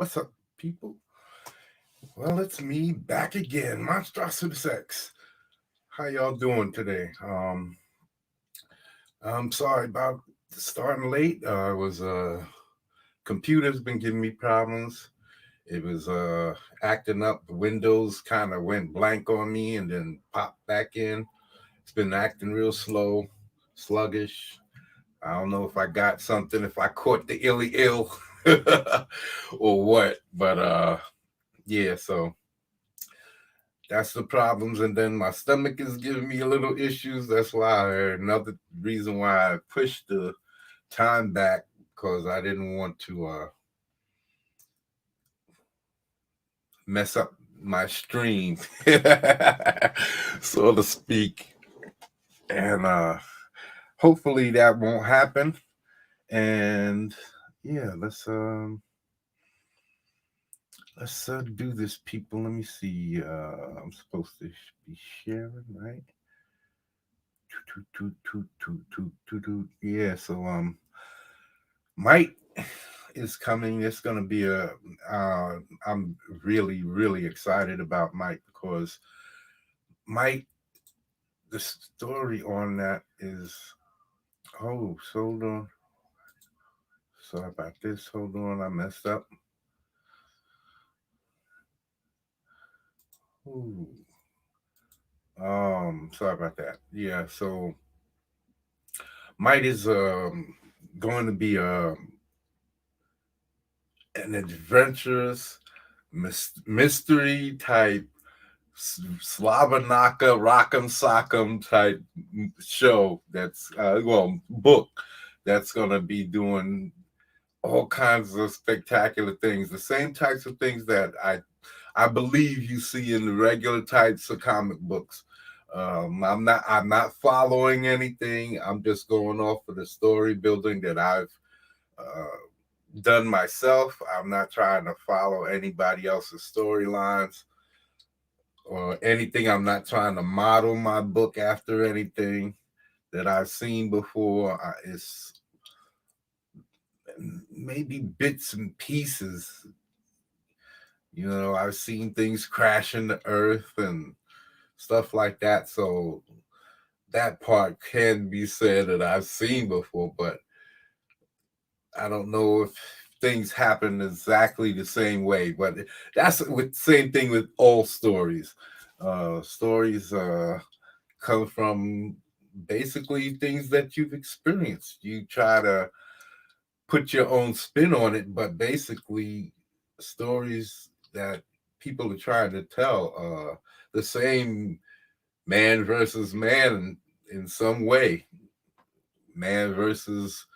What's up, people? Well, it's me back again, Monstrosity Sex. How y'all doing today? I'm sorry about starting late. Computer's been giving me problems. It was acting up. The Windows kind of went blank on me and then popped back in. It's been acting real slow, sluggish. I don't know if I got something, if I caught the illy ill or what, but yeah, so that's the problems. And then my stomach is giving me a little issues. That's why another reason why I pushed the time back, because I didn't want to mess up my stream, so to speak. And hopefully that won't happen. And yeah, let's do this, people. Let me see. I'm supposed to be sharing, right? Yeah, so Mike is coming. It's gonna be a I'm really excited about Mike, because Mike, the story on that is, oh, so hold on. Sorry about this. Hold on, I messed up. Ooh. Sorry about that. Yeah, so Mike is going to be an adventurous mystery type Slavanaka Rock'em Sock'em type show, that's book, that's gonna be doing all kinds of spectacular things, the same types of things that I believe you see in the regular types of comic books. I'm not following anything. I'm just going off of the story building that I've uh, done myself. I'm not trying to follow anybody else's storylines or anything. I'm not trying to model my book after anything that I've seen before. It's maybe bits and pieces. I've seen things crash into earth and stuff like that. So that part can be said that I've seen before, but I don't know if things happen exactly the same way. But that's with same thing with all stories. Stories come from basically things that you've experienced. You try to put your own spin on it, but basically, stories that people are trying to tell, the same man versus man in some way. Man versus,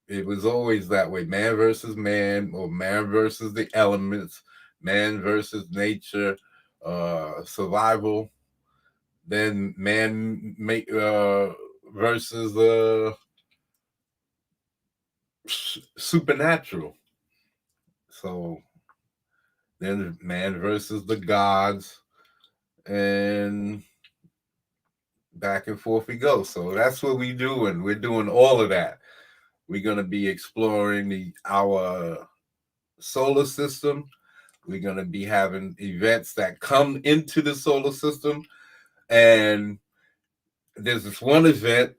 it was always that way. Man versus man, or man versus the elements, man versus nature, survival. Then versus supernatural. So then man versus the gods, and back and forth we go. So that's what we do, and we're doing all of that. We're gonna be exploring our solar system. We're gonna be having events that come into the solar system, and there's this one event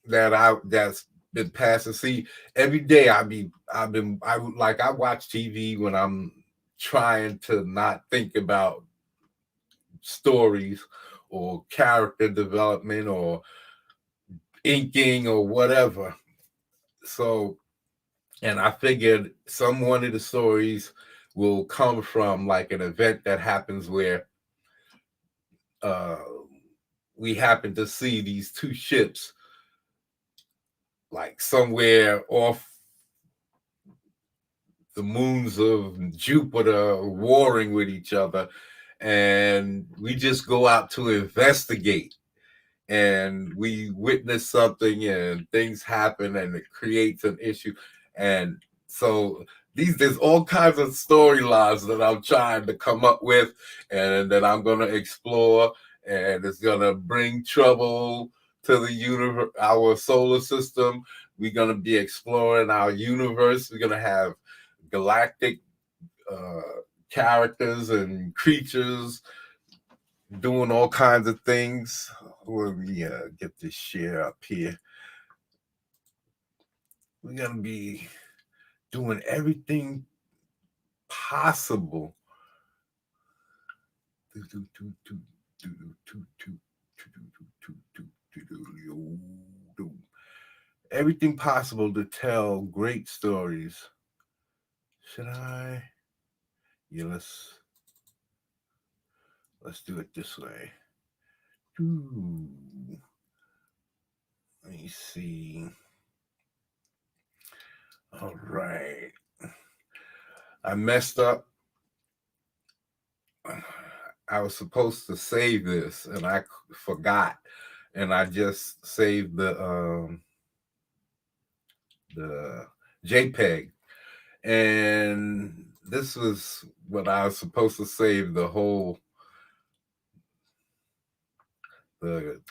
that's been passing. See, every day I watch TV when I'm trying to not think about stories or character development or inking or whatever. So, and I figured some one of the stories will come from like an event that happens where uh we happen to see these two ships like somewhere off the moons of Jupiter warring with each other, and we just go out to investigate, and we witness something and things happen and it creates an issue. And so there's all kinds of storylines that I'm trying to come up with and that I'm going to explore, and it's going to bring trouble to the universe, our solar system. We're going to be exploring our universe. We're going to have galactic characters and creatures doing all kinds of things. Let me get this share up here. We're going to be doing everything possible. Everything possible to tell great stories. Should I? Yeah, let's do it this way. Let me see. All right. I messed up. I was supposed to save this and I forgot. And I just saved the JPEG. And this was what I was supposed to save the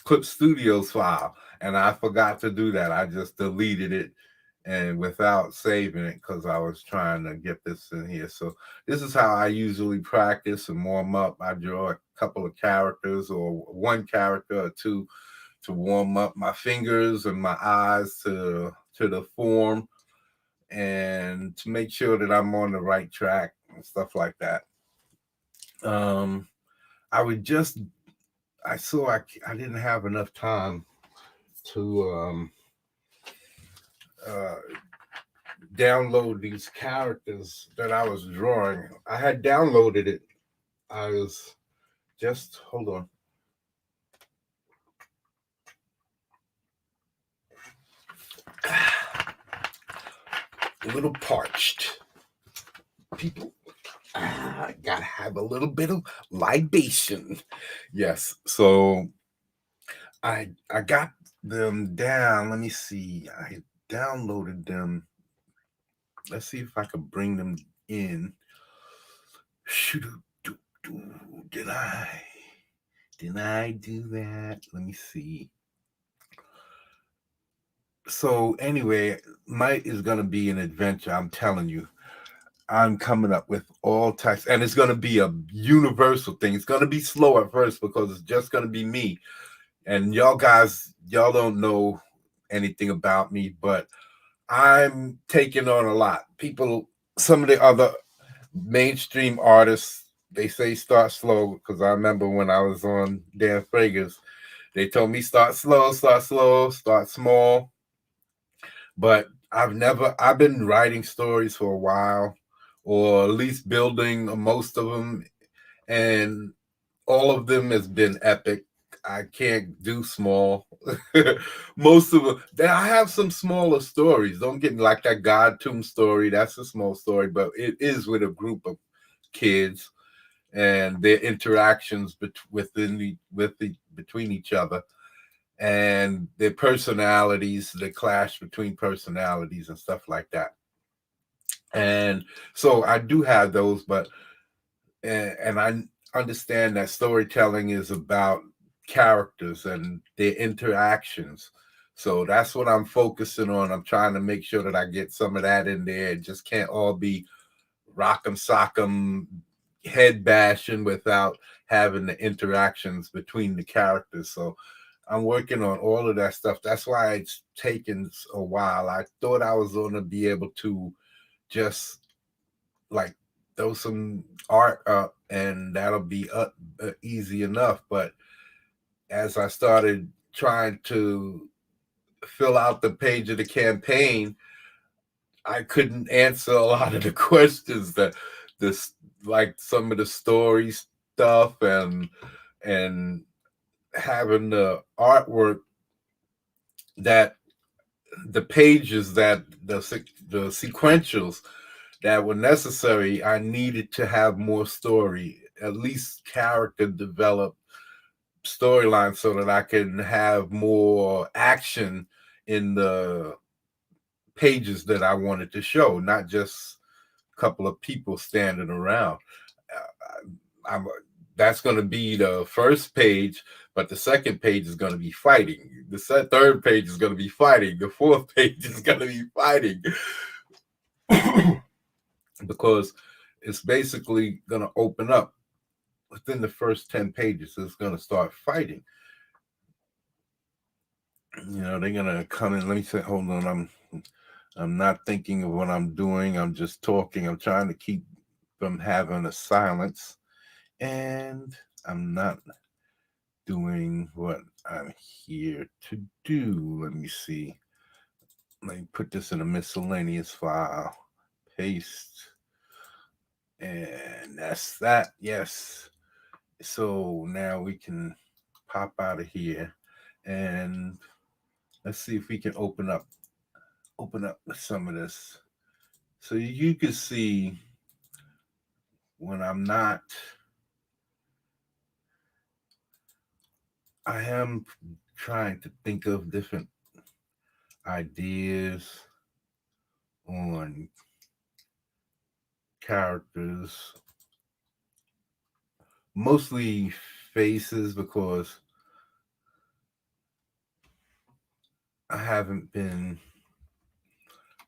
Clip Studios file. And I forgot to do that. I just deleted it and without saving it because I was trying to get this in here. So this is how I usually practice and warm up. I draw a couple of characters or one character or two to warm up my fingers and my eyes to the form and to make sure that I'm on the right track and stuff like that. I saw I didn't have enough time to download these characters that I was drawing. I had downloaded it. I was just, hold on. A little parched. People, I gotta have a little bit of libation. Yes. So I got them down. Let me see. I downloaded them. Let's see if I can bring them in. Did I do that? Let me see. So anyway, Might is going to be an adventure. I'm telling you. I'm coming up with all types, and it's going to be a universal thing. It's going to be slow at first because it's just going to be me. And y'all don't know anything about me, but I'm taking on a lot. Some of the other mainstream artists, they say start slow, because I remember when I was on Dan Frager's, they told me start slow, start small. But I've been writing stories for a while, or at least building most of them, and all of them has been epic. I can't do small. Most of them. I have some smaller stories. Don't get me like that God Tomb story. That's a small story, but it is with a group of kids and their interactions between each other and their personalities, the clash between personalities and stuff like that. And so I do have those, but and I understand that storytelling is about characters and their interactions. So that's what I'm focusing on. I'm trying to make sure that I get some of that in there. It just can't all be rock'em sock'em head bashing without having the interactions between the characters. So I'm working on all of that stuff. That's why it's taken a while. I thought I was going to be able to just like throw some art up and that'll be easy enough. But as I started trying to fill out the page of the campaign, I couldn't answer a lot of the questions that like some of the story stuff and having the artwork that the pages that the sequentials that were necessary. I needed to have more story, at least character developed storyline, so that I can have more action in the pages that I wanted to show, not just a couple of people standing around. That's going to be the first page, but the second page is going to be fighting. The third page is going to be fighting. The fourth page is going to be fighting. Because it's basically going to open up within the first 10 pages. It's going to start fighting. They're going to come in. Let me say, hold on. I'm not thinking of what I'm doing. I'm just talking. I'm trying to keep from having a silence. And I'm not doing what I'm here to do. Let me see. Let me put this in a miscellaneous file. Paste. And that's that. Yes. So now we can pop out of here and let's see if we can open up some of this. So you can see when I'm not, I am trying to think of different ideas on characters, mostly faces, because I haven't been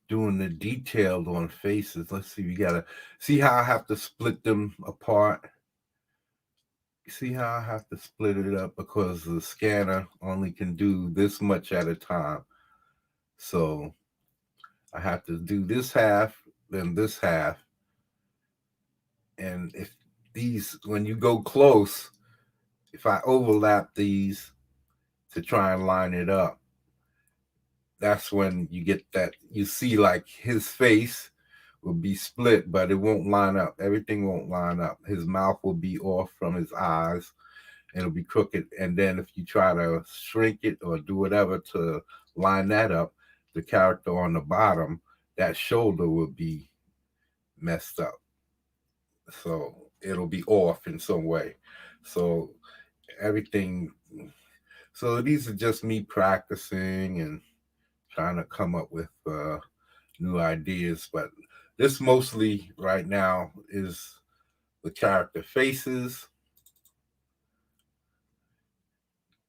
doing the detailed on faces. Let's see, we gotta see how I have to split them apart. See how I have to split it up because the scanner only can do this much at a time. So I have to do this half, then this half. And if these, when you go close, if I overlap these to try and line it up, that's when you get that. You see, like his face will be split, but it won't line up. Everything won't line up. His mouth will be off from his eyes. It'll be crooked. And then if you try to shrink it or do whatever to line that up, the character on the bottom, that shoulder will be messed up. So it'll be off in some way. So everything. So these are just me practicing and trying to come up with new ideas. But this mostly right now is the character faces.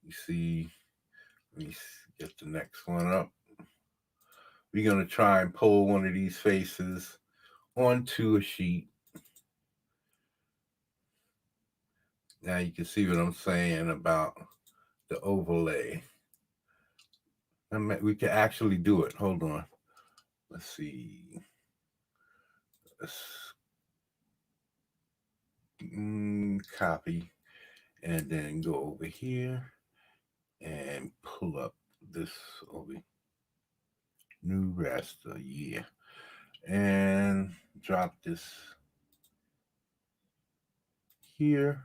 You see, let me get the next one up. We're going to try and pull one of these faces onto a sheet. Now you can see what I'm saying about the overlay. We can actually do it. Hold on. Let's see. Let's copy and then go over here and pull up this over new raster, yeah, and drop this here,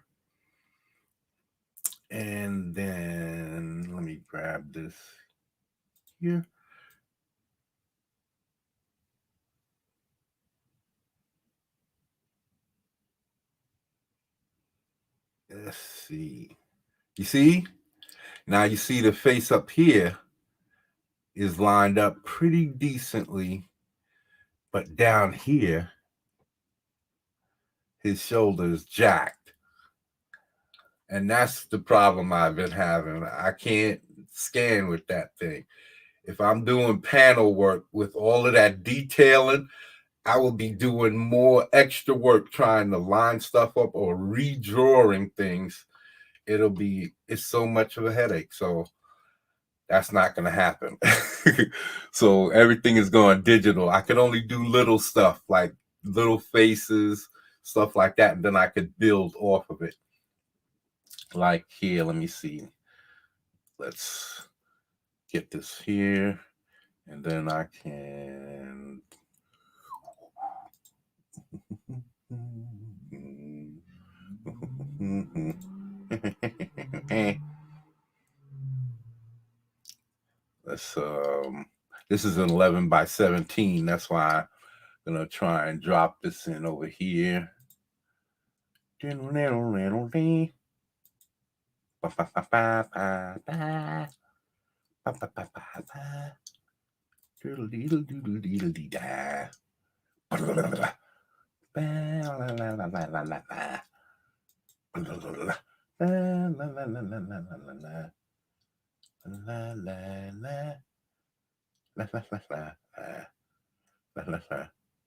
and then let me grab this here. Let's see. You see? Now you see the face up here is lined up pretty decently, but down here, his shoulder is jacked. And that's the problem I've been having. I can't scan with that thing. If I'm doing panel work with all of that detailing, I will be doing more extra work trying to line stuff up or redrawing things. It's so much of a headache. So that's not going to happen. So everything is going digital. I can only do little stuff like little faces, stuff like that. And then I could build off of it. Like here, let me see. Let's get this here. And then I can. Let's this is an 11 by 17. That's why I'm gonna try and drop this in over here.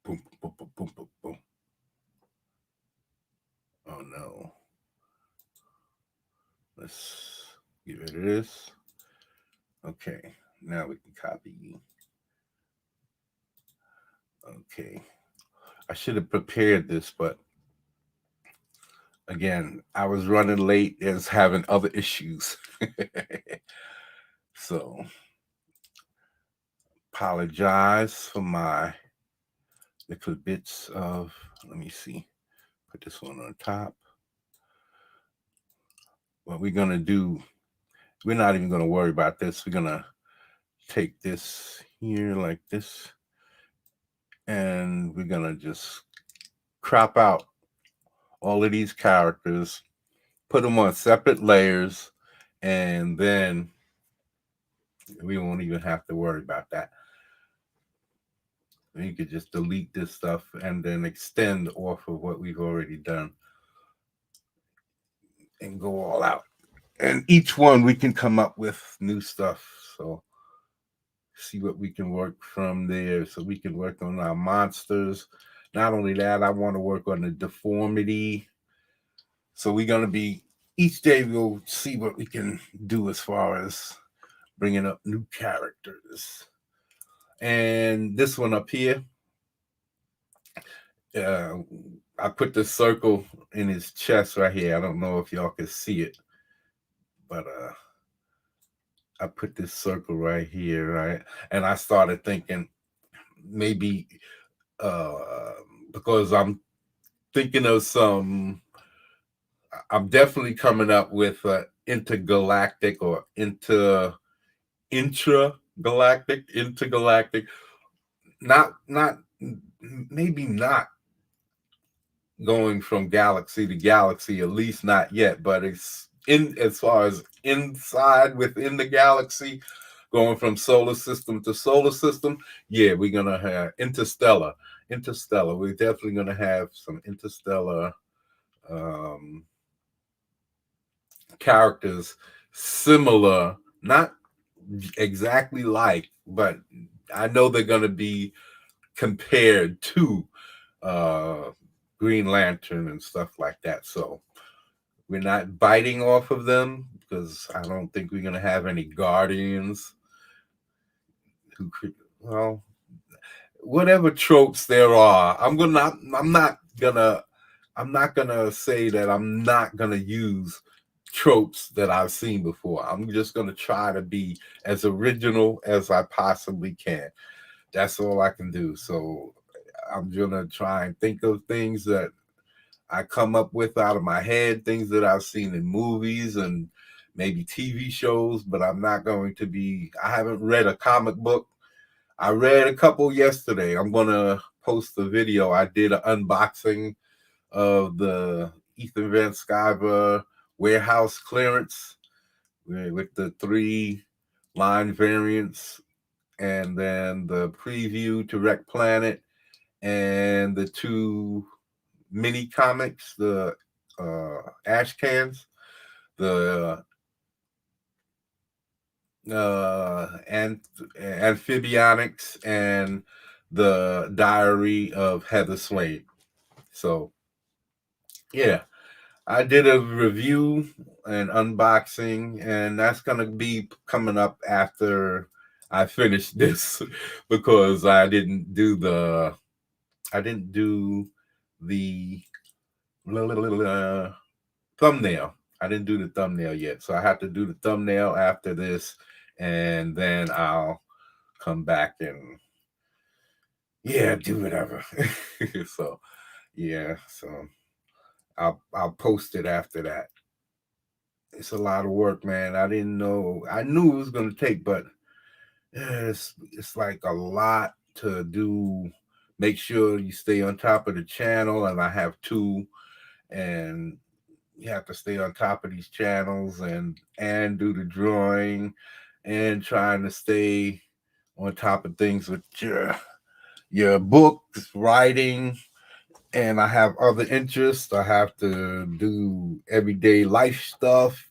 Boom, boom, boom, boom, boom, boom. Oh no. Let's get rid of this. Okay. Now we can copy. Okay. I should have prepared this, but again, I was running late and was having other issues. So apologize for my little bits of, let me see, put this one on top. What we're going to do, we're not even going to worry about this. We're going to take this here like this, and we're going to just crop out all of these characters, put them on separate layers, and then we won't even have to worry about that. You could just delete this stuff and then extend off of what we've already done and go all out. And each one we can come up with new stuff. So see what we can work from there. So we can work on our monsters. Not only that, I want to work on the deformity. So we're going to be, each day we'll see what we can do as far as bringing up new characters. And this one up here, I put this circle in his chest right here. I don't know if y'all can see it, but I put this circle right here, right? And I started thinking maybe because I'm thinking of I'm definitely coming up with intergalactic or intergalactic, not maybe not going from galaxy to galaxy, at least not yet, but it's in as far as inside within the galaxy, going from solar system to solar system. Yeah, we're gonna have interstellar. We're definitely gonna have some interstellar characters, similar, not exactly like, but I know they're gonna be compared to Green Lantern and stuff like that. So we're not biting off of them because I don't think we're gonna have any Guardians who could, well, whatever tropes there are. I'm not gonna say that I'm not gonna use tropes that I've seen before. I'm just gonna try to be as original as I possibly can. That's all I can do. So I'm gonna try and think of things that I come up with out of my head, things that I've seen in movies and maybe TV shows, but I'm not going to be, I haven't read a comic book. I read a couple yesterday. I'm going to post a video. I did an unboxing of the Ethan Van Sciver warehouse clearance with the 3 line variants and then the preview to Wreck Planet and the 2 mini comics, the ash cans, the amphibionics, and the diary of Heather Swain. So yeah, I did a review and unboxing, and that's gonna be coming up after I finish this because I didn't do the thumbnail. I didn't do the thumbnail yet, so I have to do the thumbnail after this, and then I'll come back and do whatever. So so I'll post it after that. It's a lot of work, man. I didn't know. I knew it was gonna take, but it's like a lot to do. Make sure you stay on top of the channel, and I have 2, and you have to stay on top of these channels and do the drawing and trying to stay on top of things with your books, writing, and I have other interests. I have to do everyday life stuff,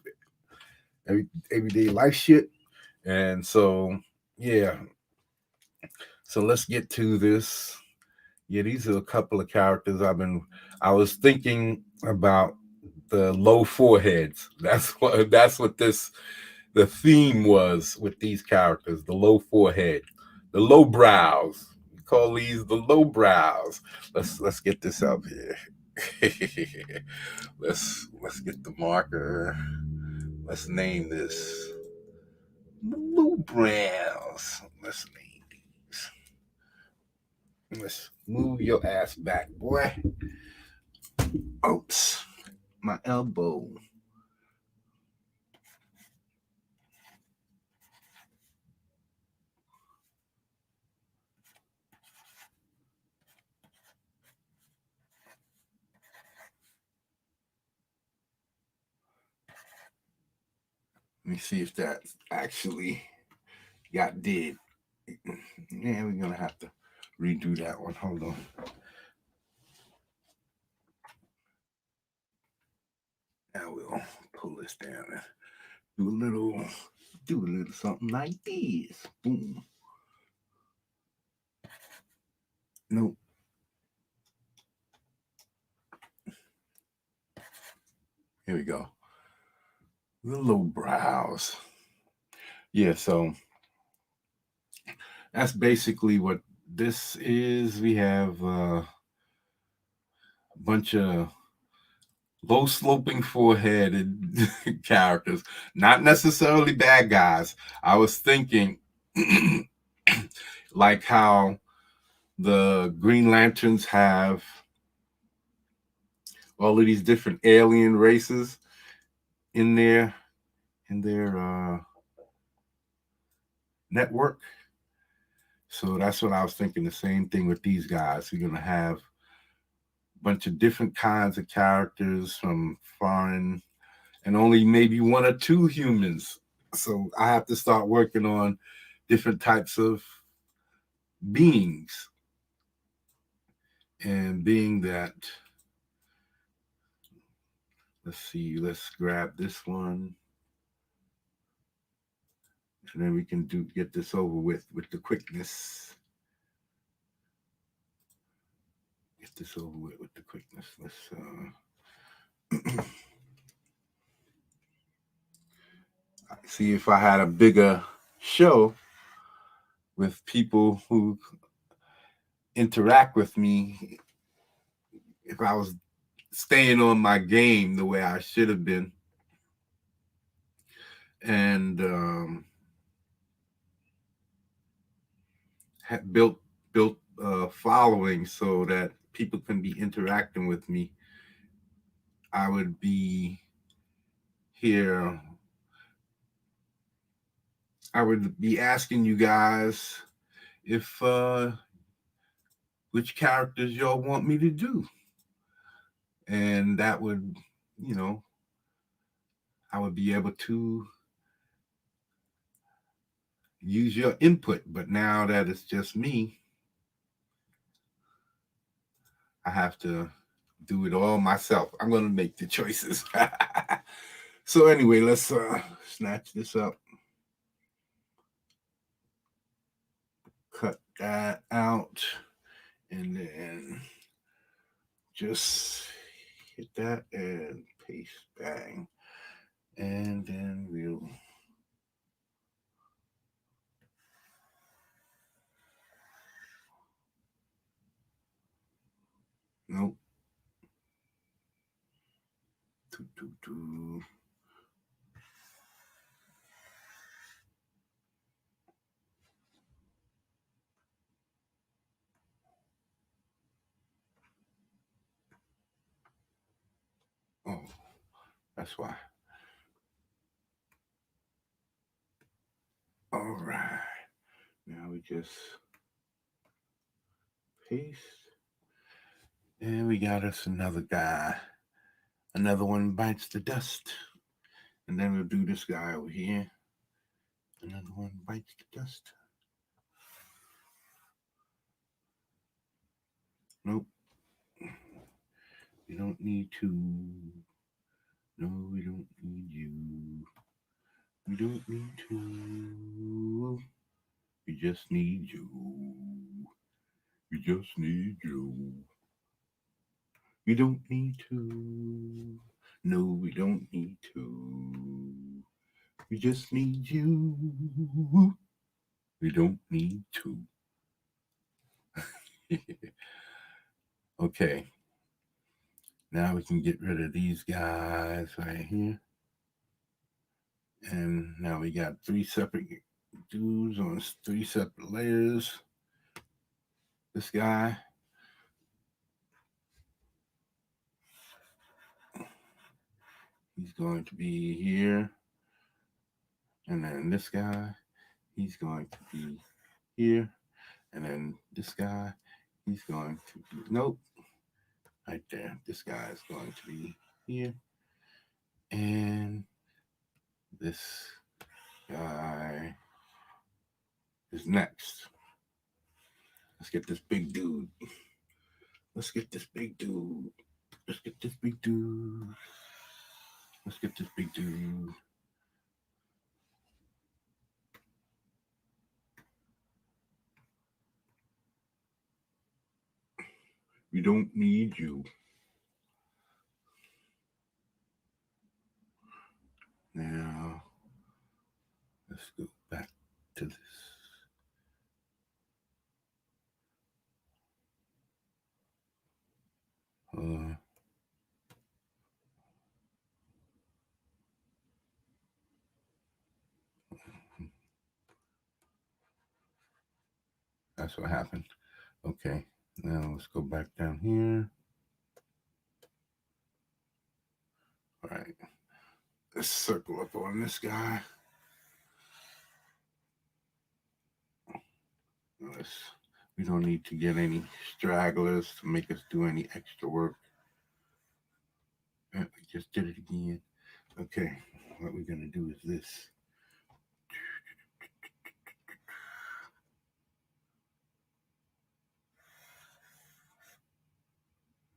everyday life shit. And so yeah. So let's get to this. Yeah, these are a couple of characters I was thinking about the low foreheads. That's what the theme was with these characters, the low forehead, the low brows. We call these the low brows. Let's get this up here. let's get the marker. Let's name this low brows. Let's name these. Let's move your ass back, boy. Oops, my elbow. Let me see if that actually got did. Yeah, we're gonna have to redo that one. Hold on. Now we'll pull this down and do a little something like this. Boom. Nope. Here we go. The low brows. Yeah, so that's basically what this is. We have a bunch of low sloping foreheaded characters, not necessarily bad guys. I was thinking like how the Green Lanterns have all of these different alien races in their network. So that's what I was thinking. The same thing with these guys. We're gonna have a bunch of different kinds of characters from foreign, and only maybe one or two humans. So I have to start working on different types of beings. And being that, let's see, let's grab this one, and then we can get this over with the quickness. Get this over with the quickness. Let's see if I had a bigger show with people who interact with me, if I was staying on my game the way I should have been, and had built following so that people can be interacting with me, I would be here. I would be asking you guys if which characters y'all want me to do, and that would, you know, I would be able to use your input. But now that it's just me, I have to do it all myself. I'm going to make the choices. So anyway, let's snatch this up. Cut that out. And then just hit that and paste, bang. And then we'll nope. Oh, that's why. All right. Now we just paste. And we got us another guy. Another one bites the dust. And then we'll do this guy over here. Another one bites the dust. Nope. We don't need to. No, we don't need you. We don't need to. We just need you. We just need you. We don't need to. No, we don't need to. We just need you. We don't need to. Okay. Now we can get rid of these guys right here. And now we got 3 separate dudes on 3 separate layers. This guy. He's going to be here. And then this guy, he's going to be here. And then this guy, he's going to be, nope, right there. This guy is going to be here. And this guy is next. Let's get this big dude. Let's get this big dude. Let's get this big dude. Let's get this big dude. We don't need you. Now, let's go back to this. That's what happened. Okay, now let's go back down here. All right, let's circle up on this guy. We don't need to get any stragglers to make us do any extra work. We just did it again. Okay, what we're gonna do is this.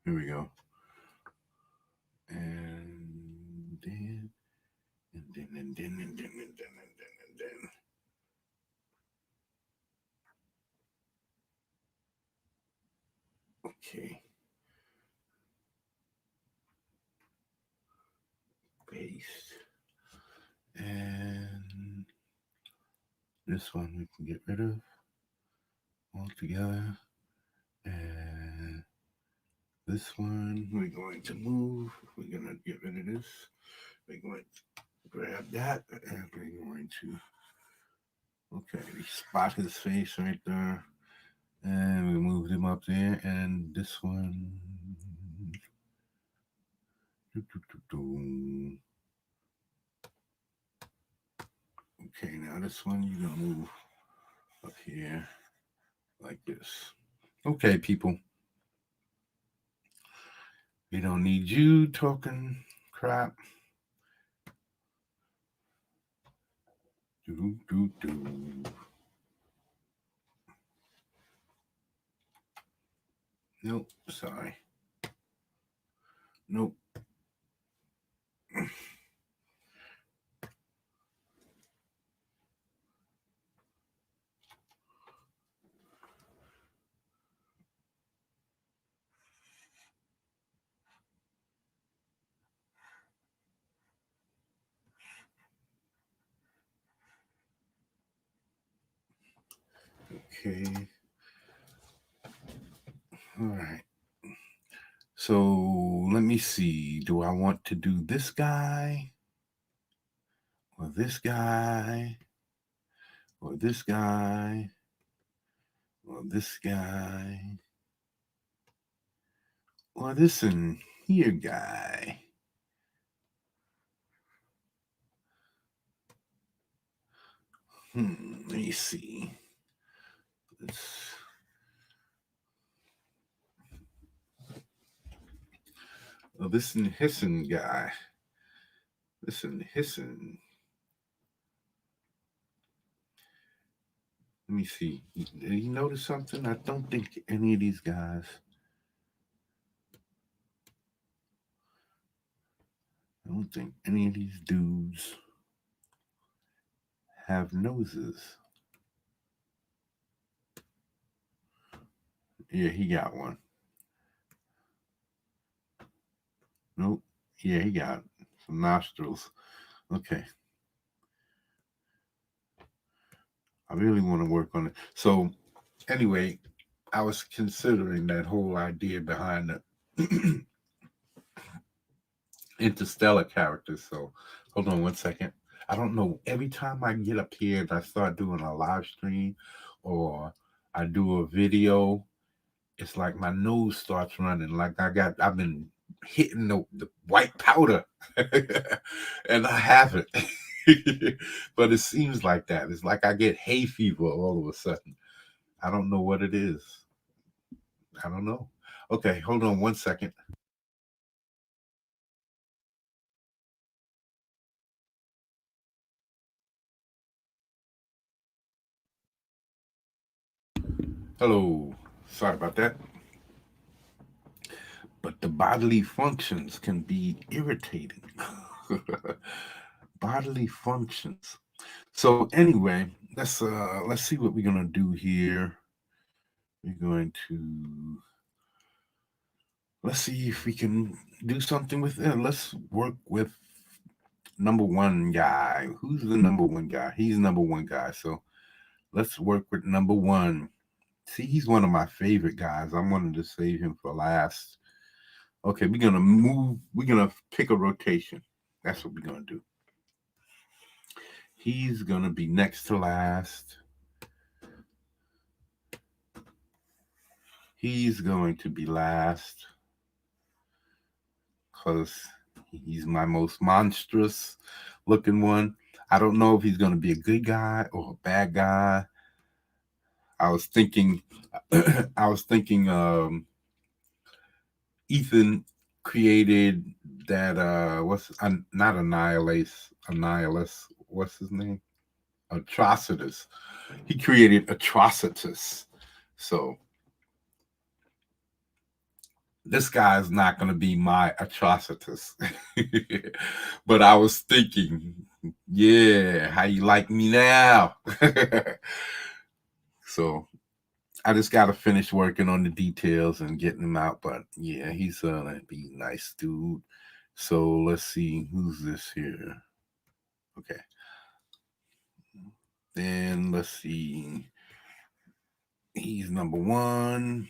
Here we go. And then. Okay. Paste. And this one we can get rid of altogether. And this one we're going to move. We're going to get rid of this. We're going to grab that and we're going to, okay, we spot his face right there. And we moved him up there. And this one. Okay, now this one you're going to move up here like this. Okay, people. We don't need you talking crap. Nope, sorry. Nope. Okay. All right. So let me see. Do I want to do this guy? Or this guy? Or this guy? Or this guy? Or this in here guy? Let me see. This and Hisson guy. This and Hisson. Let me see. Did you notice something? I don't think any of these guys. I don't think any of these dudes have noses. Yeah, he got one. Nope. Yeah, he got some nostrils. Okay. I really want to work on it. So anyway, I was considering that whole idea behind the interstellar characters. So hold on one second. I don't know. Every time I get up here and I start doing a live stream or I do a video, it's like my nose starts running. Like I've been hitting the white powder, and I haven't. But it seems like that. It's like I get hay fever all of a sudden. I don't know what it is. I don't know. Okay, hold on one second. Hello. Sorry about that. But the bodily functions can be irritating. Bodily functions. So anyway, let's see what we're gonna do here. We're going to let's see if we can do something with it. Let's work with number one guy. Who's the number one guy? He's number one guy. So let's work with number one. See, he's one of my favorite guys. I wanted to save him for last. Okay, we're gonna pick a rotation. That's what we're gonna do. He's gonna be next to last. He's going to be last because he's my most monstrous looking one. I don't know if he's going to be a good guy or a bad guy. I was thinking, I was thinking, Ethan created that what's not Annihilus, what's his name? Atrocitus. He created Atrocitus. So this guy's not going to be my Atrocitus. But I was thinking, yeah, how you like me now? So I just got to finish working on the details and getting him out. But yeah, he's gonna be nice, dude. So let's see who's this here. Okay. Then let's see. He's number one.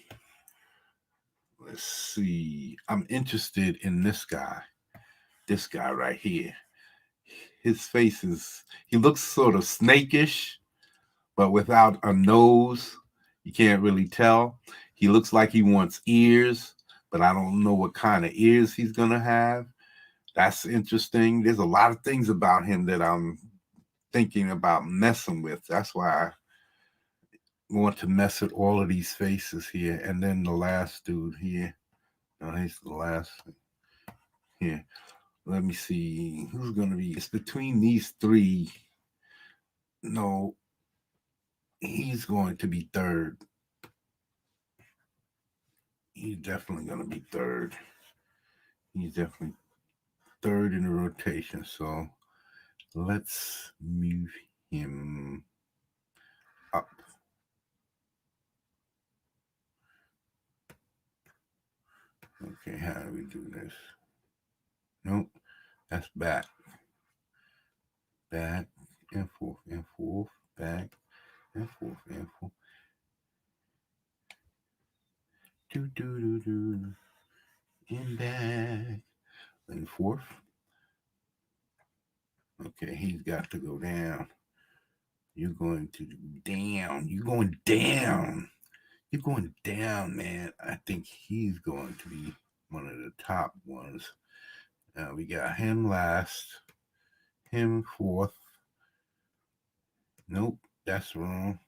Let's see. I'm interested in this guy. This guy right here. His face he looks sort of snakish, but without a nose. You can't really tell. He looks like he wants ears, but I don't know what kind of ears he's going to have. That's interesting. There's a lot of things about him that I'm thinking about messing with. That's why I want to mess with all of these faces here. And then the last dude here. No, he's the last here. Let me see who's going to be. It's between these three. No, he's going to be third. He's definitely going to be third. He's definitely third in the rotation. So let's move him up. Okay, how do we do this? Nope, that's back. Back and forth and forth. Back and forth and forth. Do do do do. And back and forth. Okay, he's got to go down. You're going to down. You're going down. You're going down, man. I think he's going to be one of the top ones. We got him last, him fourth. Nope, that's wrong.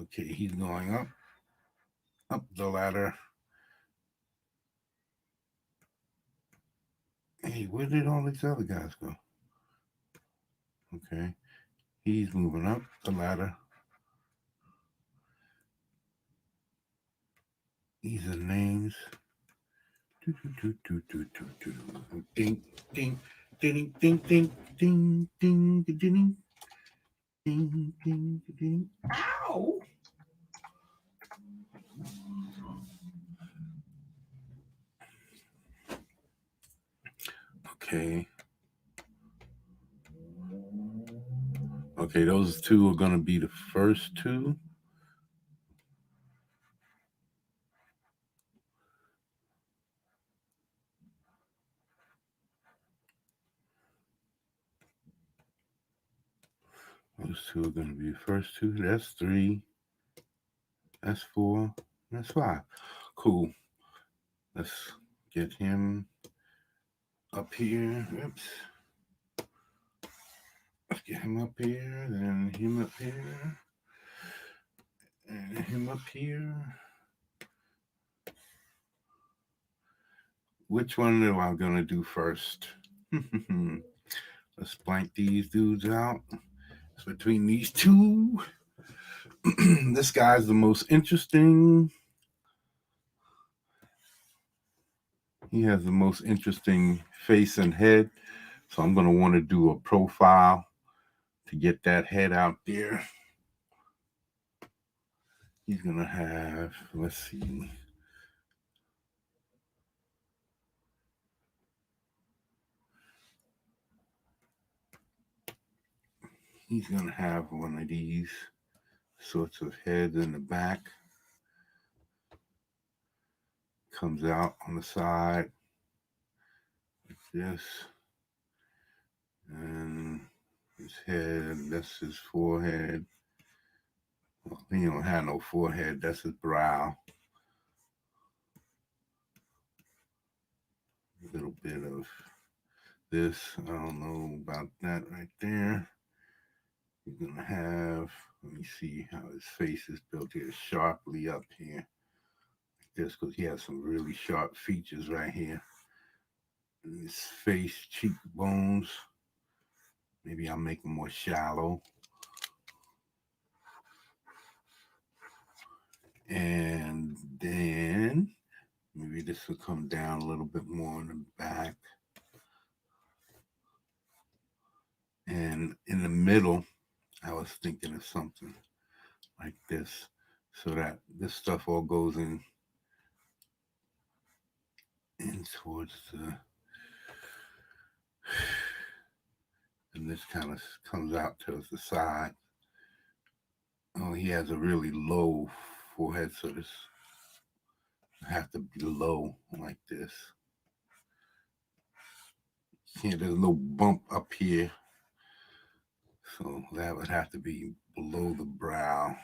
Okay, he's going up the ladder. Hey, where did all these other guys go? Okay, he's moving up the ladder. These are names. Ding, ding, ding, ding, ding, ding, ding, ding, ding, ding, ding. Ow! Okay. Okay, those two are going to be the first two. Those two are going to be the first two. That's 3. That's 4. That's 5. Cool. Let's get him up here. Oops. Let's get him up here, then him up here, and him up here. Which one am I going to do first? Let's blank these dudes out. It's between these two. This guy's the most interesting. He has the most interesting face and head. So I'm going to want to do a profile to get that head out there. He's going to have, let's see. He's going to have one of these sorts of heads in the back. Comes out on the side like this. And his head, that's his forehead. Well, he don't have no forehead, that's his brow. A little bit of this, I don't know about that right there. He's gonna have, let me see how his face is built here, sharply up here. Like this, because he has some really sharp features right here. And his face, cheekbones. Maybe I'll make them more shallow. And then maybe this will come down a little bit more in the back. And in the middle, I was thinking of something like this, so that this stuff all goes in towards the, and this kind of comes out towards the side. Oh, he has a really low forehead, so this have to be low like this. There's no bump up here, so that would have to be below the brow.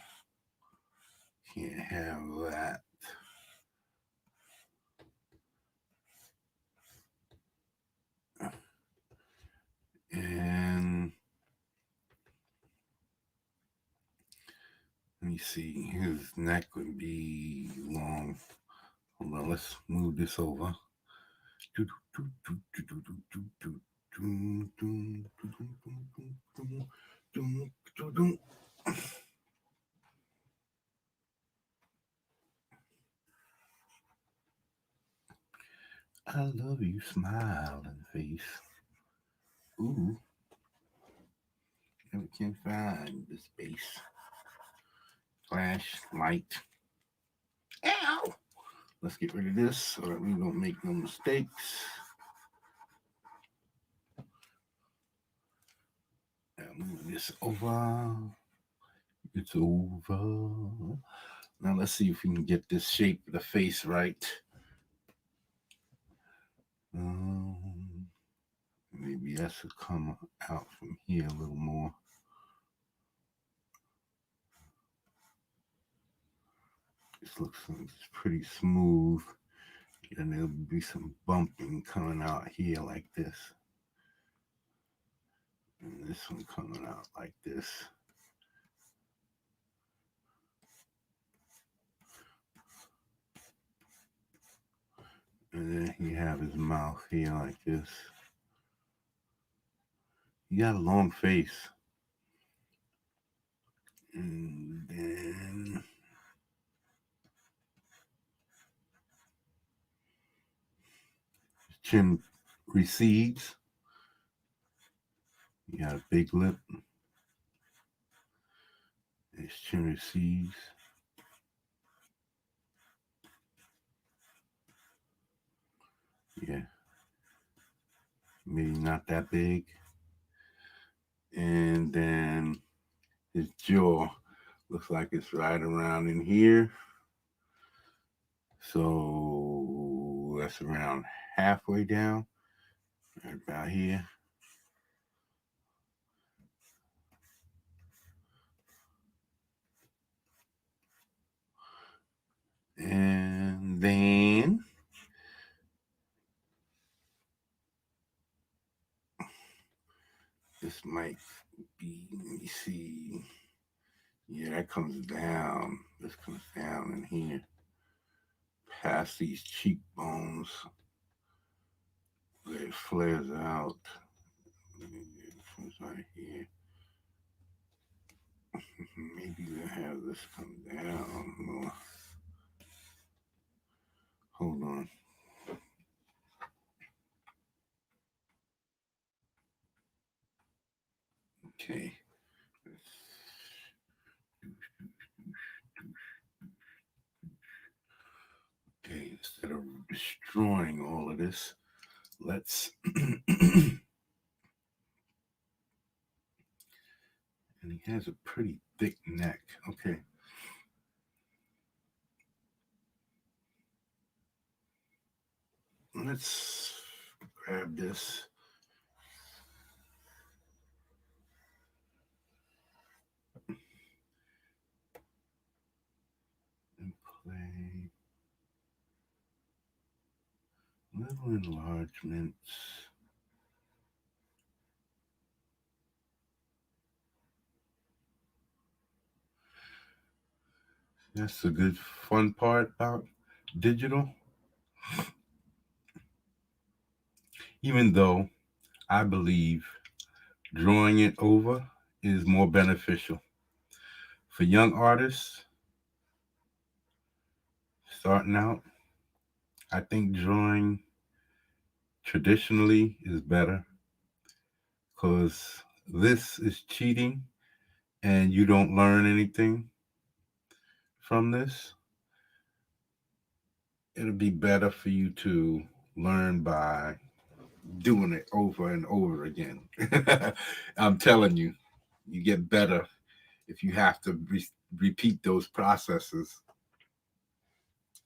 Can't have that. And let me see, his neck would be long. Hold on, let's move this over. I love you, smiling face. Ooh, never can find the space. Flashlight. Ow! Let's get rid of this so that we don't make no mistakes. Now move this over. It's over. Now let's see if we can get this shape of the face right. Maybe that should come out from here a little more. This looks pretty smooth. And there'll be some bumping coming out here like this. And this one coming out like this. And then he have his mouth here like this. He got a long face. And then his chin recedes. He got a big lip. His chin recedes. Yeah. maybe not that big. And then his jaw looks like it's right around in here. So that's around halfway down, right about here. And then this might be, let me see. Yeah, that comes down. This comes down in here, past these cheekbones. Where it flares out. It comes right here. Maybe they have this come down more. Hold on. Okay. Okay, instead of destroying all of this, let's and he has a pretty thick neck. Okay. Let's grab this. And play little enlargements. That's the good fun part about digital. Even though I believe drawing it over is more beneficial for young artists starting out. I think drawing traditionally is better because this is cheating and you don't learn anything from this. It'll be better for you to learn by doing it over and over again. I'm telling you, you get better if you have to repeat those processes,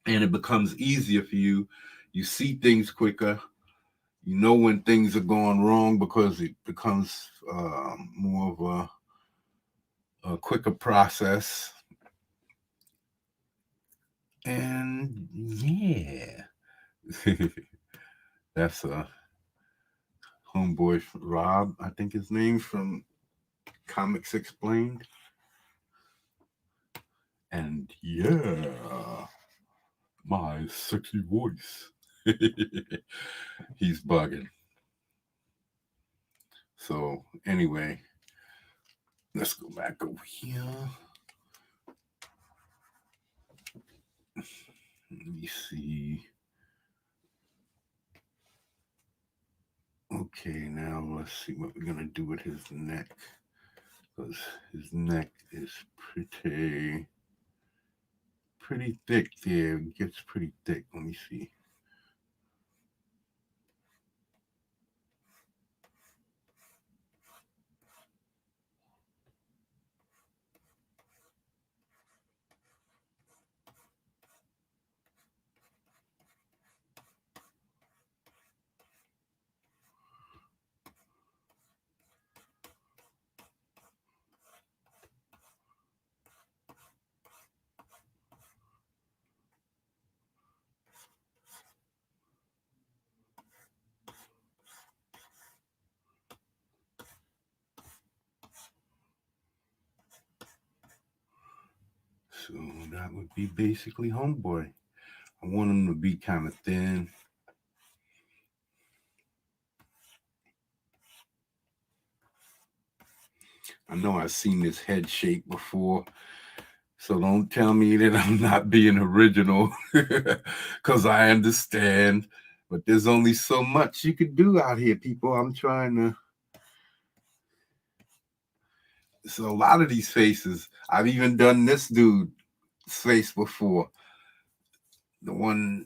and it becomes easier for you. You see things quicker. You know when things are going wrong because it becomes more of a quicker process. And yeah, that's a homeboy Rob, I think his name, from Comics Explained. And yeah, my sexy voice. He's bugging. So anyway, let's go back over here. Let me see. Okay, now let's see what we're gonna do with his neck. Because his neck is pretty thick there. It gets pretty thick. Let me see. So that would be basically Homeboy. I want him to be kind of thin. I know I've seen this head shape before, so don't tell me that I'm not being original, because I understand. But there's only so much you could do out here, people. I'm trying to. So a lot of these faces, I've even done this dude's face before. The one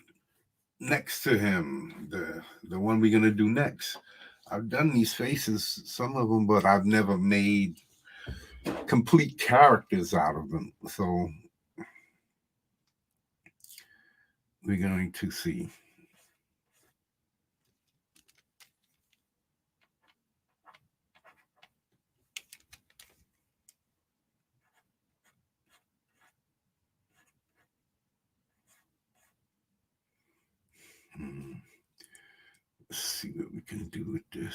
next to him, the one we're gonna do next. I've done these faces, some of them, but I've never made complete characters out of them. So we're going to see. Let's see what we can do with this.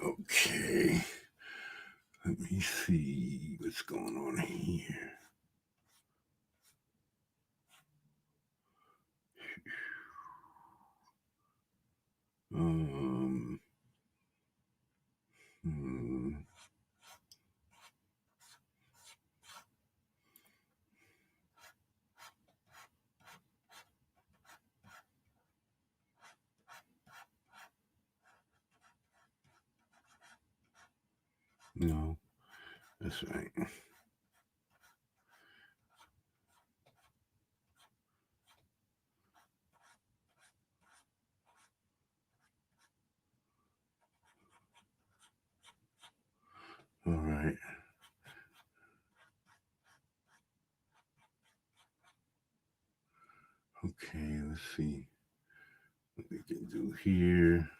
Okay. Let me see what's going on here. Hmm. No, that's right. All right. Okay, let's see what we can do here.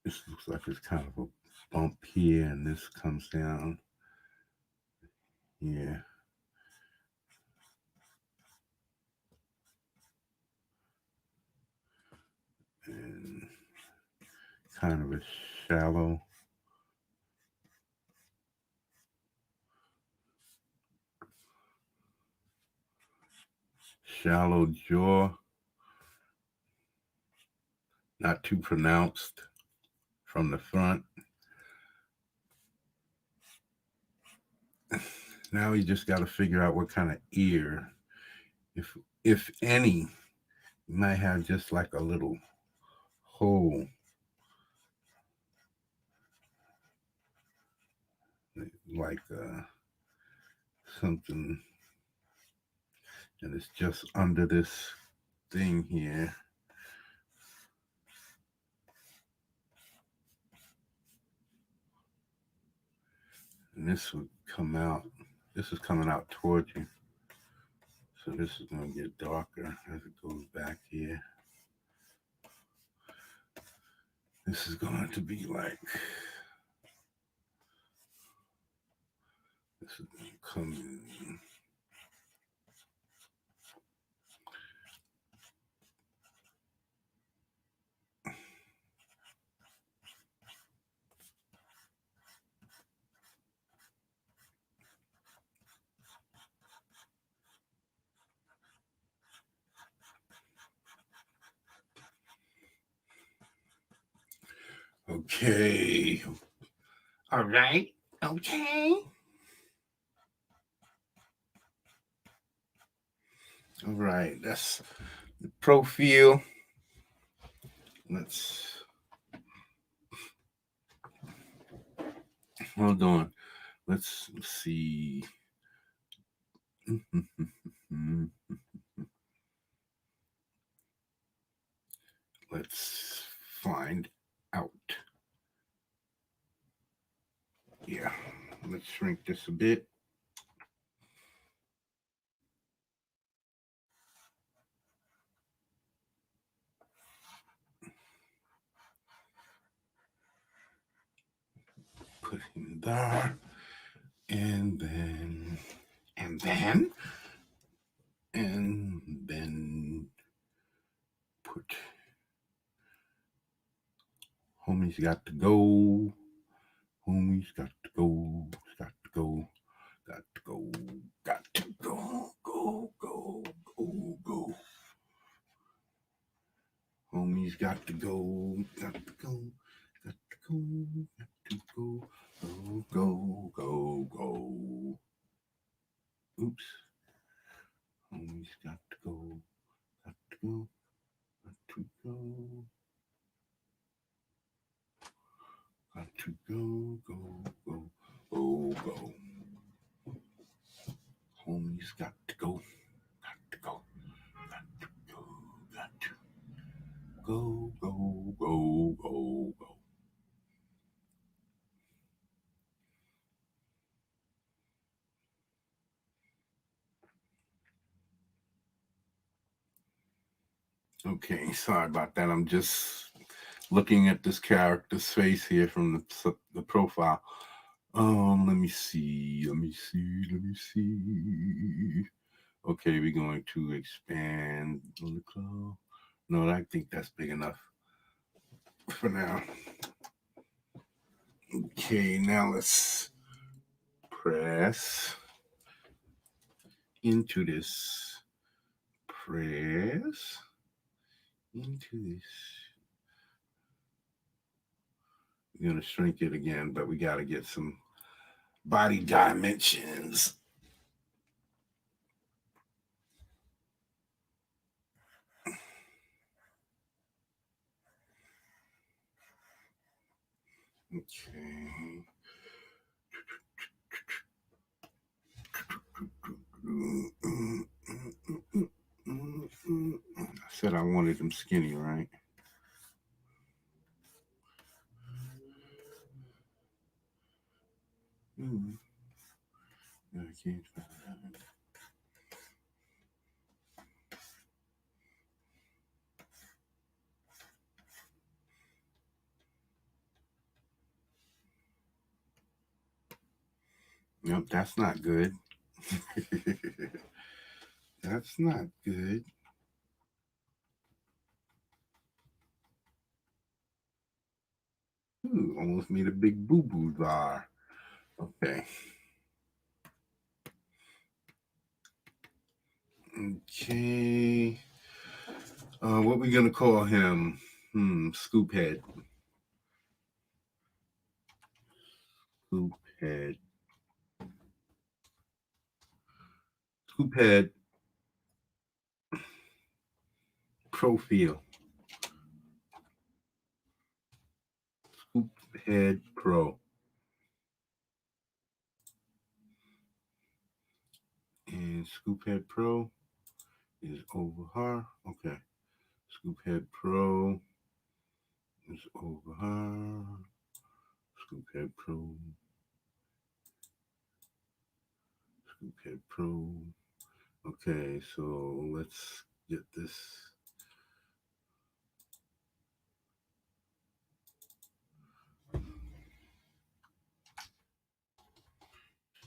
This looks like it's kind of a bump here, and this comes down. Yeah. And kind of a shallow jaw, not too pronounced from the front. Now we just got to figure out what kind of ear, if any, you might have just like a little hole, like something, and it's just under this thing here. And this would come out. This is coming out towards you. So this is going to get darker as it goes back here. This is going to be like, this is going to come in. Okay. All right. Okay. All right. That's the profile. Let's hold on. Let's see. Let's find out. Yeah. Let's shrink this a bit. Put him there. And then put homie's got to go. Homie's got to go. Got to go. Got to go. Got to go. Go. Go. Go. Go. Homie's got to go. Got to go. Got to go. Oops. Homies got to go. Got to go. Got to go. Got to go. Go. Homies got to go. Got to go. Got to go. Got to go. Okay, sorry about that. I'm just looking at this character's face here from the profile. Let me see. Okay, we're going to expand on the club. No, I think that's big enough for now. Okay, now let's press into this. Press into this. We're going to shrink it again, but we got to get some body dimensions. Okay. I said I wanted them skinny, right? I can't find that. Yep, that's not good. That's not good. Ooh, almost made a big boo-boo bar. Okay. Okay. What we gonna call him? Scoop head. Scoop head. Scoop head. Profile. Scoop head pro. And Scoop head pro is over her. Okay. Scoop head pro is over her. Scoop head pro. Scoop head pro. Okay, so let's get this.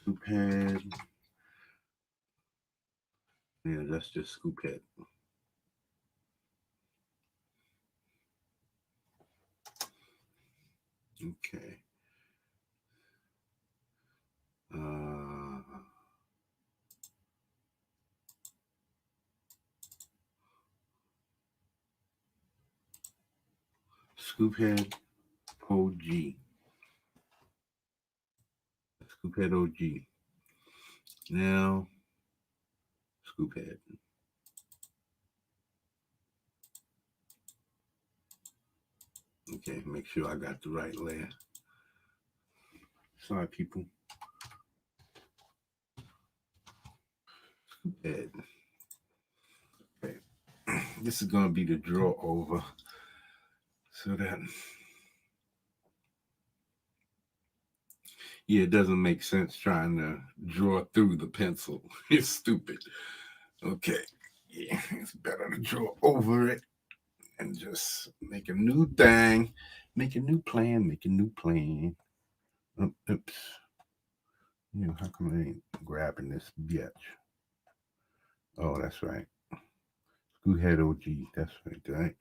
Scoop head. Yeah, that's just scoop head. Okay. Scoop head OG. Scoop head OG. Now, scoop head. Okay, make sure I got the right layer. Sorry, people. Scoop head. Okay. This is going to be the draw over. So that, yeah, it doesn't make sense trying to draw through the pencil. It's stupid. Okay. Yeah, it's better to draw over it and just make a new thing. Make a new plan. Oops. How come I ain't grabbing this bitch? Oh, that's right. Scoop head OG. That's right.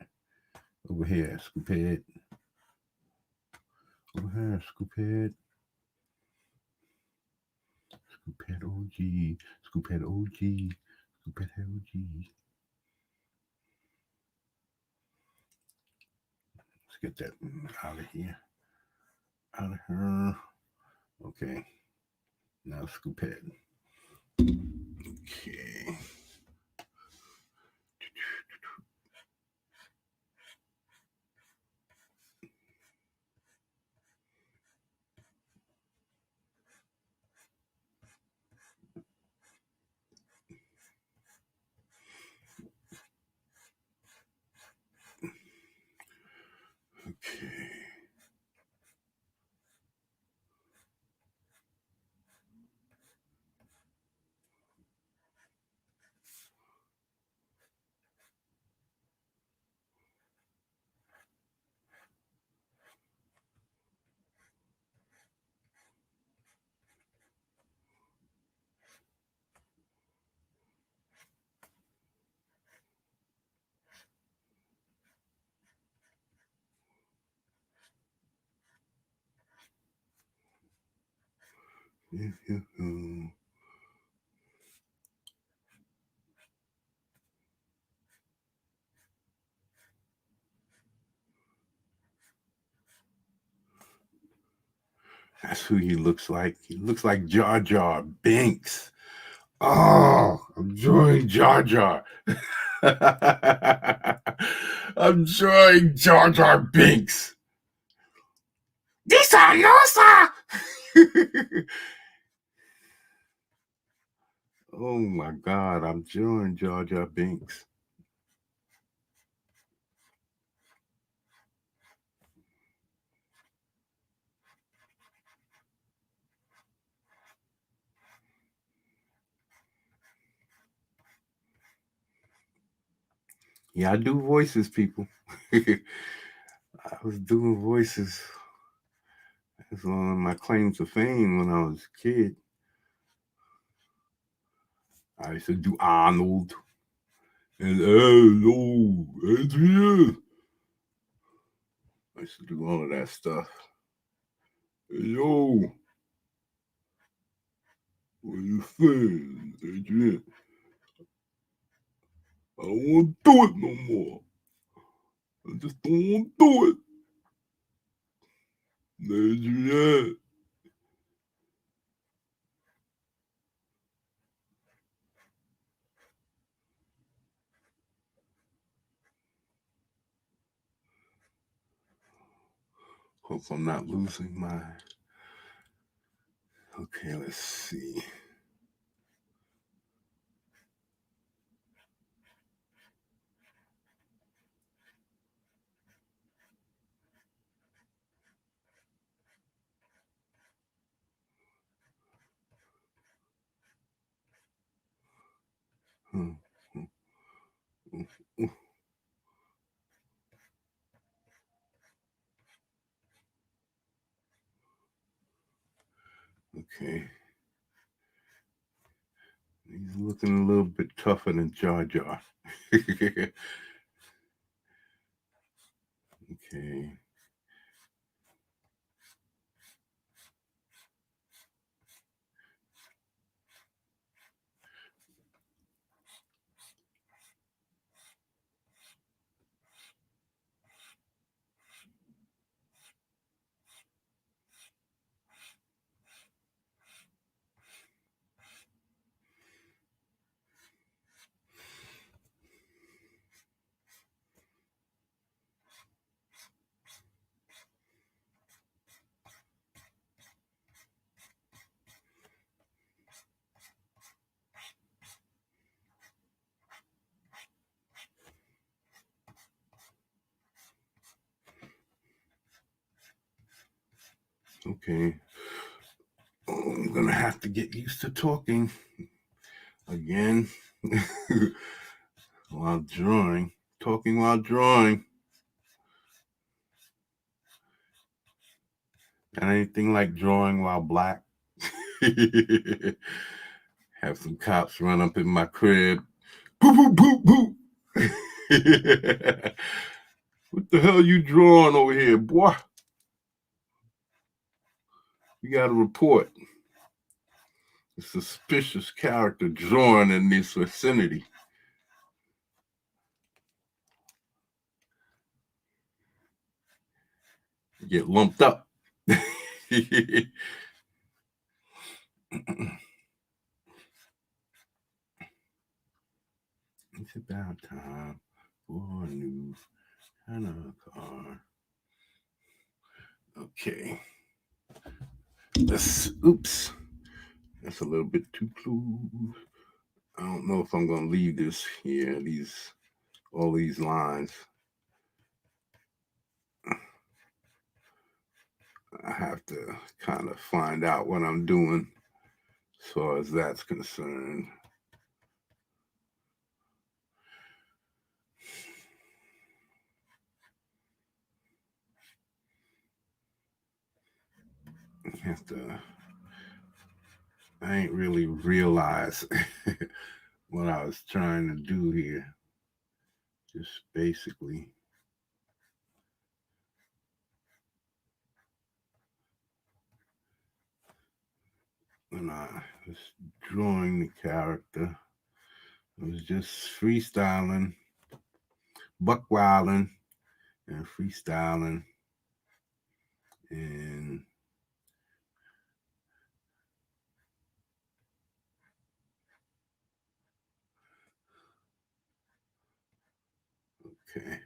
Over here, scoop head. Over here, scoop head. Scoop head OG. Scoop head OG. Scoop head OG. Let's get that out of here. out of her. Okay. Now scoop head. Okay. Okay. That's who he looks like. He looks like Jar Jar Binks. Oh, I'm drawing Jar Jar. I'm drawing Jar Jar Binks. Lisa, no, sir. Oh my God, I'm drawing Jar Jar Binks. Yeah, I do voices, people. I was doing voices. That's one of my claims to fame when I was a kid. I used to do Arnold and hello, Adrian. I used to do all of that stuff. Yo, what you saying, Adrian? I don't want to do it no more. I just don't want to do it. Adrian. Hope I'm not losing my. Okay, let's see. Okay. He's looking a little bit tougher than Jar Jar. Okay. Okay. Oh, I'm gonna have to get used to talking again while drawing. Talking while drawing. Got anything like drawing while black? Have some cops run up in my crib. Boop, boop, boop, boop. What the hell you drawing over here, boy? You got a report. A suspicious character drawing in this vicinity. You get lumped up. It's about time for a new kind of car. Okay. Oops. That's a little bit too close. I don't know if I'm going to leave this here, all these lines. I have to kind of find out what I'm doing as far as that's concerned. I ain't really realized what I was trying to do here. Just basically. When I was drawing the character, I was just freestyling, buck wilding, and freestyling, and okay.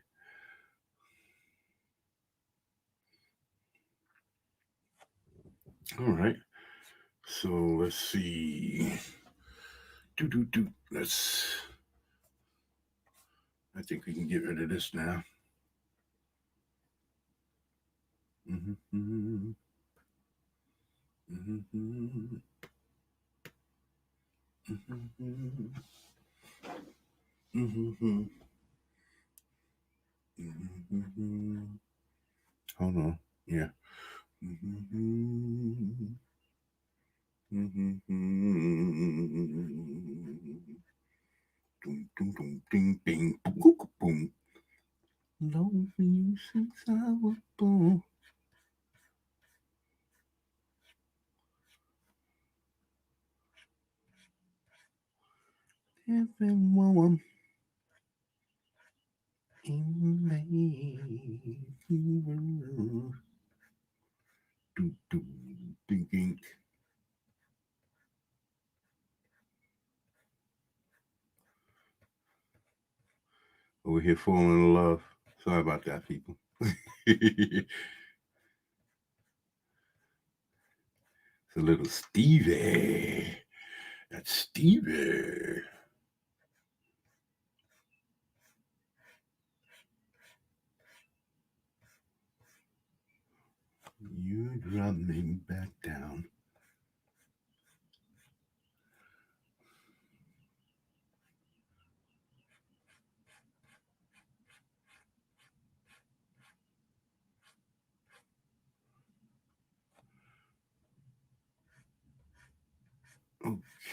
All right. So let's see. I think we can get rid of this now. Mm-hmm. Mm-hmm. Mm-hmm. Mm-hmm. Mm-hmm. Hold on. Yeah. Mm-hmm. Ding, ding, boom. Known you since I was born. Everyone in me. Thinking. Over here falling in love. Sorry about that, people. It's a little Stevie. That's Stevie. You drop me back down.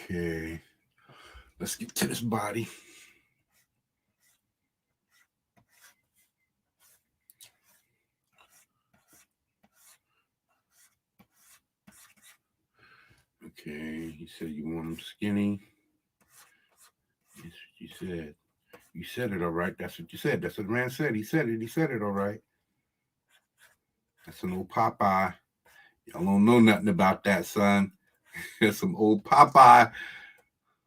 Okay. Let's get to this body. Okay. You said you want them skinny. That's what you said. You said it all right. That's what you said. That's what the man said. He said it. He said it all right. That's an old Popeye. Y'all don't know nothing about that, son. That's some old Popeye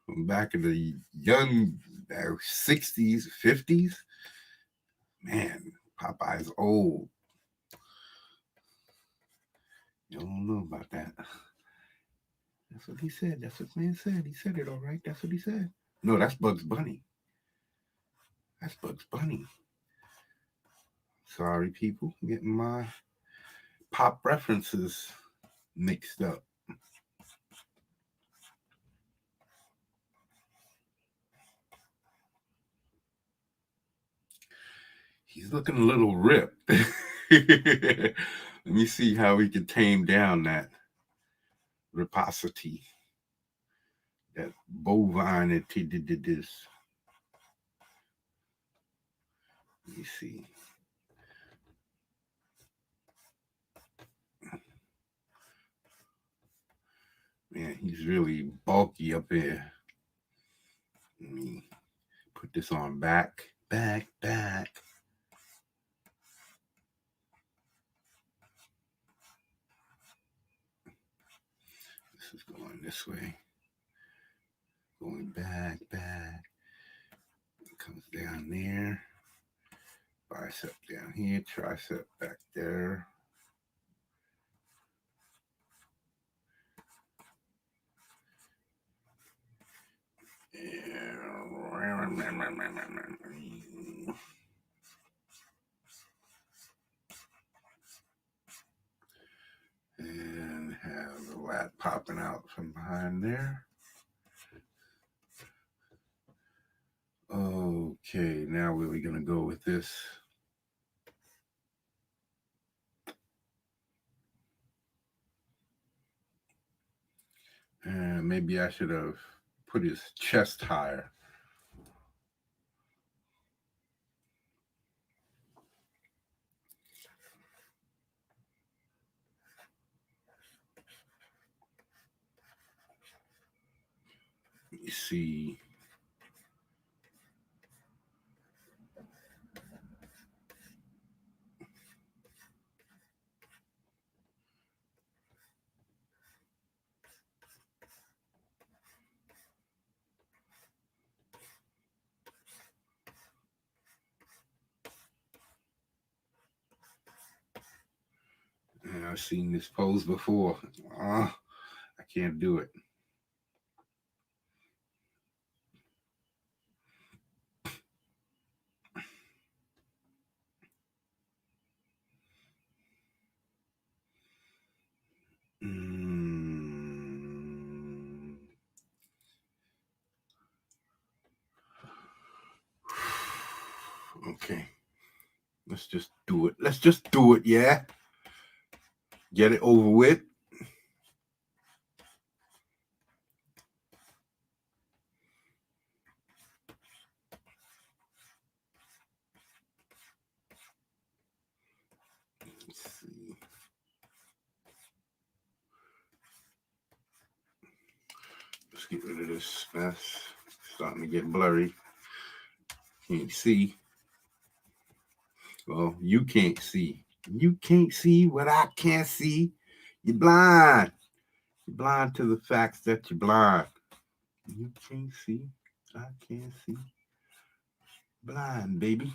from back in the young 60s, 50s. Man, Popeye's old. You don't know about that. That's what he said. That's what man said. He said it all right. That's what he said. No, that's Bugs Bunny. That's Bugs Bunny. Sorry, people, getting my pop references mixed up. He's looking a little ripped. Let me see how we can tame down that riposity, that bovine that he did this. Let me see. Man, he's really bulky up there. Let me put this on back. this way. Going back. It comes down there. Bicep down here, tricep back there. And have the lat popping out from behind there. Okay, now where are we going to go with this? Maybe I should have put his chest higher. Let me see. I've seen this pose before. I can't do it. Okay. Let's just do it. Let's just do it, yeah? Get it over with. Let's see. Let's get rid of this mess. It's starting to get blurry. Can't see. Well, you can't see. You can't see what I can't see. You're blind. You're blind to the facts that you're blind. You can't see. I can't see. Blind, baby.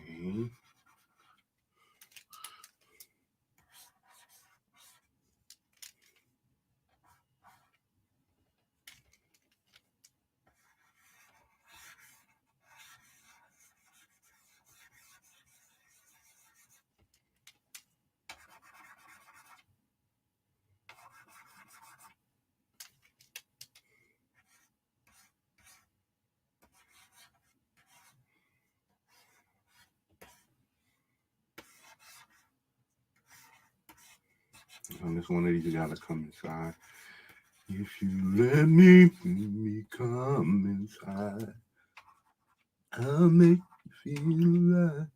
Okay. And this one of these gotta come inside. If you let me come inside, I'll make you feel right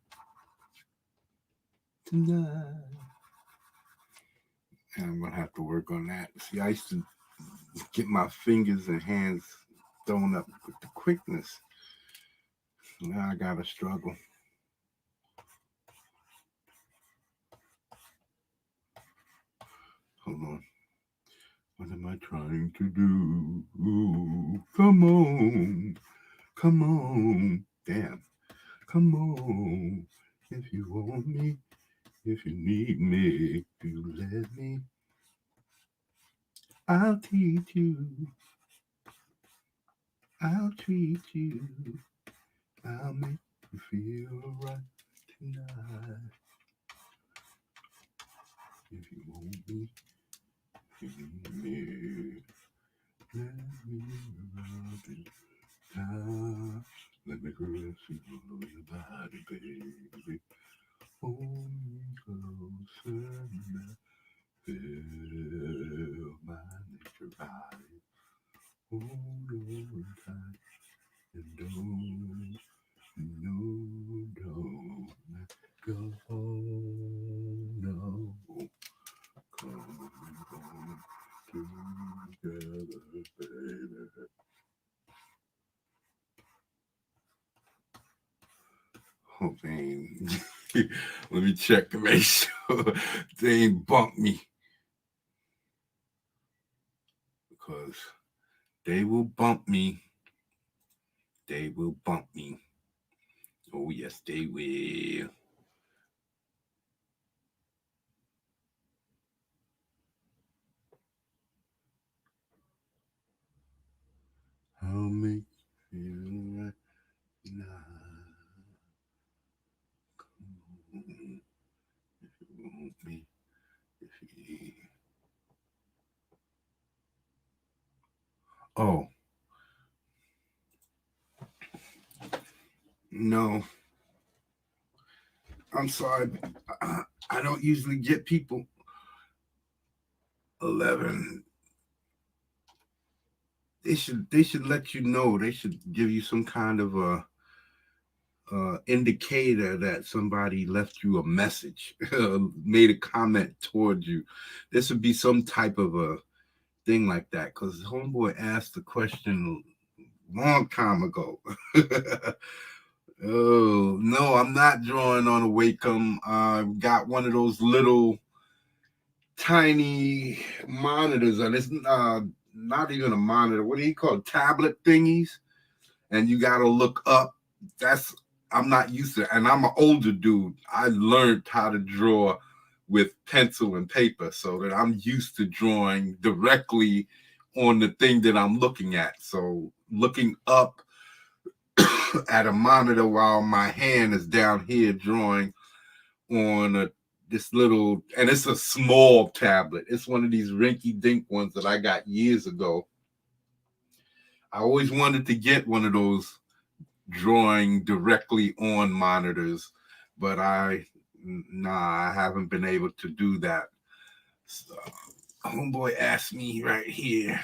tonight. And I'm gonna have to work on that. See, I used to get my fingers and hands thrown up with the quickness. Now I gotta struggle. Hold on. What am I trying to do? Come on. Come on. Damn. Come on. If you want me, if you need me, you let me. I'll teach you. I'll treat you. I'll make you feel right tonight. If you want me, if you need me, let me rub it down. Let me caress you all over your body, baby. Hold me closer now. Feel my nature body. Hold on tight and don't let go. No, come on together, baby. Oh, man. Let me check to make sure they ain't bump me. Because they will bump me. They will bump me. Oh, yes, they will. I'll make you feel right now. Come on. If you want me, if you... Oh, no. I'm sorry. I don't usually get people 11. They should let you know. They should give you some kind of a indicator that somebody left you a message, made a comment towards you. This would be some type of a thing like that. Because homeboy asked the question a long time ago. Oh no, I'm not drawing on a Wacom. I've got one of those little tiny monitors, and it's not even a monitor. What do you call it? Tablet thingies? And you got to look up. That's I'm not used to, and I'm an older dude. I learned how to draw with pencil and paper, so that I'm used to drawing directly on the thing that I'm looking at. So looking up at a monitor while my hand is down here drawing on this little, and it's a small tablet. It's one of these rinky-dink ones that I got years ago. I always wanted to get one of those drawing directly on monitors, but I haven't been able to do that. So, homeboy asked me right here.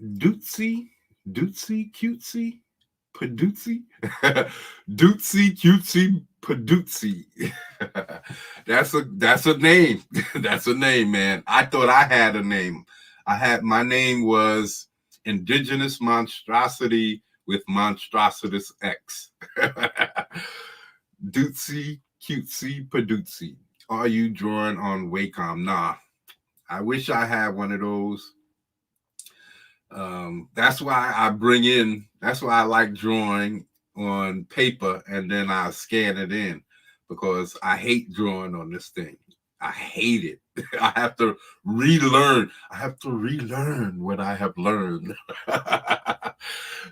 Dootsy, cutesy, Padootsy, Dootsy, cutesy, Padootsy. That's a name. That's a name, man. I thought I had a name. My name was Indigenous Monstrosity with Monstrositous X. Dootsy, cutesy, Padootsy. Are you drawing on Wacom? Nah. I wish I had one of those. That's why I like drawing on paper and then I scan it in, because I hate drawing on this thing. I hate it. I have to relearn. What I have learned.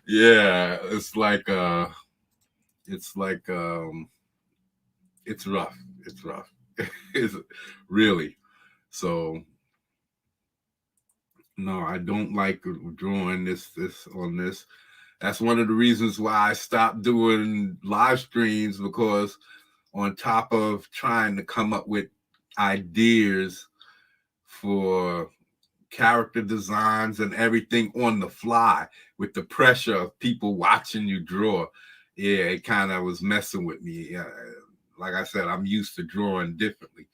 Yeah, it's like it's rough. It's rough. It's really. So no, I don't like drawing this on this. That's one of the reasons why I stopped doing live streams, because on top of trying to come up with ideas for character designs and everything on the fly with the pressure of people watching you draw, yeah, it kind of was messing with me. Like I said, I'm used to drawing differently.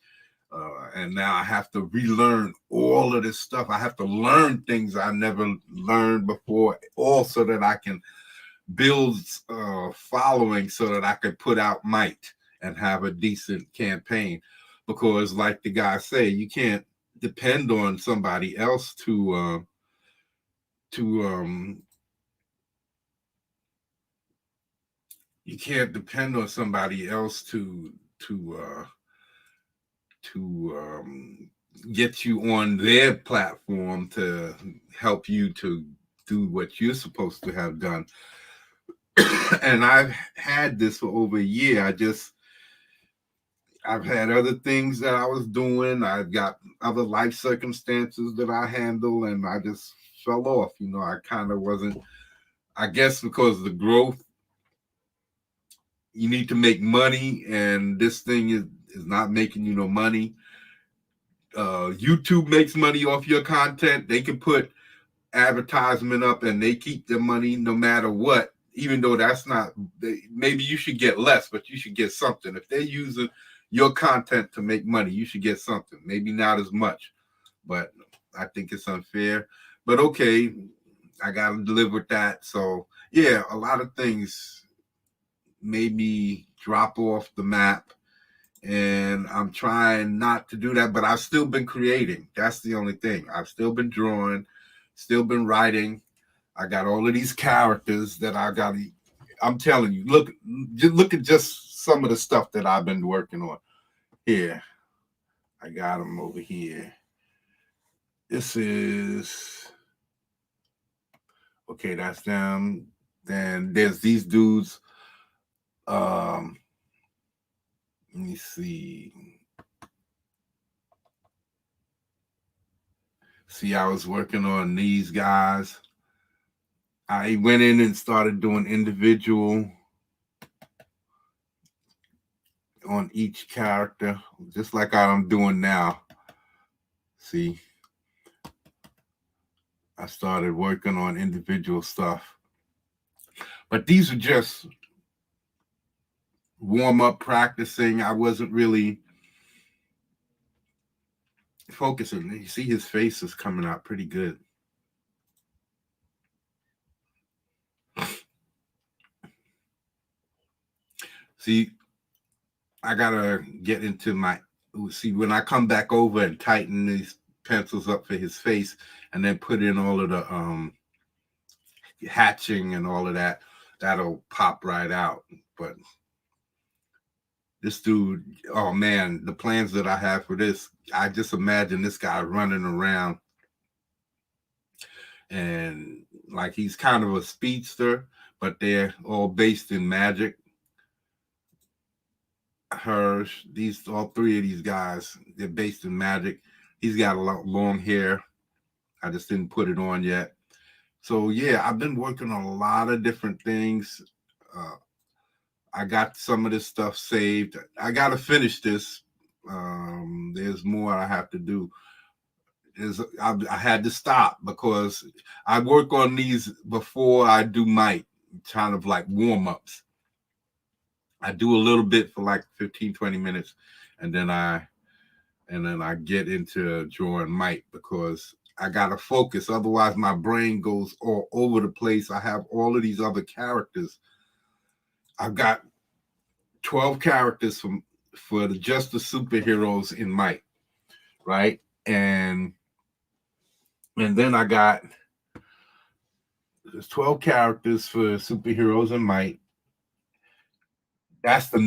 And now I have to relearn all of this stuff. I have to learn things I never learned before, all so that I can build following, so that I can put out Might and have a decent campaign. because like the guy say, you can't depend on somebody else to you can't depend on somebody else to get you on their platform to help you to do what you're supposed to have done. And I've had this for over a year. I've had other things that I was doing. I've got other life circumstances that I handle, and I just fell off. I kind of wasn't, I guess because the growth, you need to make money, and this thing is not making you no money. YouTube makes money off your content. They can put advertisement up and they keep their money no matter what, even though that's not, maybe you should get less, but you should get something. If they're using your content to make money, you should get something. Maybe not as much, but I think it's unfair. But okay, I got to live with that. So yeah, a lot of things made me drop off the map, and I'm trying not to do that, but I've still been creating. That's the only thing. I've still been drawing, still been writing. I got all of these characters that I got. I'm telling you, look at just some of the stuff that I've been working on. Here, I got them over here. This is, okay, that's them. Then there's these dudes. Let me see. See, I was working on these guys. I went in and started doing individual on each character, just like I'm doing now. See, I started working on individual stuff. But these are just warm up practicing. I wasn't really focusing. You see his face is coming out pretty good. See, I gotta get into my, see, when I come back over and tighten these pencils up for his face and then put in all of the hatching and all of that, that'll pop right out. But this dude, oh man, the plans that I have for this, I just imagine this guy running around and like he's kind of a speedster, but they're all based in magic. Hirsch, all three of these guys, they're based in magic. He's got a lot long hair. I just didn't put it on yet. So yeah, I've been working on a lot of different things. I got some of this stuff saved. I got to finish this. There's more I have to do. I had to stop because I work on these before I do my kind of like warm-ups. I do a little bit for like 15, 20 minutes, and then I get into drawing Mike because I gotta focus. Otherwise, my brain goes all over the place. I have all of these other characters. I've got 12 characters for just the superheroes in Mike, right? And then I got there's 12 characters for superheroes in Mike. That's the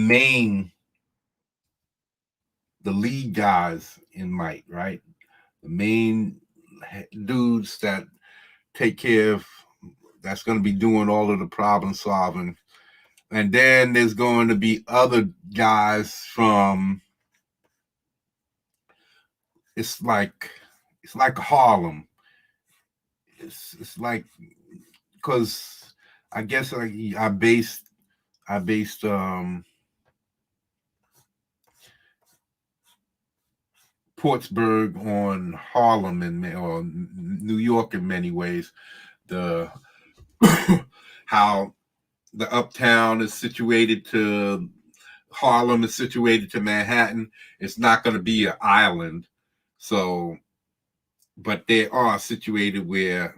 lead guys in Mike, right? The main dudes that take care of, that's going to be doing all of the problem solving. And then there's going to be other guys from, it's like Harlem. It's like, because I guess I based Portsburg on Harlem or New York in many ways. The how the uptown is situated to Harlem is situated to Manhattan. It's not going to be an island. So, but they are situated where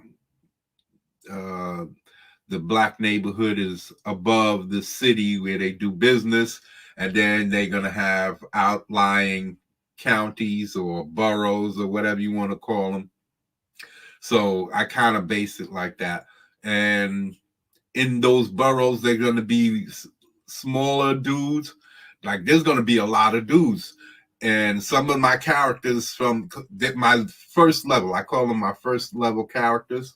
the black neighborhood is above the city where they do business, and then they're going to have outlying counties or boroughs or whatever you want to call them. So I kind of base it like that. And in those boroughs, they're going to be smaller dudes. Like there's going to be a lot of dudes. And some of my characters from my first level, I call them my first level characters.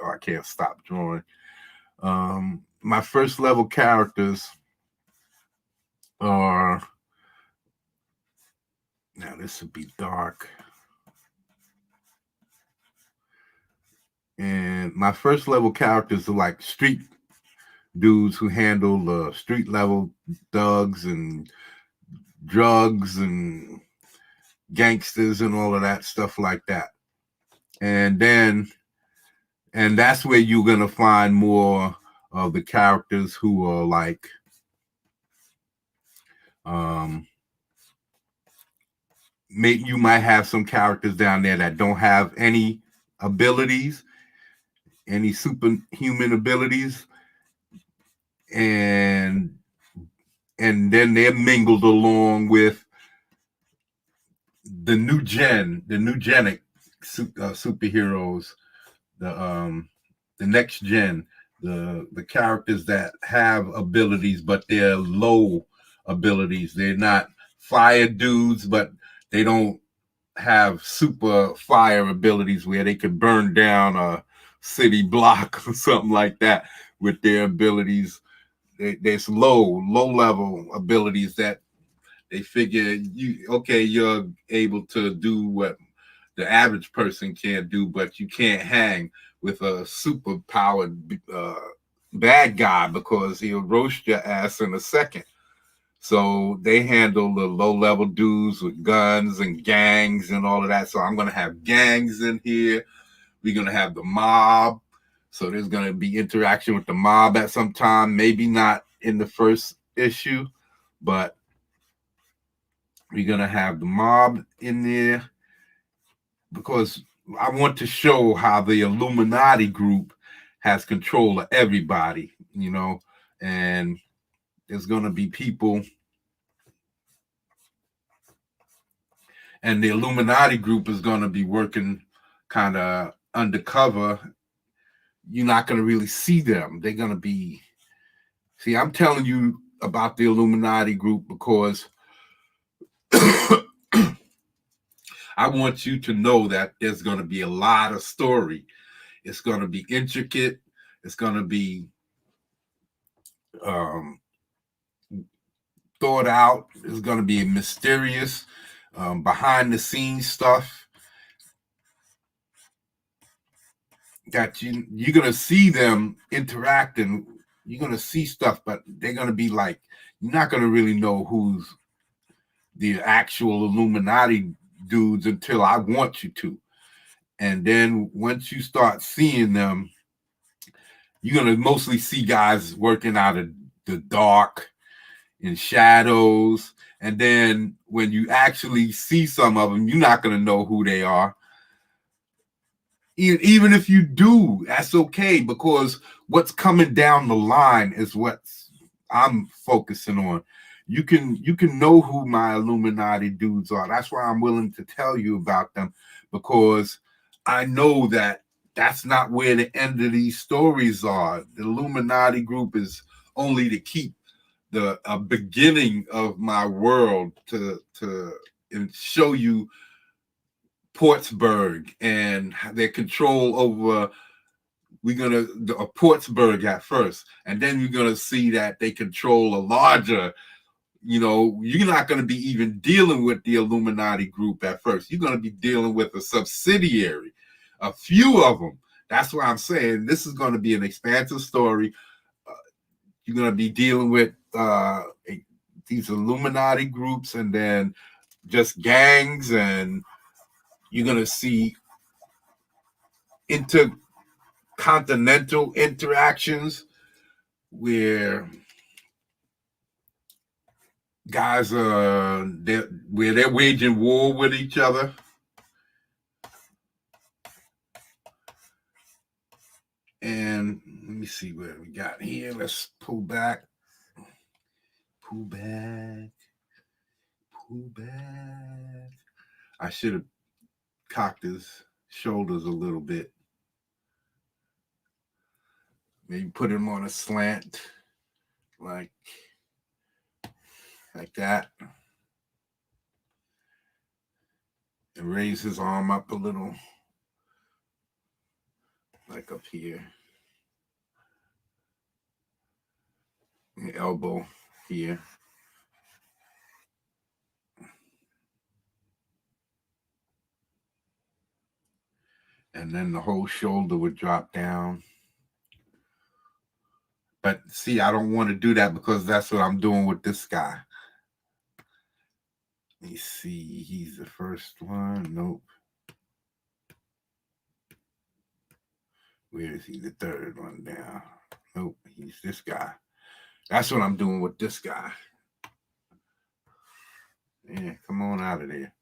Oh, I can't stop drawing. My first level characters are, now this would be dark. And my first level characters are like street dudes who handle street level thugs and drugs and gangsters and all of that stuff like that. And that's where you're going to find more of the characters who are like, you might have some characters down there that don't have any abilities, any superhuman abilities, and then they're mingled along with the newgenic superheroes, the next gen, the characters that have abilities, but they're low abilities. They're not fire dudes, but they don't have super fire abilities where they could burn down a city block or something like that with their abilities. There's low level abilities that they figure you're able to do what the average person can't do, but you can't hang with a super powered bad guy because he'll roast your ass in a second. So they handle the low level dudes with guns and gangs and all of that. So I'm going to have gangs in here. We're going to have the mob. So there's going to be interaction with the mob at some time. Maybe not in the first issue, but we're going to have the mob in there because I want to show how the Illuminati group has control of everybody, and there's going to be people, and the Illuminati group is going to be working kind of undercover. You're not going to really see them. They're going to be, I'm telling you about the Illuminati group because I want you to know that there's going to be a lot of story. It's going to be intricate. It's going to be thought out. It's going to be mysterious, behind the scenes stuff that you're going to see them interacting. You're going to see stuff, but they're going to be like, you're not going to really know who's the actual Illuminati dudes until I want you to. And then once you start seeing them, you're going to mostly see guys working out of the dark in shadows. And then when you actually see some of them, you're not going to know who they are. Even if you do, that's okay, because what's coming down the line is what I'm focusing on. You can know who my Illuminati dudes are. That's why I'm willing to tell you about them, because I know that that's not where the end of these stories are. The Illuminati group is only to keep the beginning of my world to and show you Portsburg and their control over. We're gonna Portsburg at first, and then we're gonna see that they control a larger. You're not going to be even dealing with the Illuminati group at first. You're going to be dealing with a subsidiary, a few of them. That's why I'm saying this is going to be an expansive story. You're going to be dealing with these Illuminati groups, and then just gangs, and you're going to see intercontinental interactions where guys where they're waging war with each other. And let me see what we got here. Let's pull back. Too bad. I should have cocked his shoulders a little bit. Maybe put him on a slant, like that, and raise his arm up a little, like up here, the elbow here. And then the whole shoulder would drop down. But see, I don't want to do that because that's what I'm doing with this guy. Let me see. He's the first one. Nope. Where is he? The third one down. Nope. He's this guy. That's what I'm doing with this guy. Yeah, come on out of there.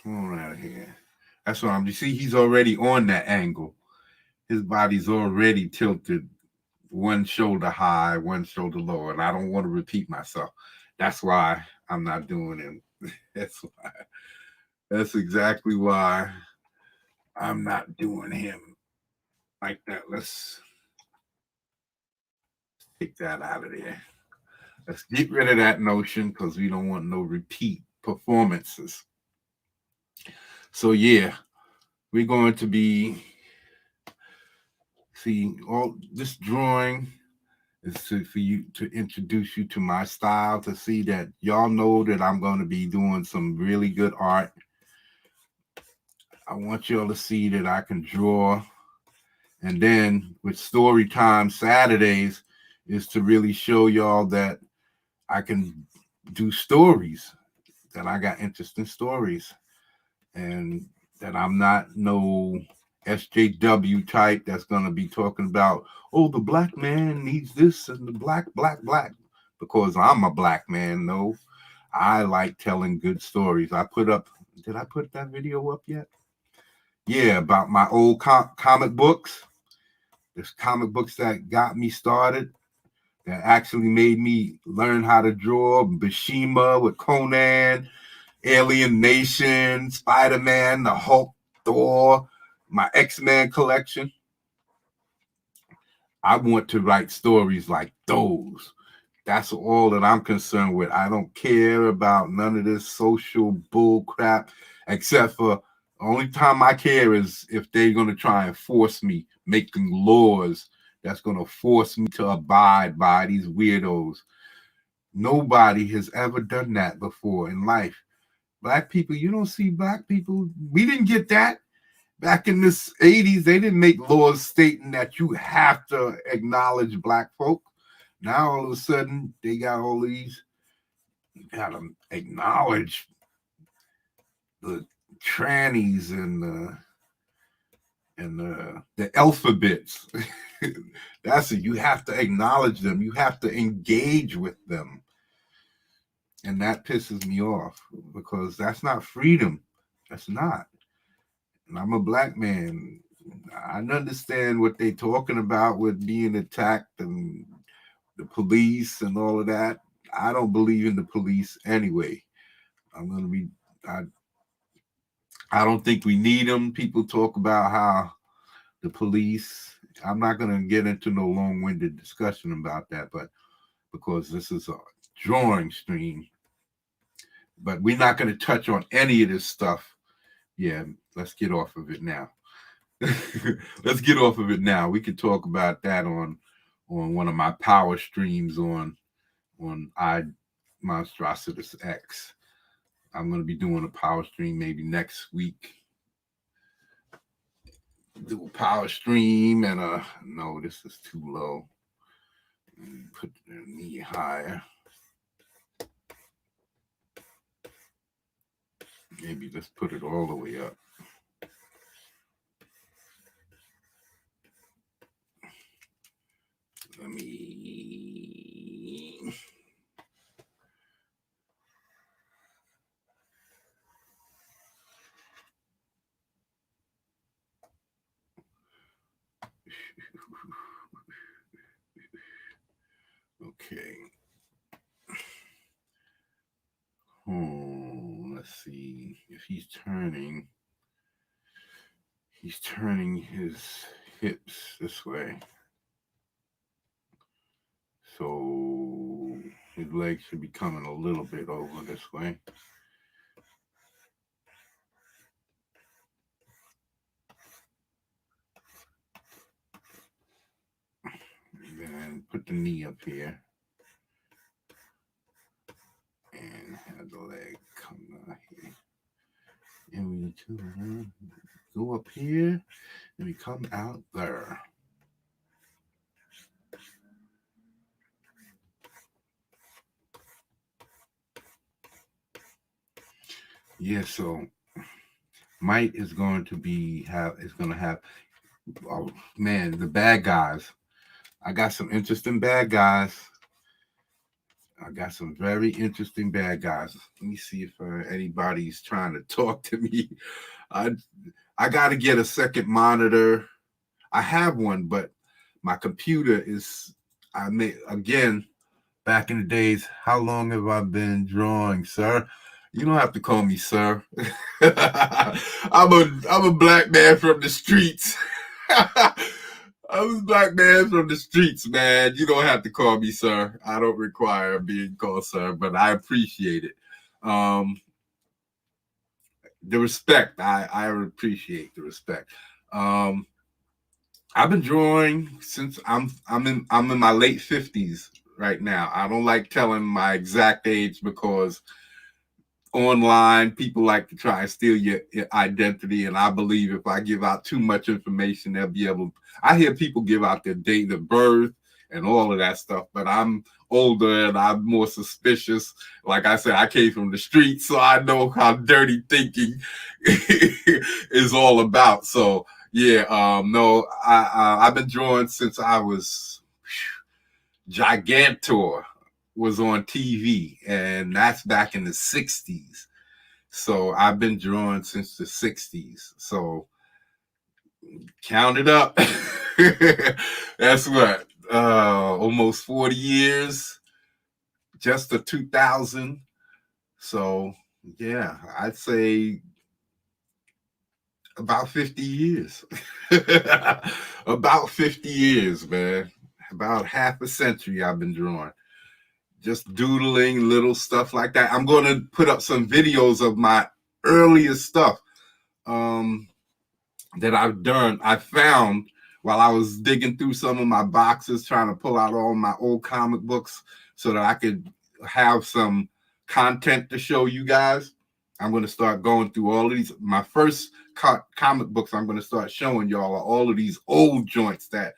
Come on out of here. That's what I'm. You see, he's already on that angle. His body's already tilted, one shoulder high, one shoulder low, and I don't want to repeat myself. That's why I'm not doing him. That's why. That's exactly why I'm not doing him like that. Let's take that out of there. Let's get rid of that notion because we don't want no repeat performances. So yeah, we're going to be all this drawing is for you to introduce you to my style, to see that y'all know that I'm going to be doing some really good art. I want y'all to see that I can draw. And then with story time Saturdays is to really show y'all that I can do stories, that I got interesting stories, and that I'm not no SJW type that's going to be talking about, oh, the black man needs this and the black, because I'm a black man. No, I like telling good stories. Did I put that video up yet? Yeah, about my old comic books. There's comic books that got me started, that actually made me learn how to draw. Bashima with Conan, Alien Nation, Spider-Man, the Hulk, Thor, my X-Men collection. I want to write stories like those. That's all that I'm concerned with. I don't care about none of this social bull crap, except for the only time I care is if they're going to try and force me, making laws that's going to force me to abide by these weirdos. Nobody has ever done that before in life. Black people, you don't see black people. We didn't get that. Back in the 80s, they didn't make laws stating that you have to acknowledge black folk. Now all of a sudden they got all these, you gotta acknowledge the trannies and the alphabets. That's it. You have to acknowledge them. You have to engage with them. And that pisses me off because that's not freedom. That's not. And I'm a black man. I understand what they're talking about with being attacked and the police and all of that. I don't believe in the police anyway. I don't think we need them. People talk about how the police, I'm not going to get into no long-winded discussion about that, but because this is a drawing stream, but we're not going to touch on any of this stuff. Yeah, let's get off of it now. Let's get off of it now. We could talk about that on one of my power streams on I Monstrositus X. I'm going to be doing a power stream maybe next week. Do a power stream and no, this is too low. Put the knee higher. Maybe let's put it all the way up. Let me. Okay. let's see if he's turning his hips this way. So his legs should be coming a little bit over this way. And then put the knee up here. And have the leg come out here. And we go up here and we come out there. Yeah, so Mike is going to have oh man, the bad guys. I got some interesting bad guys. I got some very interesting bad guys. Let me see if anybody's trying to talk to me. I got to get a second monitor. I have one, but my computer is. I made again back in the days. How long have I been drawing, sir? You don't have to call me sir. I'm a black man from the streets. I'm a black man from the streets, man. You don't have to call me sir. I don't require being called sir, but I appreciate it. The respect, I appreciate the respect. I've been drawing since I'm in my late 50s right now. I don't like telling my exact age because online people like to try and steal your identity, and I believe if I give out too much information, they'll be able. I hear people give out their date of birth and all of that stuff, but I'm older and I'm more suspicious. Like I said, I came from the streets, so I know how dirty thinking is all about. So yeah, no, I've been drawing since I was Gigantor was on TV, and that's back in the 60s. So I've been drawing since the 60s. So count it up. That's what, almost 40 years, just the 2000. So yeah, I'd say about 50 years. About 50 years, man. About half a century I've been drawing. Just doodling little stuff like that. I'm going to put up some videos of my earliest stuff that I've done. I found while I was digging through some of my boxes, trying to pull out all my old comic books so that I could have some content to show you guys. I'm going to start going through all of these. My first comic books I'm going to start showing y'all are all of these old joints that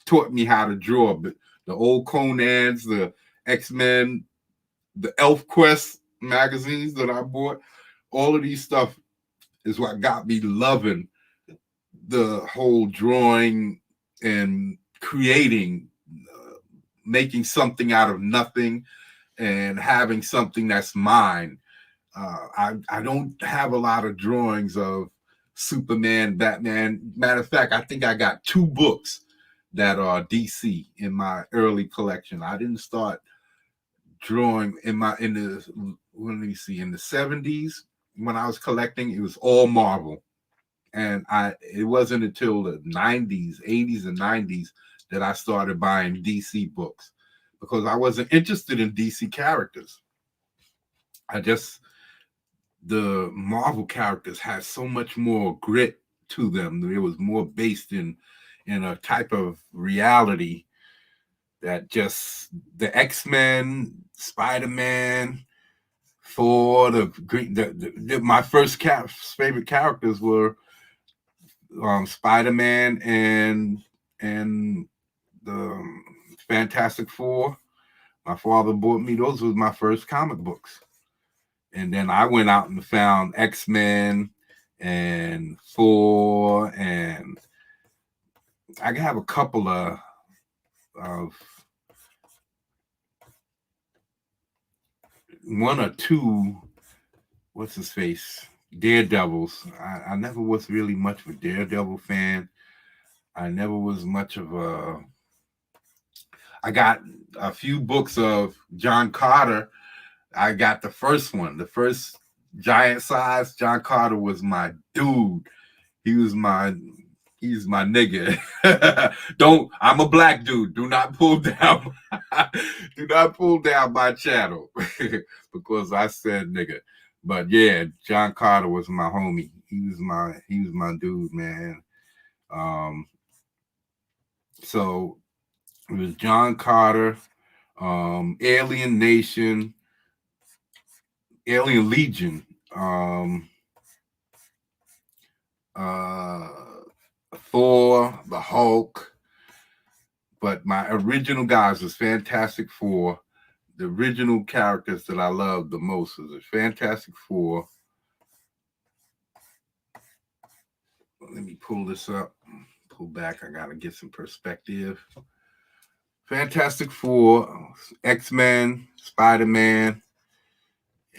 taught me how to draw. But the old Conans, the X-Men, the ElfQuest magazines that I bought, all of these stuff is what got me loving the whole drawing and creating, making something out of nothing and having something that's mine. I don't have a lot of drawings of Superman, Batman. Matter of fact, I think I got 2 books that are DC in my early collection. I didn't start drawing in the 70s when I was collecting. It was all Marvel, and it wasn't until the 90s, 80s, and 90s that I started buying DC books because I wasn't interested in DC characters. The Marvel characters had so much more grit to them. It was more based in a type of reality that just the X-Men, Spider-Man, Thor, my first favorite characters were Spider-Man and the Fantastic Four. My father bought me those. Was my first comic books. And then I went out and found X-Men and Thor, and I have a couple of one or two, what's his face, Daredevils. I never was really much of a Daredevil fan. I never was much of a. I got a few books of John Carter. I got the first one, the first giant size, John Carter was my dude. He's my nigga. I'm a black dude. Do not pull down my channel because I said nigga. But yeah, John Carter was my homie. He was my dude, man. So it was John Carter, Alien Nation, Alien Legion, Thor, the Hulk. But my original guys was Fantastic Four. The original characters that I loved the most was the Fantastic Four. Let me pull this up. Pull back. I gotta get some perspective. Fantastic Four, X-Men, Spider-Man,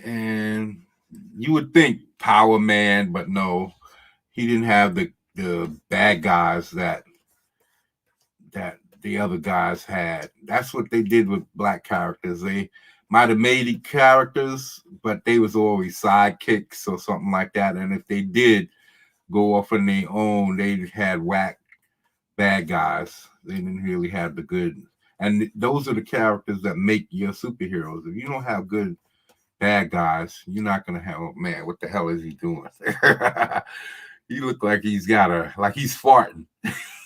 and you would think Power Man, but no, he didn't have the bad guys that the other guys had. That's what they did with black characters. They might have made it characters, but they was always sidekicks or something like that. And if they did go off on their own, they had whack bad guys. They didn't really have the good. And those are the characters that make your superheroes. If you don't have good bad guys, you're not gonna have. Oh man, what the hell is he doing? He looked like he's got like he's farting.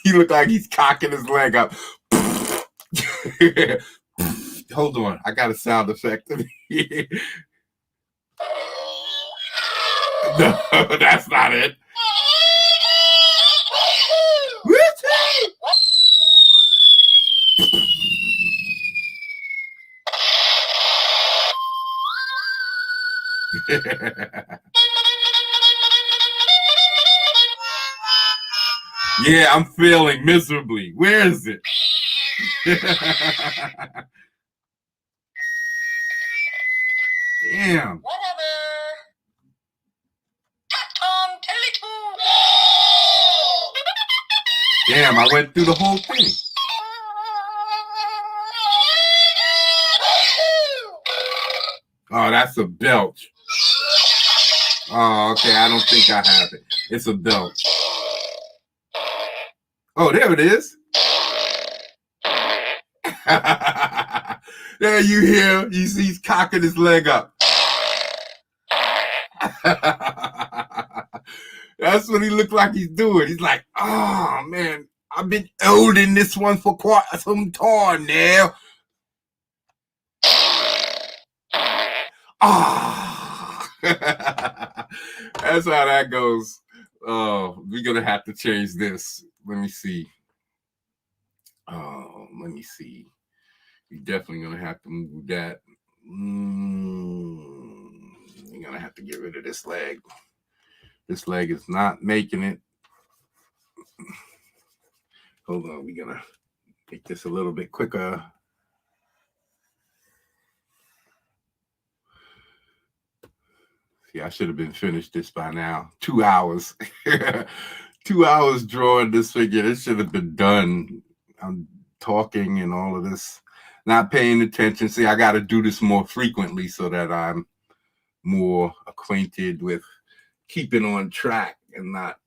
He looked like he's cocking his leg up. Hold on, I got a sound effect. No, that's not it. Yeah, I'm failing miserably. Where is it? Damn. Whatever. Tecton Teletube. Damn, I went through the whole thing. Oh, that's a belch. Oh, okay. I don't think I have it. It's a belch. Oh, there it is. There you hear. You see he's cocking his leg up. That's what he looked like he's doing. He's like, oh, man, I've been holding this one for quite some time now. Ah. That's how that goes. Oh, we're going to have to change this. Let me see. Let me see. You're definitely going to have to move that. You're going to have to get rid of this leg. This leg is not making it. Hold on. We're going to make this a little bit quicker. See, I should have been finished this by now. 2 hours. 2 hours drawing this figure. It should have been done. I'm talking and all of this, not paying attention. See, I got to do this more frequently so that I'm more acquainted with keeping on track and not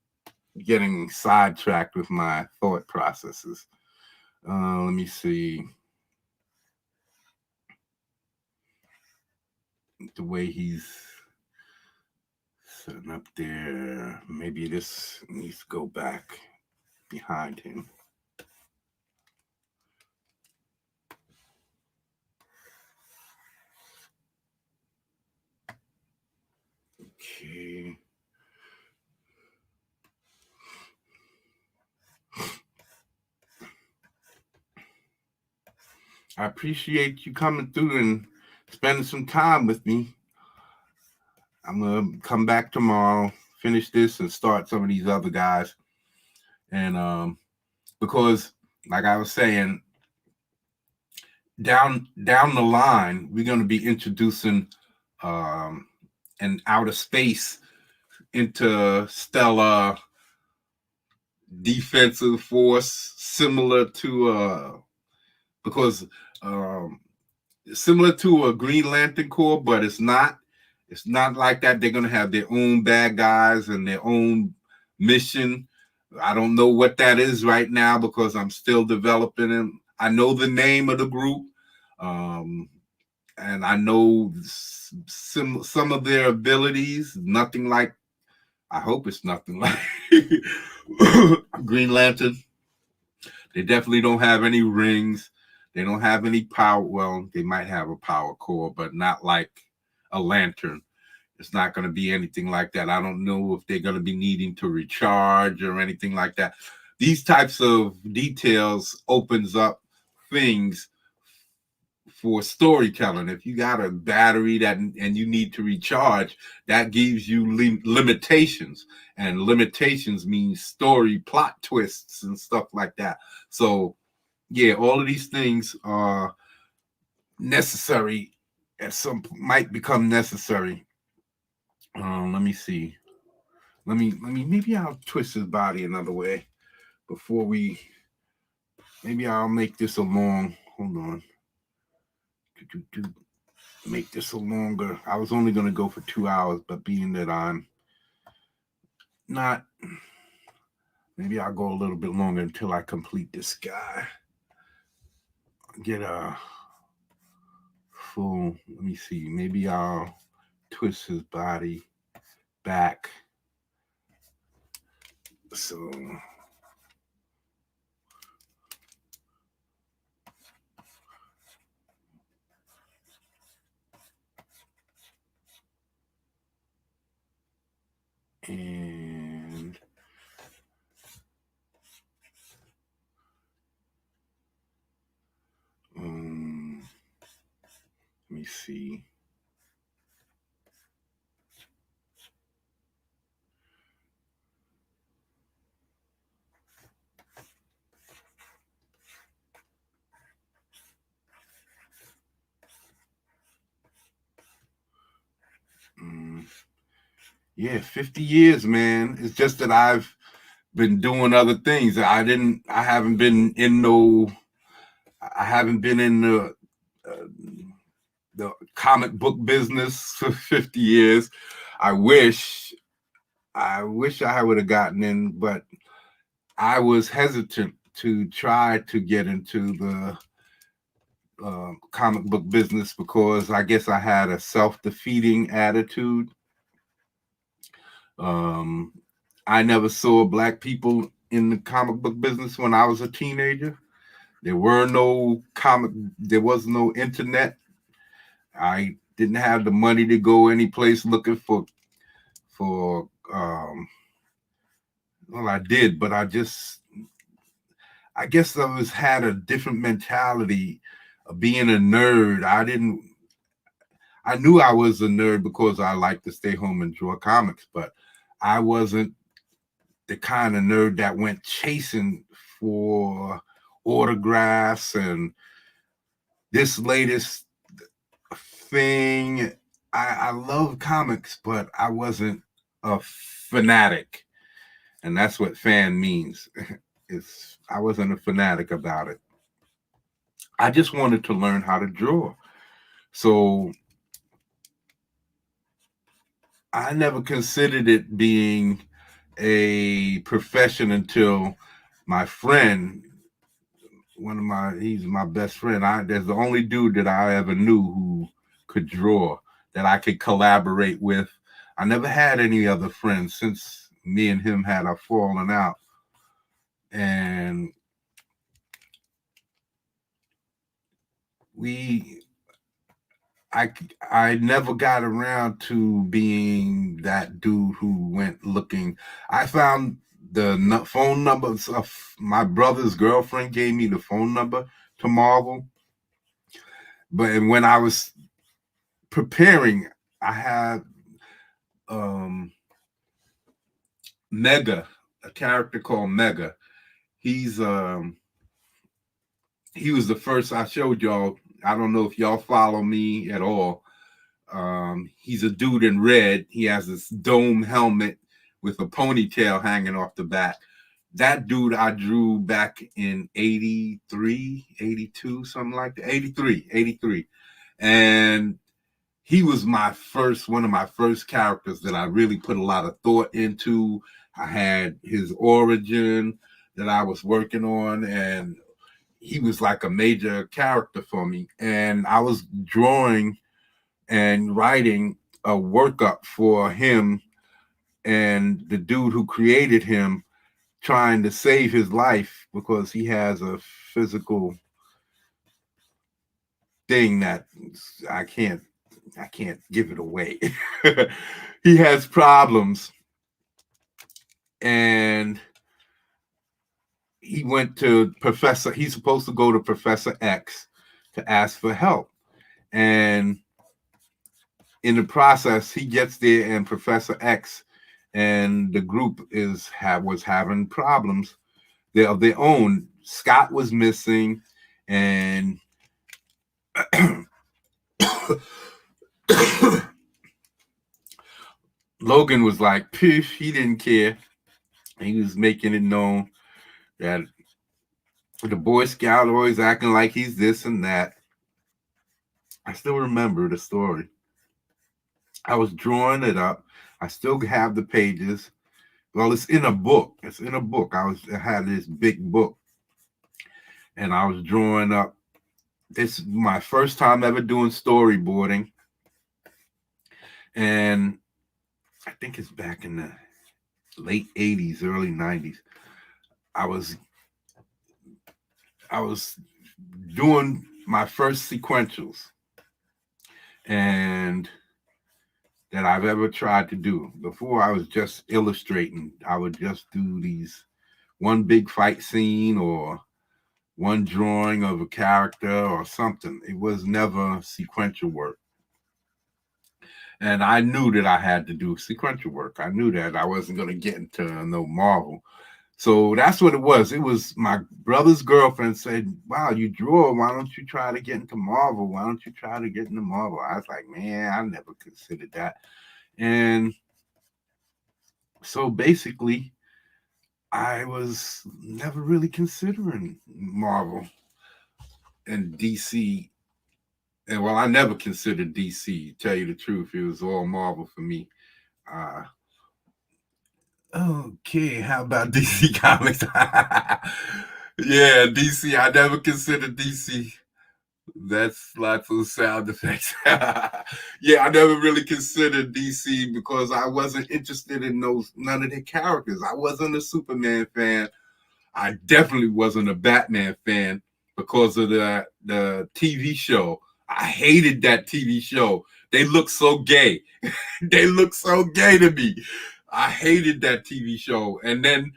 getting sidetracked with my thought processes. Let me see. The way he's sitting up there, maybe this needs to go back behind him. Okay. I appreciate you coming through and spending some time with me. I'm going to come back tomorrow, finish this, and start some of these other guys. And because, like I was saying, down the line, we're going to be introducing an outer space interstellar defensive force similar to similar to a Green Lantern Corps, but it's not. It's not like that. They're going to have their own bad guys and their own mission. I don't know what that is right now because I'm still developing them. I know the name of the group, and I know some of their abilities. Nothing like, I hope it's nothing like Green Lantern. They definitely don't have any rings. They don't have any power. Well, they might have a power core, but not like a lantern. It's not going to be anything like that. I don't know if they're going to be needing to recharge or anything like that. These types of details opens up things for storytelling. If you got a battery that and you need to recharge, that gives you limitations, and limitations means story plot twists and stuff like that. So yeah, all of these things are necessary, and some might become necessary. Let me see. Let me. Maybe I'll twist his body another way before we. Maybe I'll make this a long. Hold on. Make this a longer. I was only going to go for 2 hours, but being that I'm not, maybe I'll go a little bit longer until I complete this guy. Get a full. Let me see. Maybe I'll twist his body back. So. And let me see. Yeah, 50 years, man. It's just that I've been doing other things. I haven't been in the comic book business for 50 years. I wish I would have gotten in, but I was hesitant to try to get into the comic book business because I guess I had a self-defeating attitude. I never saw black people in the comic book business when I was a teenager. There was no internet. I didn't have the money to go any place looking for well, I did, but I guess I had a different mentality of being a nerd. I knew I was a nerd because I liked to stay home and draw comics, but I wasn't the kind of nerd that went chasing for autographs and this latest thing. I love comics, but I wasn't a fanatic. And that's what fan means. I wasn't a fanatic about it. I just wanted to learn how to draw. So I never considered it being a profession until my friend, he's my best friend. There's the only dude that I ever knew who could draw, that I could collaborate with. I never had any other friends since me and him had a falling out. And I never got around to being that dude who went looking. I found the phone numbers of my brother's girlfriend, gave me the phone number to Marvel. But when I was preparing, I had Mega, a character called Mega. He was the first I showed y'all. I don't know if y'all follow me at all. He's a dude in red. He has this dome helmet with a ponytail hanging off the back. That dude I drew back in 83, 82, something like that. 83. And he was one of my first characters that I really put a lot of thought into. I had his origin that I was working on, and he was like a major character for me. And I was drawing and writing a workup for him and the dude who created him, trying to save his life because he has a physical thing that I can't give it away. He has problems, and he went to he's supposed to go to Professor X to ask for help. And in the process, he gets there, and Professor X and the group was having problems of their own. Scott was missing, and Logan was like, poof, he didn't care. He was making it known that the Boy Scout always acting like he's this and that. I still remember the story. I was drawing it up. I still have the pages. Well, it's in a book. It's in a book. I had this big book, and I was drawing up. This is my first time ever doing storyboarding, and I think it's back in the late 80s, early 90s. I was doing my first sequentials and that I've ever tried to do. Before, I was just illustrating. I would just do these one big fight scene or one drawing of a character or something. It was never sequential work. And I knew that I had to do sequential work. I knew that I wasn't going to get into no Marvel. So that's what it was. It was my brother's girlfriend said, wow, you draw. Why don't you try to get into Marvel? Why don't you try to get into Marvel? I was like, man, I never considered that. And so basically, I was never really considering Marvel and DC. And well, I never considered DC, tell you the truth. It was all Marvel for me. Okay, how about DC Comics? Yeah, DC. I never considered DC. That's lots of sound effects. Yeah, I never really considered DC because I wasn't interested in none of the characters. I wasn't a Superman fan. I definitely wasn't a Batman fan because of the TV show. I hated that TV show. They look so gay. They look so gay to me. I hated that TV show. And then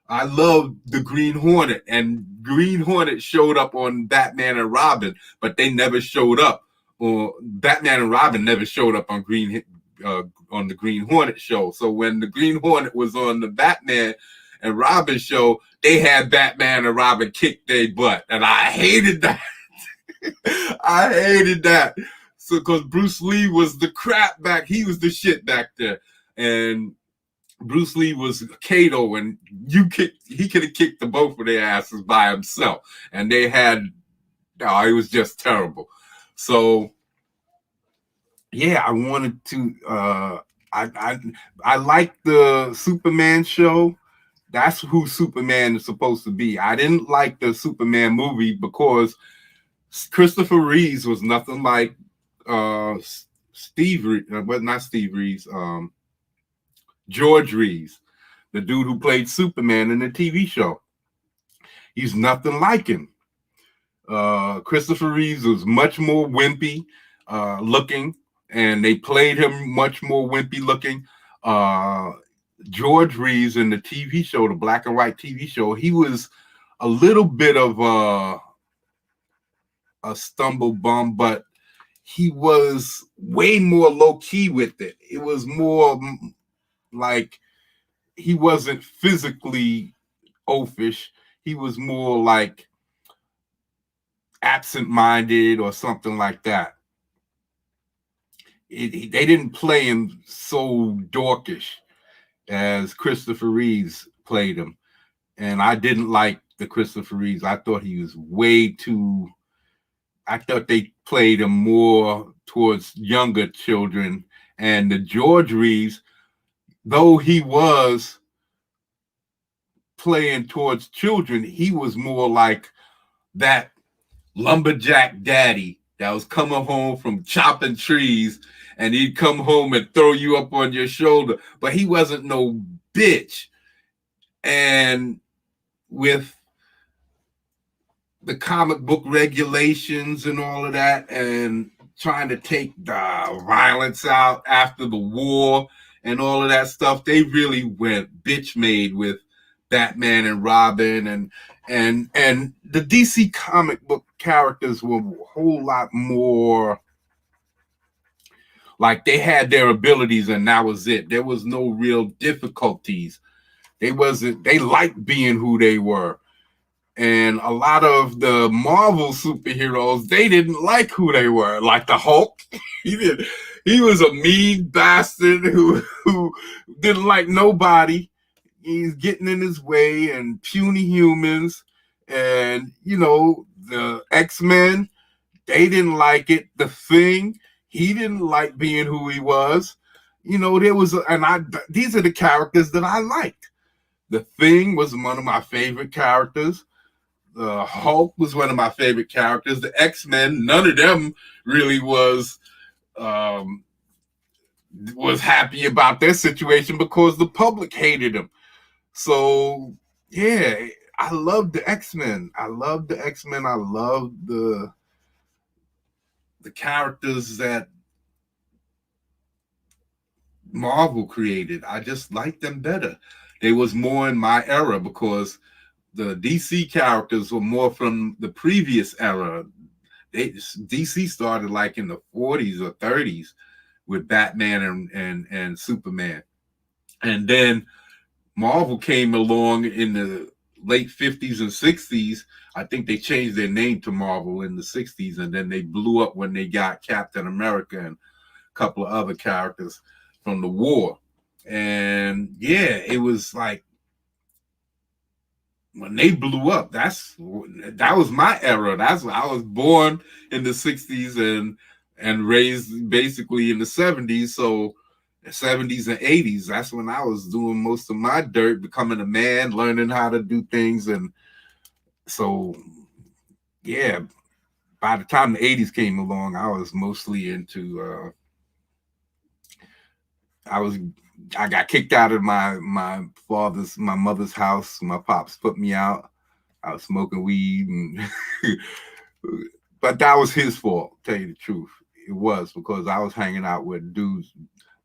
I loved the Green Hornet, and Green Hornet showed up on Batman and Robin, but they never showed up. Or Batman and Robin never showed up on the Green Hornet show. So when the Green Hornet was on the Batman and Robin show, they had Batman and Robin kick their butt, and I hated that. I hated that. So because Bruce Lee was the crap he was the shit back there, and Bruce Lee was Kato, and he could have kicked the both of their asses by himself, and it was just terrible. So yeah, I wanted to. I like the Superman show. That's who Superman is supposed to be. I didn't like the Superman movie because Christopher Reeves was nothing like George Reeves, the dude who played Superman in the TV show. He's nothing like him. Christopher Reeves was much more wimpy looking, and they played him much more wimpy looking. George Reeves in the TV show, the black and white TV show, he was a little bit of a stumble bum, but he was way more low key with it. It was more like he wasn't physically oafish. He was more like absent-minded or something like that. They didn't play him so dorkish as Christopher Reeves played him. And I didn't like the Christopher Reeves. I thought he was way too, I thought they played him more towards younger children. And the George Reeves, though he was playing towards children, he was more like that lumberjack daddy that was coming home from chopping trees, and he'd come home and throw you up on your shoulder, but he wasn't no bitch. And with the comic book regulations and all of that, and trying to take the violence out after the war and all of that stuff, they really went bitch made with Batman and Robin, and the DC comic book characters were a whole lot more like they had their abilities and that was it. There was no real difficulties. They liked being who they were. And a lot of the Marvel superheroes, they didn't like who they were. Like the Hulk, he was a mean bastard who didn't like nobody. He's getting in his way, and puny humans, and the X-Men, they didn't like it. The Thing, he didn't like being who he was. These are the characters that I liked. The Thing was one of my favorite characters. The Hulk was one of my favorite characters. The X-Men, none of them really was happy about their situation because the public hated them. So yeah, I love the X-Men. I love the X-Men. I love the characters that Marvel created. I just like them better. They was more in my era because the DC characters were more from the previous era. DC started like in the 40s or 30s with Batman and Superman. And then Marvel came along in the late 50s and 60s. I think they changed their name to Marvel in the 60s, and then they blew up when they got Captain America and a couple of other characters from the war. And yeah, it was like when they blew up, that was my era. That's when I was born in the 60s and raised basically in the 70s. So the 70s and 80s, that's when I was doing most of my dirt, becoming a man, learning how to do things. And so, yeah, by the time the 80s came along, I was mostly into, I got kicked out of my mother's house. My pops put me out. I was smoking weed, but that was his fault. Tell you the truth, it was because I was hanging out with dudes.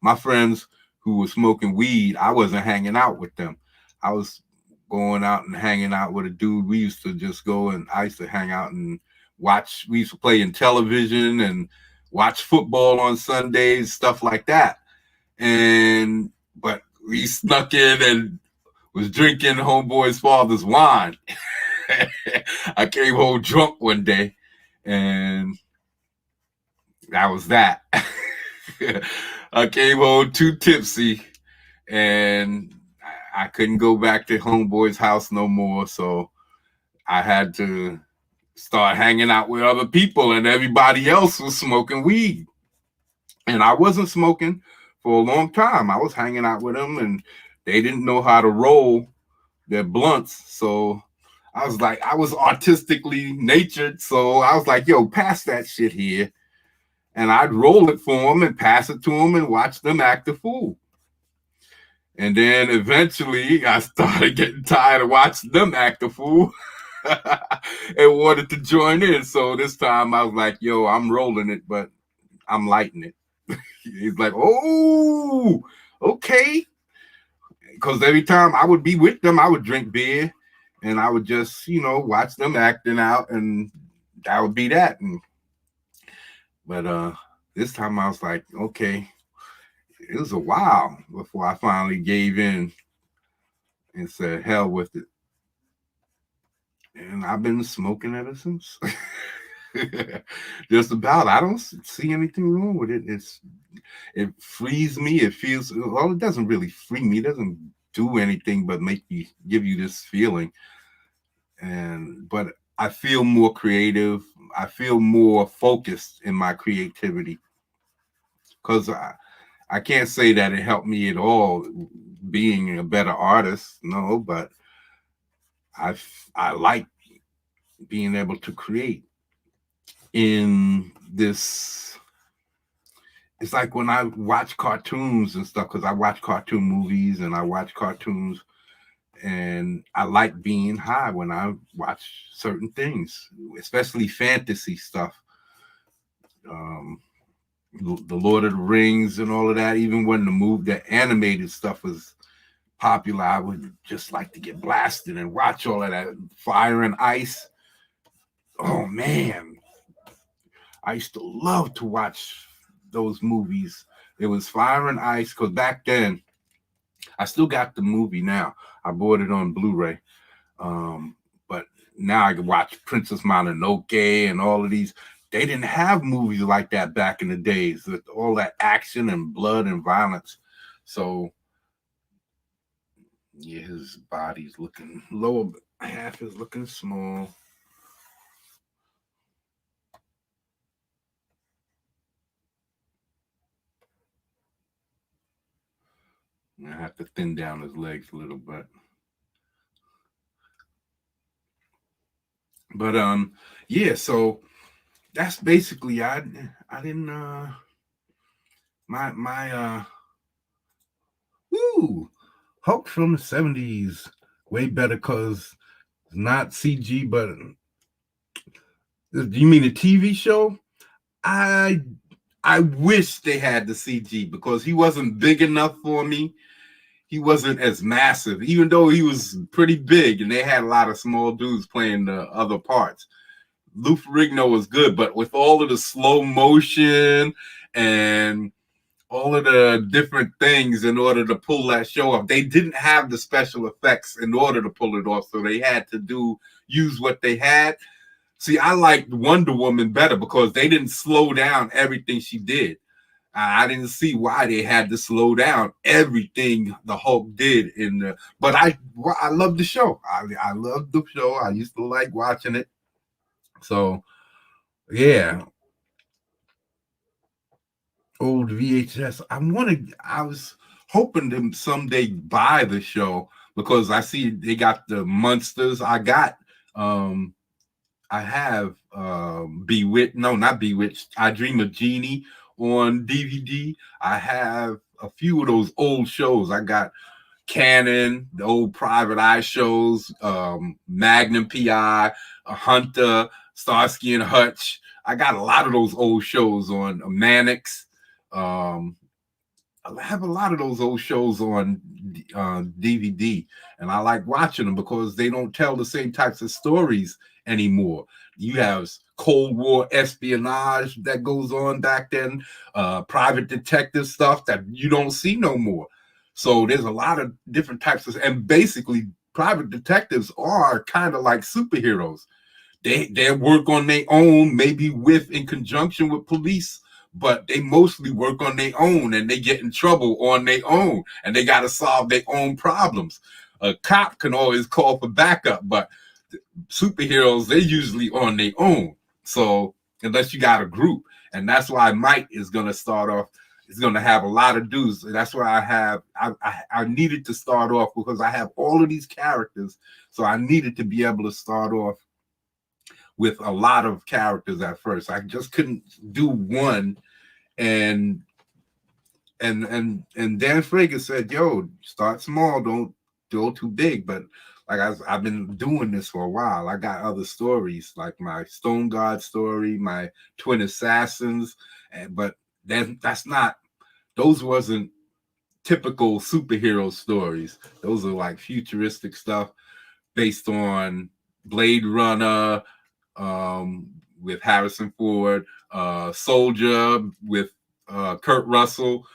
My friends who were smoking weed, I wasn't hanging out with them. I was going out and hanging out with a dude. We used to just go, and I used to hang out and watch. We used to play in television and watch football on Sundays, stuff like that. But we snuck in and was drinking homeboy's father's wine. I came home drunk one day, and that was that. I came home too tipsy, and I couldn't go back to homeboy's house no more. So I had to start hanging out with other people, and everybody else was smoking weed. And I wasn't smoking for a long time. I was hanging out with them, and they didn't know how to roll their blunts. So I was like, I was artistically natured. So I was like, yo, pass that shit here. And I'd roll it for them and pass it to them and watch them act a fool. And then eventually I started getting tired of watching them act a fool and wanted to join in. So this time I was like, yo, I'm rolling it, but I'm lighting it. He's like, oh, okay. Because every time I would be with them, I would drink beer and I would just, watch them acting out, and that would be that. But this time I was like, okay. It was a while before I finally gave in and said, hell with it. And I've been smoking ever since. Just about. I don't see anything wrong with it. It frees me. It feels, well, it doesn't really free me. It doesn't do anything but give you this feeling. But I feel more creative. I feel more focused in my creativity because I can't say that it helped me at all being a better artist. No, but I like being able to create in this. It's like when I watch cartoons and stuff, because I watch cartoon movies and I watch cartoons, and I like being high when I watch certain things, especially fantasy stuff. Um, the Lord of the Rings and all of that. Even when the animated stuff was popular, I would just like to get blasted and watch all of that. Fire and Ice. Oh man, I used to love to watch those movies. It was Fire and Ice because back then I still got the movie now. I bought it on Blu-ray. But now I can watch Princess Mononoke and all of these. They didn't have movies like that back in the days with all that action and blood and violence. So yeah, his body's looking lower half is looking small. I have to thin down his legs a little bit. But yeah, so that's basically I didn't my woo Hulk from the 70s way better because it's not CG, but you mean a TV show? I I wish they had the CG because he wasn't big enough for me. He wasn't as massive, even though he was pretty big, and they had a lot of small dudes playing the other parts. Lou Ferrigno was good, but with all of the slow motion and all of the different things in order to pull that show off, they didn't have the special effects in order to pull it off, so they had to use what they had. See, I liked Wonder Woman better because they didn't slow down everything she did. I didn't see why they had to slow down everything the Hulk did but I love the show. I love the show. I used to like watching it. So yeah, old VHS. I was hoping to someday buy the show because I see they got the monsters. Um I have Bewitched. No, not Bewitched. I Dream of Jeannie on DVD. I have a few of those old shows. I got Cannon, the old Private Eye shows, Magnum PI, Hunter, Starsky and Hutch. I got a lot of those old shows on Mannix. Um, I have a lot of those old shows on DVD, and I like watching them because they don't tell the same types of stories anymore. You have Cold War espionage that goes on back then, private detective stuff that you don't see no more. So there's a lot of different types of, and basically, private detectives are kind of like superheroes. They work on their own, maybe in conjunction with police, but they mostly work on their own and they get in trouble on their own and they got to solve their own problems. A cop can always call for backup, but superheroes, they're usually on their own. So unless you got a group, and that's why Mike is going to start off. It's going to have a lot of dudes. That's why I needed to start off because I have all of these characters. So I needed to be able to start off with a lot of characters at first. I just couldn't do one. And Dan Frager said, "Yo, start small. Don't go too big." But like I've been doing this for a while. I got other stories like my Stone God story, my Twin Assassins, but that's not. Those wasn't typical superhero stories. Those are like futuristic stuff based on Blade Runner, with Harrison Ford, Soldier with Kurt Russell,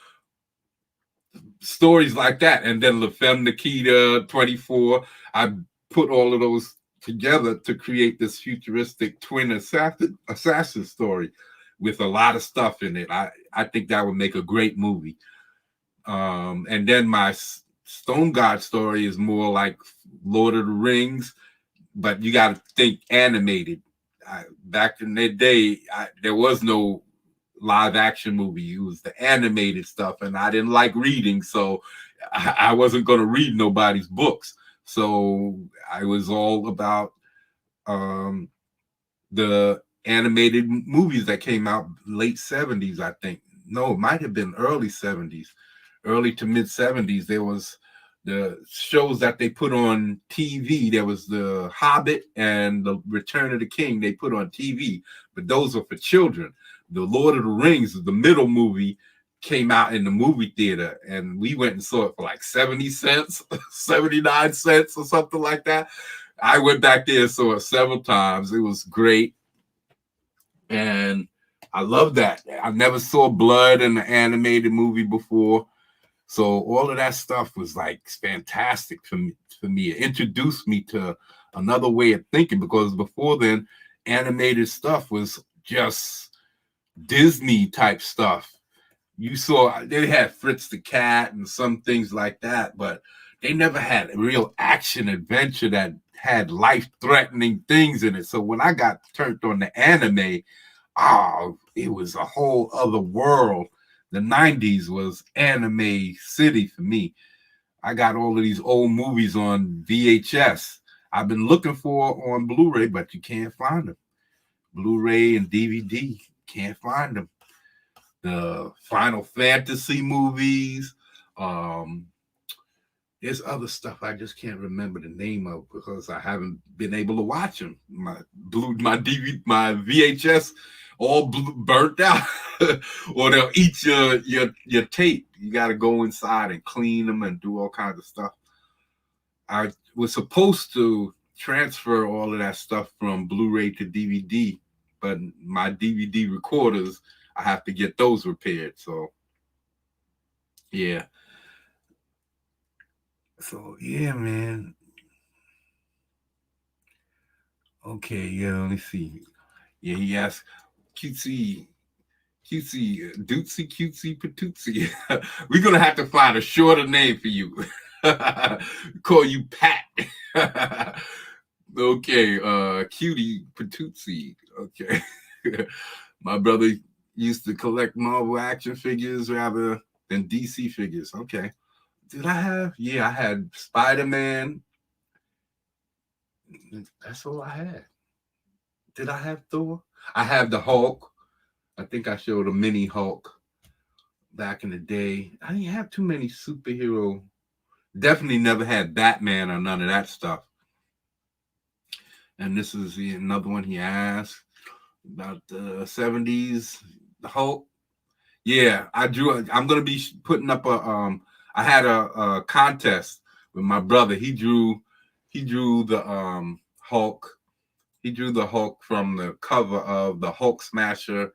stories like that. And then La Femme Nikita 24. I put all of those together to create this futuristic twin assassin story with a lot of stuff in it. I think that would make a great movie. And then my Stone God story is more like Lord of the Rings, but you got to think animated. Back in the day, there was no live action movie. It was the animated stuff, and I didn't like reading, so I wasn't going to read nobody's books. So I was all about the animated movies that came out late 70s, I think. No, it might have been early 70s, early to mid 70s. There was the shows that they put on TV. There was the Hobbit and the Return of the King they put on TV, but those are for children. The Lord of the Rings, the middle movie, came out in the movie theater, and we went and saw it for like 70 cents, 79 cents or something like that. I went back there and saw it several times. It was great. And I love that. I never saw blood in an animated movie before. So all of that stuff was like fantastic for me. It introduced me to another way of thinking, because before then, animated stuff was just Disney type stuff. You saw they had Fritz the Cat and some things like that, but they never had a real action adventure that had life-threatening things in it. So when I got turned on the anime, it was a whole other world. The 90s was anime city for me. I got all of these old movies on VHS. I've been looking for on Blu-ray, but you can't find them. Blu-ray and DVD, can't find them. The Final Fantasy movies. There's other stuff I just can't remember the name of because I haven't been able to watch them. My VHS all burnt out, or they'll eat your tape. You got to go inside and clean them and do all kinds of stuff. I was supposed to transfer all of that stuff from Blu-ray to DVD, but my DVD recorders, I have to get those repaired. So, yeah. So, yeah, man. Okay, yeah, let me see. Yeah, he asked, cutesy, dootsie, patootsy. We're going to have to find a shorter name for you. Call you Pat. Okay, cutie, patootsy. Okay. My brother used to collect Marvel action figures rather than DC figures. Okay. Did I have? Yeah, I had Spider-Man. That's all I had. Did I have Thor? I have the Hulk. I think I showed a mini Hulk back in the day. I didn't have too many superhero. Definitely never had Batman or none of that stuff. And this is another one he asked about the 70s, the Hulk. Yeah, I drew. I'm gonna be putting up I had a contest with my brother. He drew the Hulk. He drew the Hulk from the cover of the Hulk Smasher.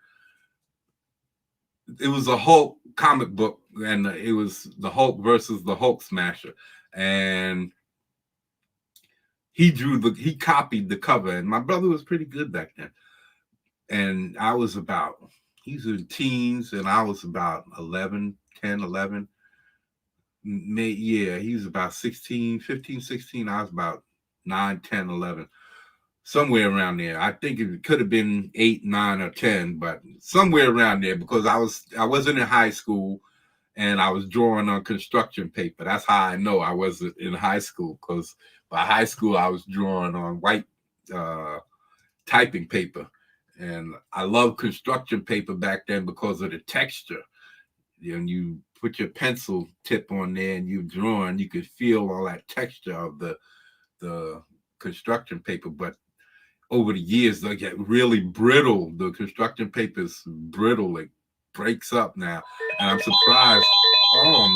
It was a Hulk comic book, and it was the Hulk versus the Hulk Smasher. And he copied the cover, and my brother was pretty good back then. And I was he's in teens, and I was about 11. Yeah, he was about 16, 15, 16. I was about 9, 10, 11. Somewhere around there. I think it could have been 8, 9, or 10, but somewhere around there, because I wasn't in high school and I was drawing on construction paper. That's how I know I wasn't in high school, because by high school I was drawing on white typing paper. And I loved construction paper back then because of the texture. And you put your pencil tip on there and you're drawing, you could feel all that texture of the construction paper. But over the years, they get really brittle. The construction paper is brittle. It breaks up now. And I'm surprised. Oh,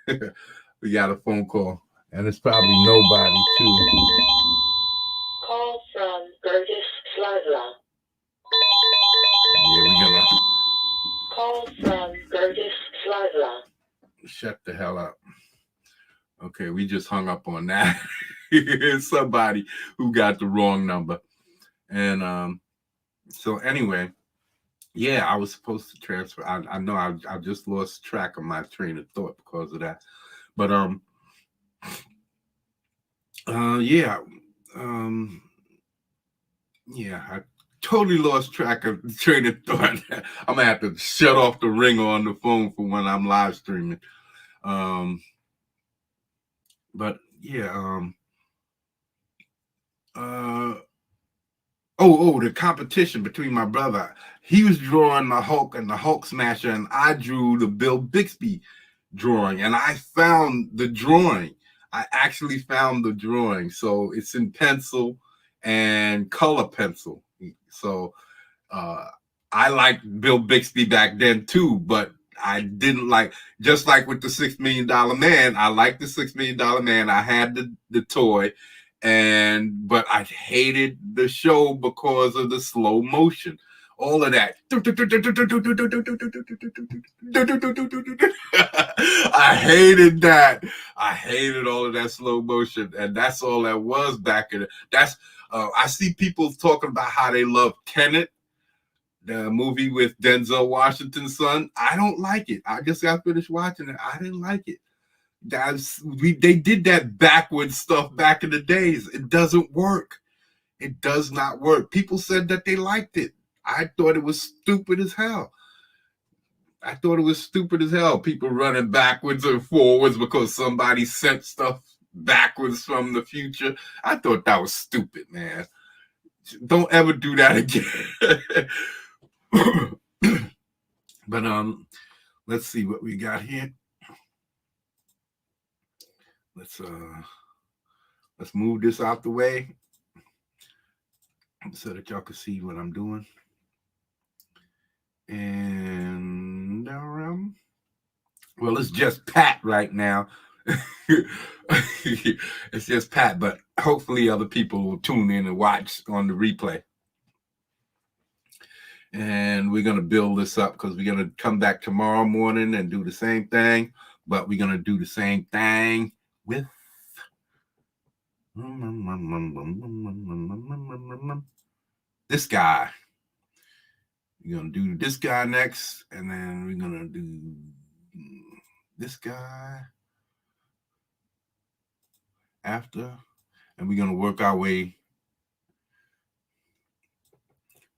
man. We got a phone call. And it's probably nobody, too. Call from Gertis Slazla. Yeah, we're going to... Call from Gertis Slazla. Shut the hell up. Okay, we just hung up on that. Somebody who got the wrong number. And so anyway, yeah, I was supposed to transfer. I know I just lost track of my train of thought because of that. But yeah, Yeah, I totally lost track of the train of thought. I'm gonna have to shut off the ringer on the phone for when I'm live streaming. But yeah, the competition between my brother. He was drawing the Hulk and the Hulk Smasher, and I drew the Bill Bixby drawing, and I found the drawing. I actually found the drawing. So it's in pencil and color pencil. So I liked Bill Bixby back then too, but I didn't like, just like with the $6 Million Man, I liked the $6 Million Man. I had the toy, but I hated the show because of the slow motion. All of that. I hated that. I hated all of that slow motion, and that's all that was back in it. I see people talking about how they love Tenet, the movie with Denzel Washington's son. I don't like it. I just got finished watching it. I didn't like it. They did that backwards stuff back in the days. It doesn't work. It does not work. People said that they liked it. I thought it was stupid as hell. People running backwards and forwards because somebody sent stuff backwards from the future. I thought that was stupid, man. Don't ever do that again. But let's see what we got here. Let's move this out the way so that y'all can see what I'm doing. And well, it's just Pat right now. It's just Pat, but hopefully other people will tune in and watch on the replay. And we're going to build this up because we're going to come back tomorrow morning and do the same thing, but we're going to do the same thing with this guy. We're going to do this guy next, and then we're going to do this guy after, and we're going to work our way.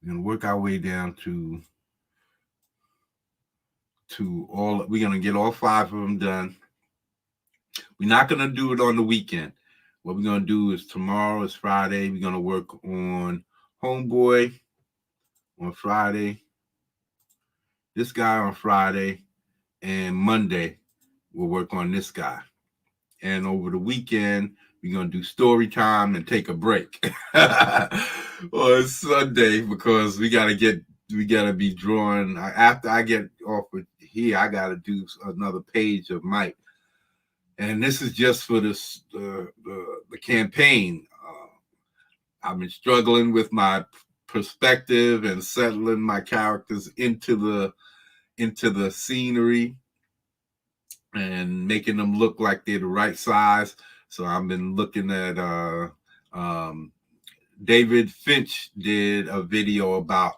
We're going to work our way down to all. We're going to get all 5 of them done. We're not going to do it on the weekend. What we're going to do is tomorrow is Friday. We're going to work on Homeboy on Friday, this guy on Friday, and Monday we'll work on this guy. And over the weekend, we're going to do story time and take a break on Sunday because we got to be drawing. After I get off with here, I got to do another page of Mike. And this is just for this the campaign. I've been struggling with my perspective and settling my characters into the scenery and making them look like they're the right size. So I've been looking at David Finch did a video about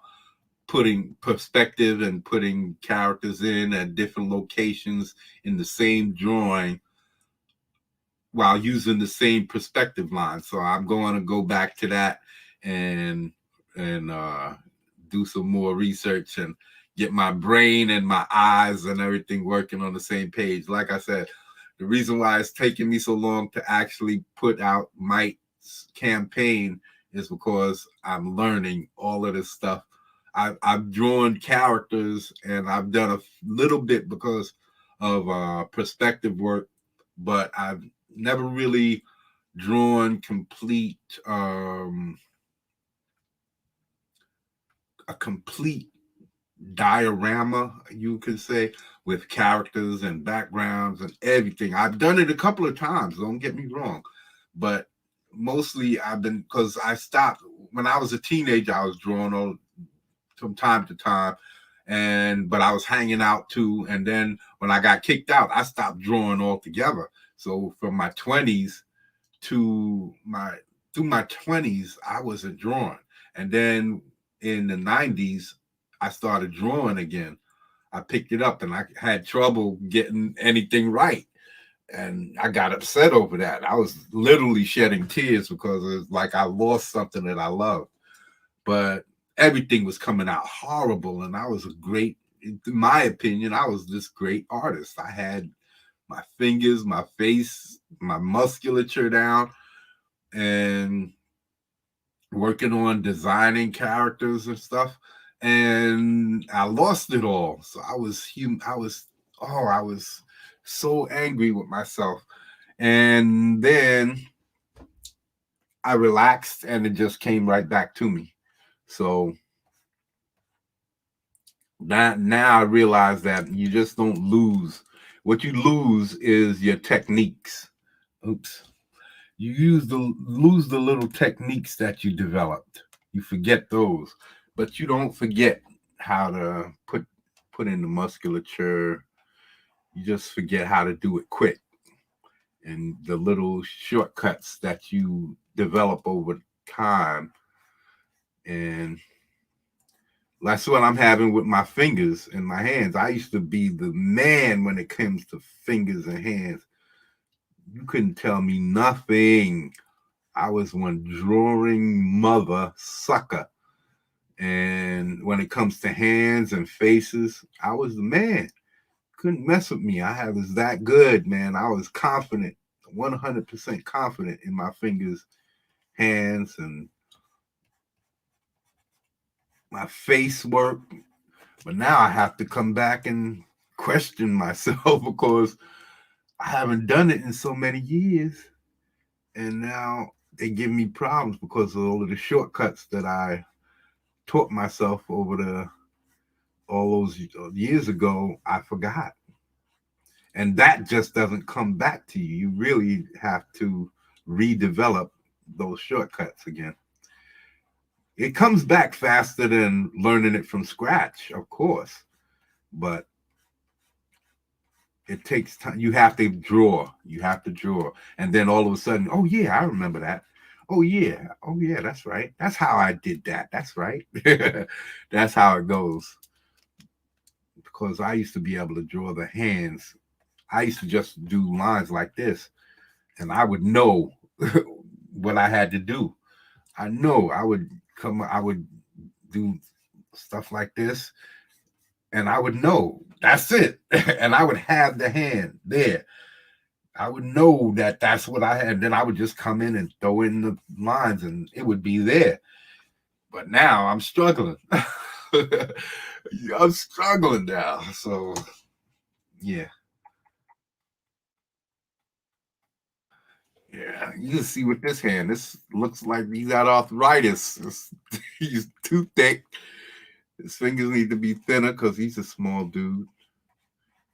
putting perspective and putting characters in at different locations in the same drawing while using the same perspective line. So I'm going to go back to that and do some more research and get my brain and my eyes and everything working on the same page. Like I said, the reason why it's taking me so long to actually put out Mike's campaign is because I'm learning all of this stuff. I've drawn characters and I've done a little bit because of perspective work, but I've never really drawn complete a complete diorama, you could say, with characters and backgrounds and everything. I've done it a couple of times, don't get me wrong, but mostly I've been, because I stopped when I was a teenager. I was drawing all from time to time, but I was hanging out too, and then when I got kicked out, I stopped drawing altogether. So from my 20s through my 20s, I wasn't drawing. And then in the 90s, I started drawing again. I picked it up and I had trouble getting anything right. And I got upset over that. I was literally shedding tears because it was like I lost something that I loved. But everything was coming out horrible, and I was a great, in my opinion, I was this great artist. I had my fingers, my face, my musculature down, and working on designing characters and stuff. And I lost it all. So I was I was so angry with myself. And then I relaxed and it just came right back to me. So now I realize that you just don't lose. What you lose is your techniques. Oops. You lose the little techniques that you developed. You forget those, but you don't forget how to put in the musculature. You just forget how to do it quick, and the little shortcuts that you develop over time. And that's what I'm having with my fingers and my hands. I used to be the man when it comes to fingers and hands. You couldn't tell me nothing. I was one drawing mother sucker. And when it comes to hands and faces, I was the man. Couldn't mess with me. I was that good, man. I was confident, 100% confident in my fingers, hands, and my face work. But now I have to come back and question myself because I haven't done it in so many years. And now they give me problems because of all of the shortcuts that I taught myself over all those years ago. I forgot. And that just doesn't come back to you. You really have to redevelop those shortcuts again. It comes back faster than learning it from scratch, of course, but it takes time. You have to draw. You have to draw. And then all of a sudden, oh, yeah, I remember that. Oh, yeah. Oh, yeah, that's right. That's how I did that. That's right. That's how it goes. Because I used to be able to draw the hands. I used to just do lines like this, and I would know what I had to do. I know I would do stuff like this, and I would know that's it. And I would have the hand there. I would know that that's what I had. Then I would just come in and throw in the lines, and it would be there. But now I'm struggling. I'm struggling now. So, yeah. Yeah, you can see with this hand, this looks like he's got arthritis. He's too thick. His fingers need to be thinner because he's a small dude.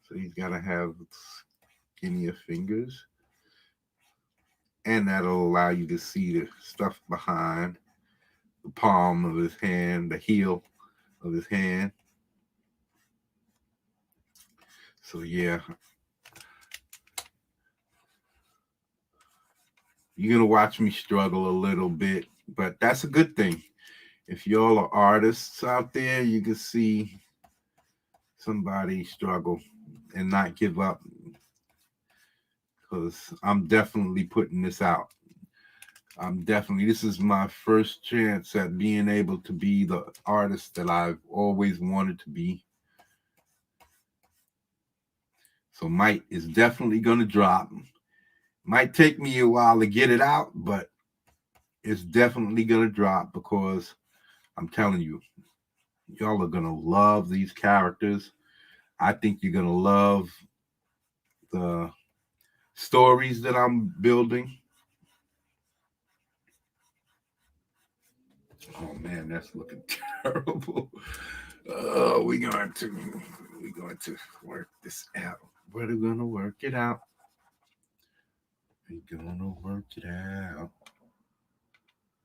So he's got to have skinnier fingers. And that'll allow you to see the stuff behind the palm of his hand, the heel of his hand. So, yeah. You're going to watch me struggle a little bit, but that's a good thing. If y'all are artists out there, you can see somebody struggle and not give up, because I'm definitely putting this out. This is my first chance at being able to be the artist that I've always wanted to be. So Might is definitely going to drop. Might take me a while to get it out, but it's definitely going to drop because I'm telling you, y'all are going to love these characters. I think you're going to love the stories that I'm building. Oh man, that's looking terrible. We're going to work this out. We're going to work it out. We're going to work it out.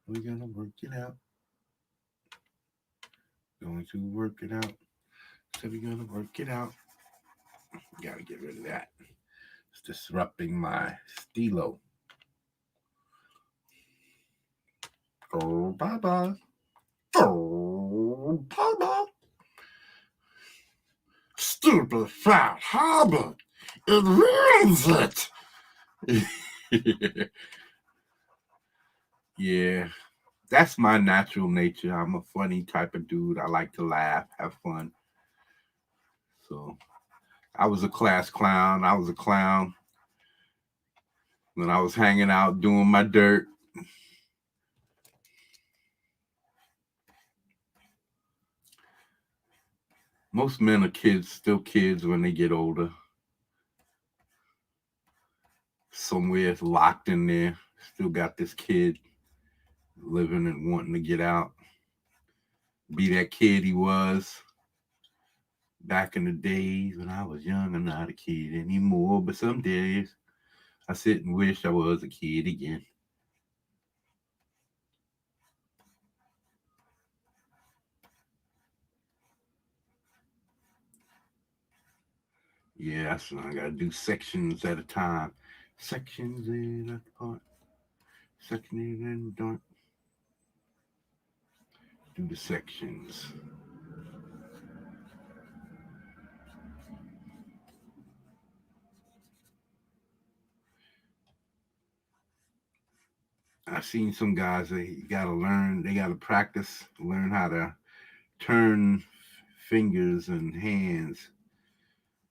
We're going to work it out. Going to work it out. So we're going to work it out. Got to get rid of that. It's disrupting my stilo. Oh, bye-bye. Oh, bye-bye. Stupid fat habit. It ruins it. Yeah, that's my natural nature. I'm a funny type of dude. I like to laugh, have fun. So I was a class clown. I was a clown when I was hanging out doing my dirt. Most men are kids, still kids when they get older. Somewhere locked in there, still got this kid living and wanting to get out. Be that kid he was back in the days when I was young. I'm not a kid anymore, but some days I sit and wish I was a kid again. Yeah, so I gotta do sections at a time. Sections in at the part. Sections and don't do the sections. I've seen some guys they gotta learn, they gotta practice, learn how to turn fingers and hands.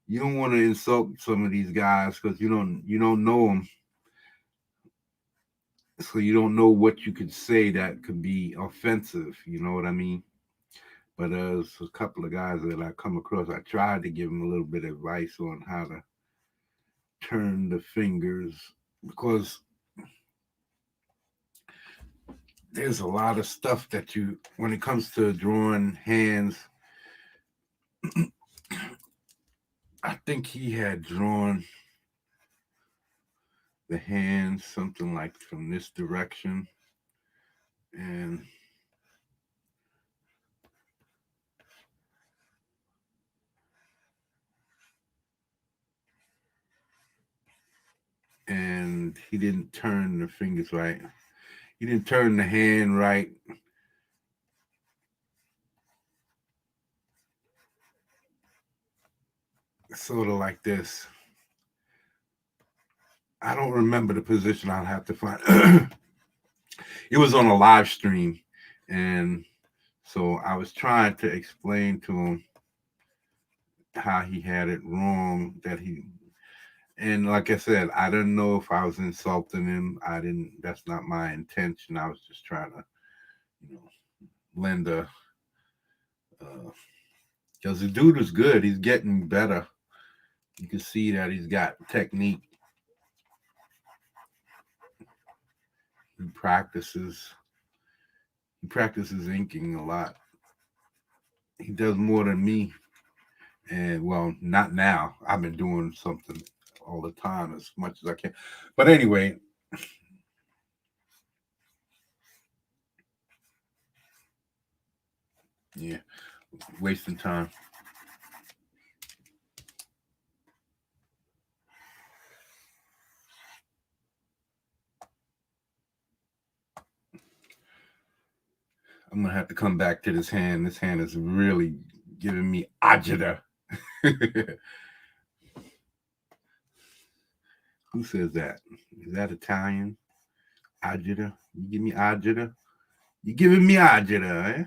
You don't want to insult some of these guys because you don't know them, so you don't know what you could say that could be offensive. You know what I mean? But there's a couple of guys that I come across. I tried to give them a little bit of advice on how to turn the fingers because there's a lot of stuff that you, when it comes to drawing hands, I think he had drawn the hands something like from this direction, and he didn't turn the fingers right. He didn't turn the hand right. Sort of like this. I don't remember the position. I'll have to find. It was on a live stream, and so I was trying to explain to him how he had it wrong. And like I said, I didn't know if I was insulting him. I didn't. That's not my intention. I was just trying to, you know, lend a. Because the dude is good. He's getting better. You can see that he's got technique. He practices. He practices inking a lot. He does more than me. And well, not now. I've been doing something all the time as much as I can. But anyway, yeah, wasting time. I'm gonna have to come back to this hand. This hand is really giving me agita. Who says that? Is that Italian? Agita? You give me agita? You giving me agita, eh?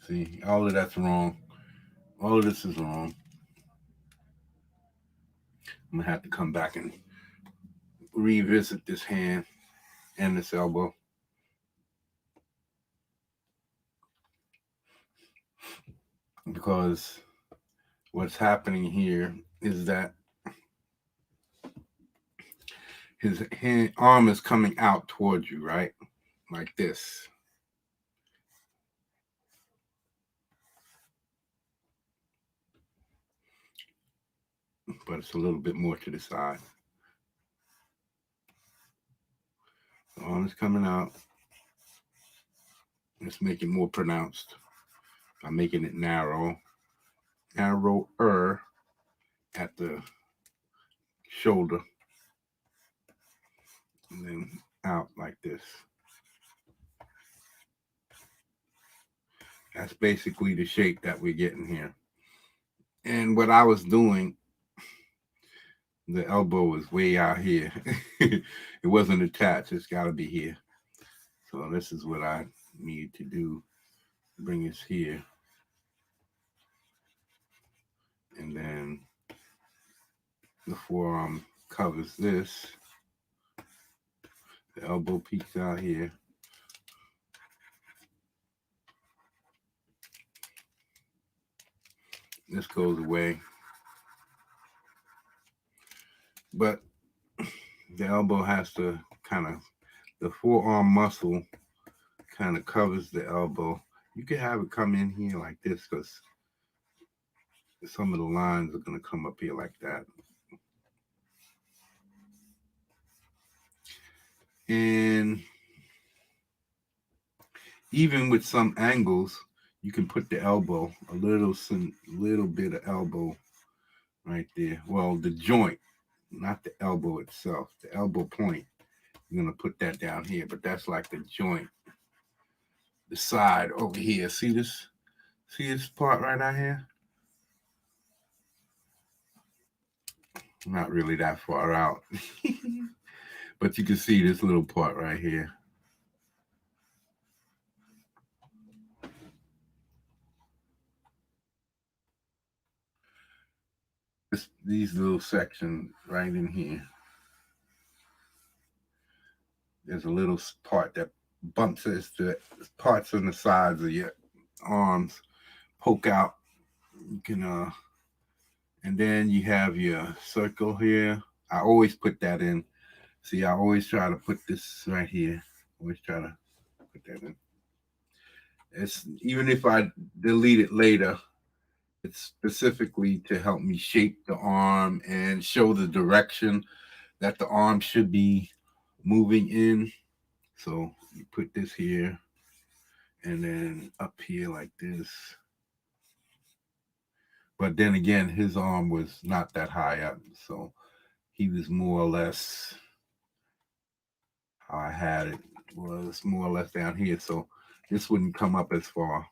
See, all of that's wrong. All of this is wrong. I'm gonna have to come back and revisit this hand and this elbow. Because what's happening here is that his arm is coming out towards you, right? Like this. But it's a little bit more to the side. The arm is coming out. Let's make it more pronounced by making it narrower at the shoulder, and then out like this. That's basically the shape that we're getting here. And what I was doing, the elbow was way out here. It wasn't attached. It's got to be here. So this is what I need to do. Bring this here. And then the forearm covers this. The elbow peeks out here. This goes away. But the elbow has to the forearm muscle kind of covers the elbow. You can have it come in here like this because some of the lines are going to come up here like that. And even with some angles, you can put the elbow, a little bit of elbow right there. Well, the joint, not the elbow itself, the elbow point. You're going to put that down here, but that's like the joint, the side over here. See this? See this part right out here? Not really that far out. But you can see this little part right here. These little sections right in here. There's a little part that bumps as the parts on the sides of your arms poke out. You can and then you have your circle here. I always put that in. See, I always try to put this right here. Always try to put that in. It's even if I delete it later, it's specifically to help me shape the arm and show the direction that the arm should be moving in. So you put this here and then up here like this. But then again, his arm was not that high up, so he was more or less how I had it was more or less down here. So this wouldn't come up as far.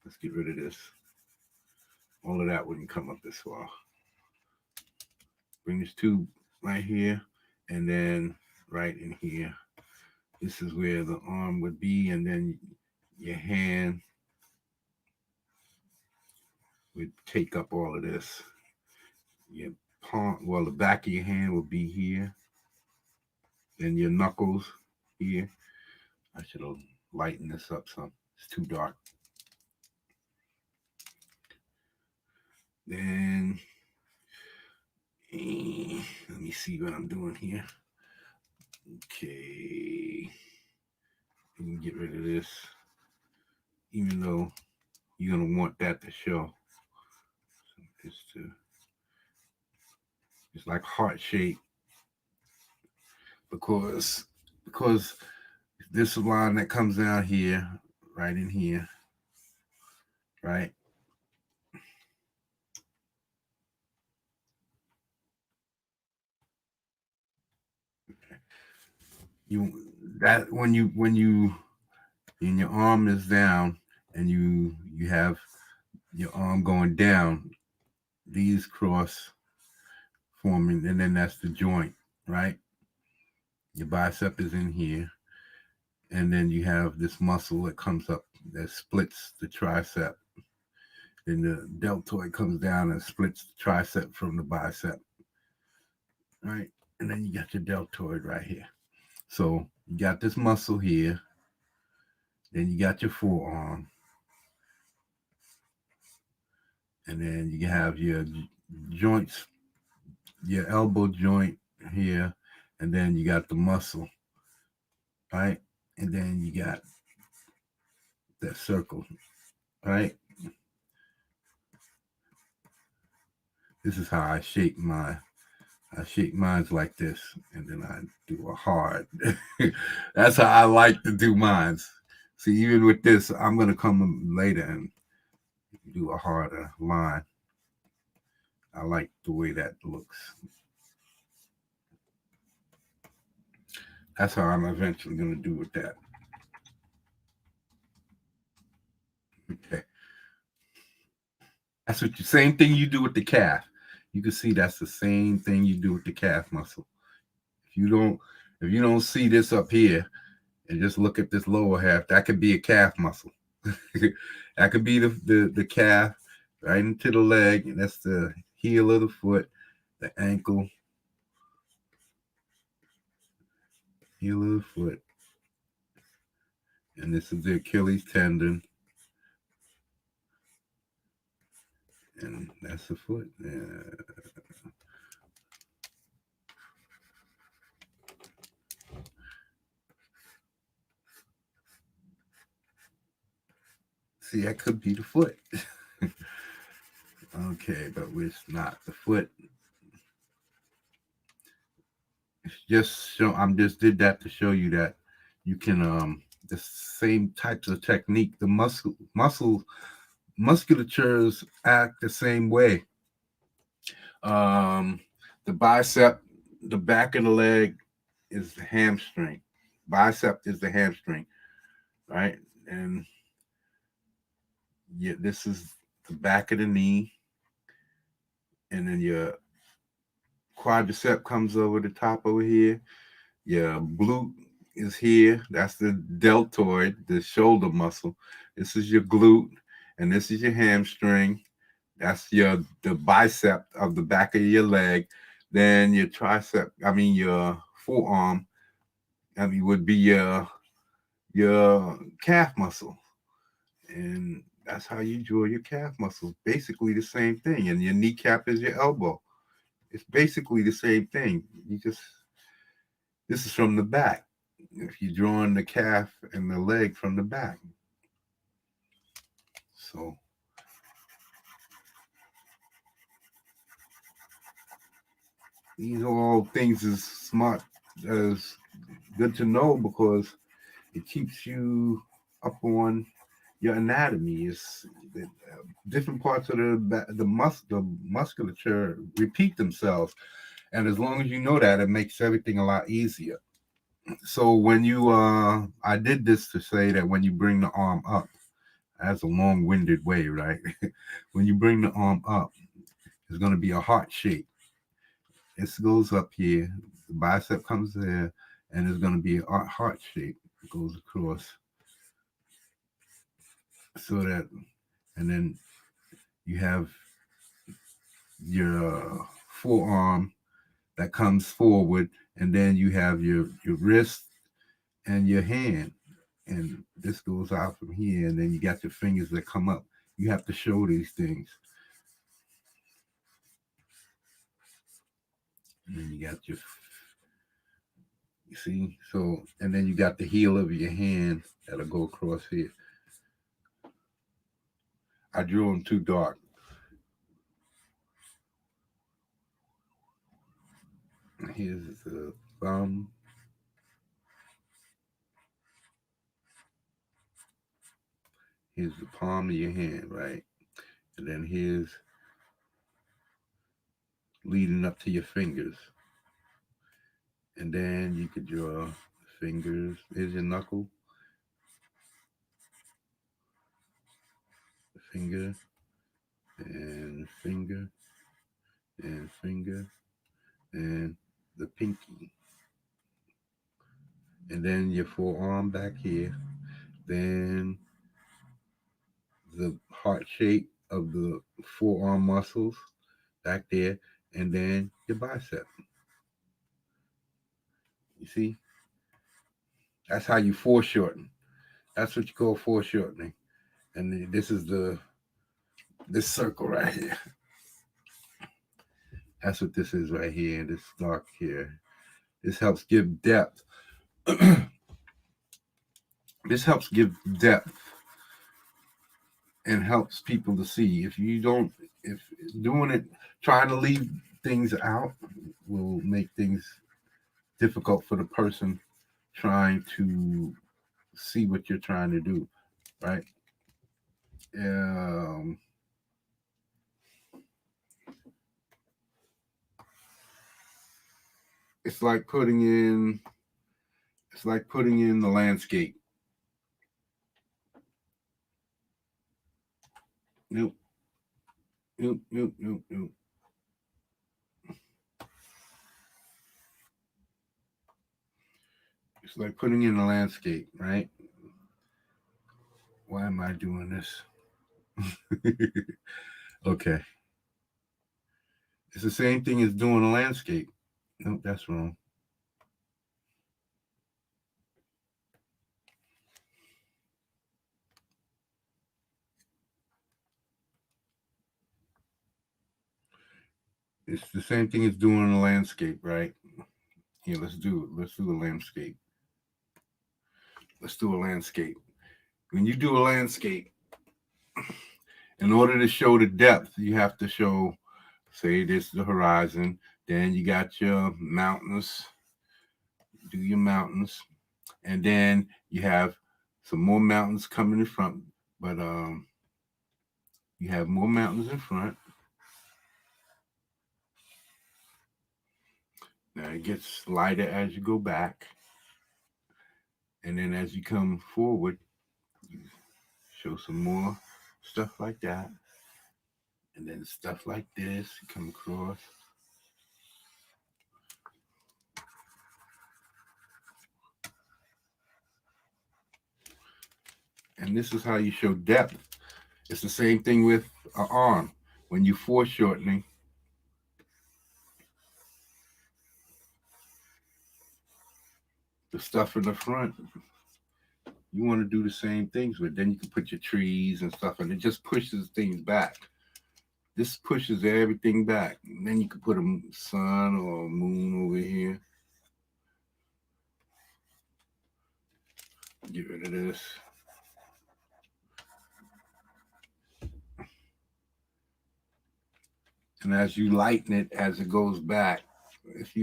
Let's get rid of this. All of that wouldn't come up this far. Bring this tube right here and then right in here. This is where the arm would be, and then your hand would take up all of this. Your palm, well, the back of your hand would be here. Then your knuckles here. I should have lightened this up some. It's too dark. Then let me see what I'm doing here. Okay. Let me get rid of this. Even though you're gonna want that to show. So it's like heart shape. Because this line that comes down here, right in here, right? When your arm is down and you have your arm going down, these cross forming, and then that's the joint, right? Your bicep is in here, and then you have this muscle that comes up that splits the tricep. Then the deltoid comes down and splits the tricep from the bicep, right? And then you got your deltoid right here. So you got this muscle here, then you got your forearm, and then you have your joints, your elbow joint here, and then you got the muscle, right? And then you got that circle, right? This is how I shape mine. I shape mine like this, and then I do a hard. That's how I like to do mine. See, even with this, I'm going to come later and do a harder line. I like the way that looks. That's how I'm eventually going to do with that. Okay. That's what same thing you do with the calf. You can see that's the same thing you do with the calf muscle. If you don't see this up here and just look at this lower half, that could be a calf muscle. That could be the calf right into the leg, and that's the heel of the foot, the ankle, heel of the foot, and this is the Achilles tendon, and that's the foot. See, that could be the foot. Okay, but it's not the foot. It's just I'm just did that to show you that you can the same types of technique. The musculatures act the same way. The bicep, the back of the leg is the hamstring. Bicep is the hamstring, right? And yeah, this is the back of the knee, and then your quadricep comes over the top over here. Your glute is here. That's the deltoid, the shoulder muscle. This is your glute, and this is your hamstring. That's the bicep of the back of your leg. Then your tricep, your forearm, would be your calf muscle. And that's how you draw your calf muscle. Basically the same thing. And your kneecap is your elbow. It's basically the same thing. This is from the back. If you're drawing the calf and the leg from the back. So these are all things as smart as good to know, because it keeps you up on your anatomy. Is different parts of the musculature repeat themselves, and as long as you know that, it makes everything a lot easier. So when you I did this to say that when you bring the arm up, that's a long-winded way, right? When you bring the arm up, it's going to be a heart shape. This goes up here, the bicep comes there, and it's going to be a heart shape. It goes across, so that, and then you have your forearm that comes forward, and then you have your wrist and your hand, and this goes out from here, and then you got your fingers that come up. You have to show these things. And then you got you see, so, and then you got the heel of your hand that'll go across here. I drew them too dark. Here's the thumb. Here's the palm of your hand, right? And then here's leading up to your fingers. And then you could draw fingers. Here's your knuckle. Finger and finger and finger and the pinky. And then your forearm back here. Then the heart shape of the forearm muscles back there, and then your bicep. You see? That's how you foreshorten. That's what you call foreshortening. And this is this circle right here. That's what this is right here, this dark here. This helps give depth. This helps give depth and helps people to see. If doing it, trying to leave things out will make things difficult for the person trying to see what you're trying to do, right? It's like putting in the landscape. Nope. It's like putting in the landscape, right? Why am I doing this? Okay. It's the same thing as doing a landscape. Nope, that's wrong. It's the same thing as doing a landscape, right? Here, let's do it. Let's do a landscape. Let's do a landscape. When you do a landscape, in order to show the depth, you have to show, say, this is the horizon. Then you got your mountains. Do your mountains, and then you have some more mountains coming in front. But you have more mountains in front. Now it gets lighter as you go back, and then as you come forward, you show some more stuff like that, and then stuff like this. You come across. And this is how you show depth. It's the same thing with an arm. When you foreshortening, the stuff in the front, you want to do the same things with. Then you can put your trees and stuff, and it just pushes things back. This pushes everything back. And then you can put a sun or a moon over here. Get rid of this. And as you lighten it, as it goes back, if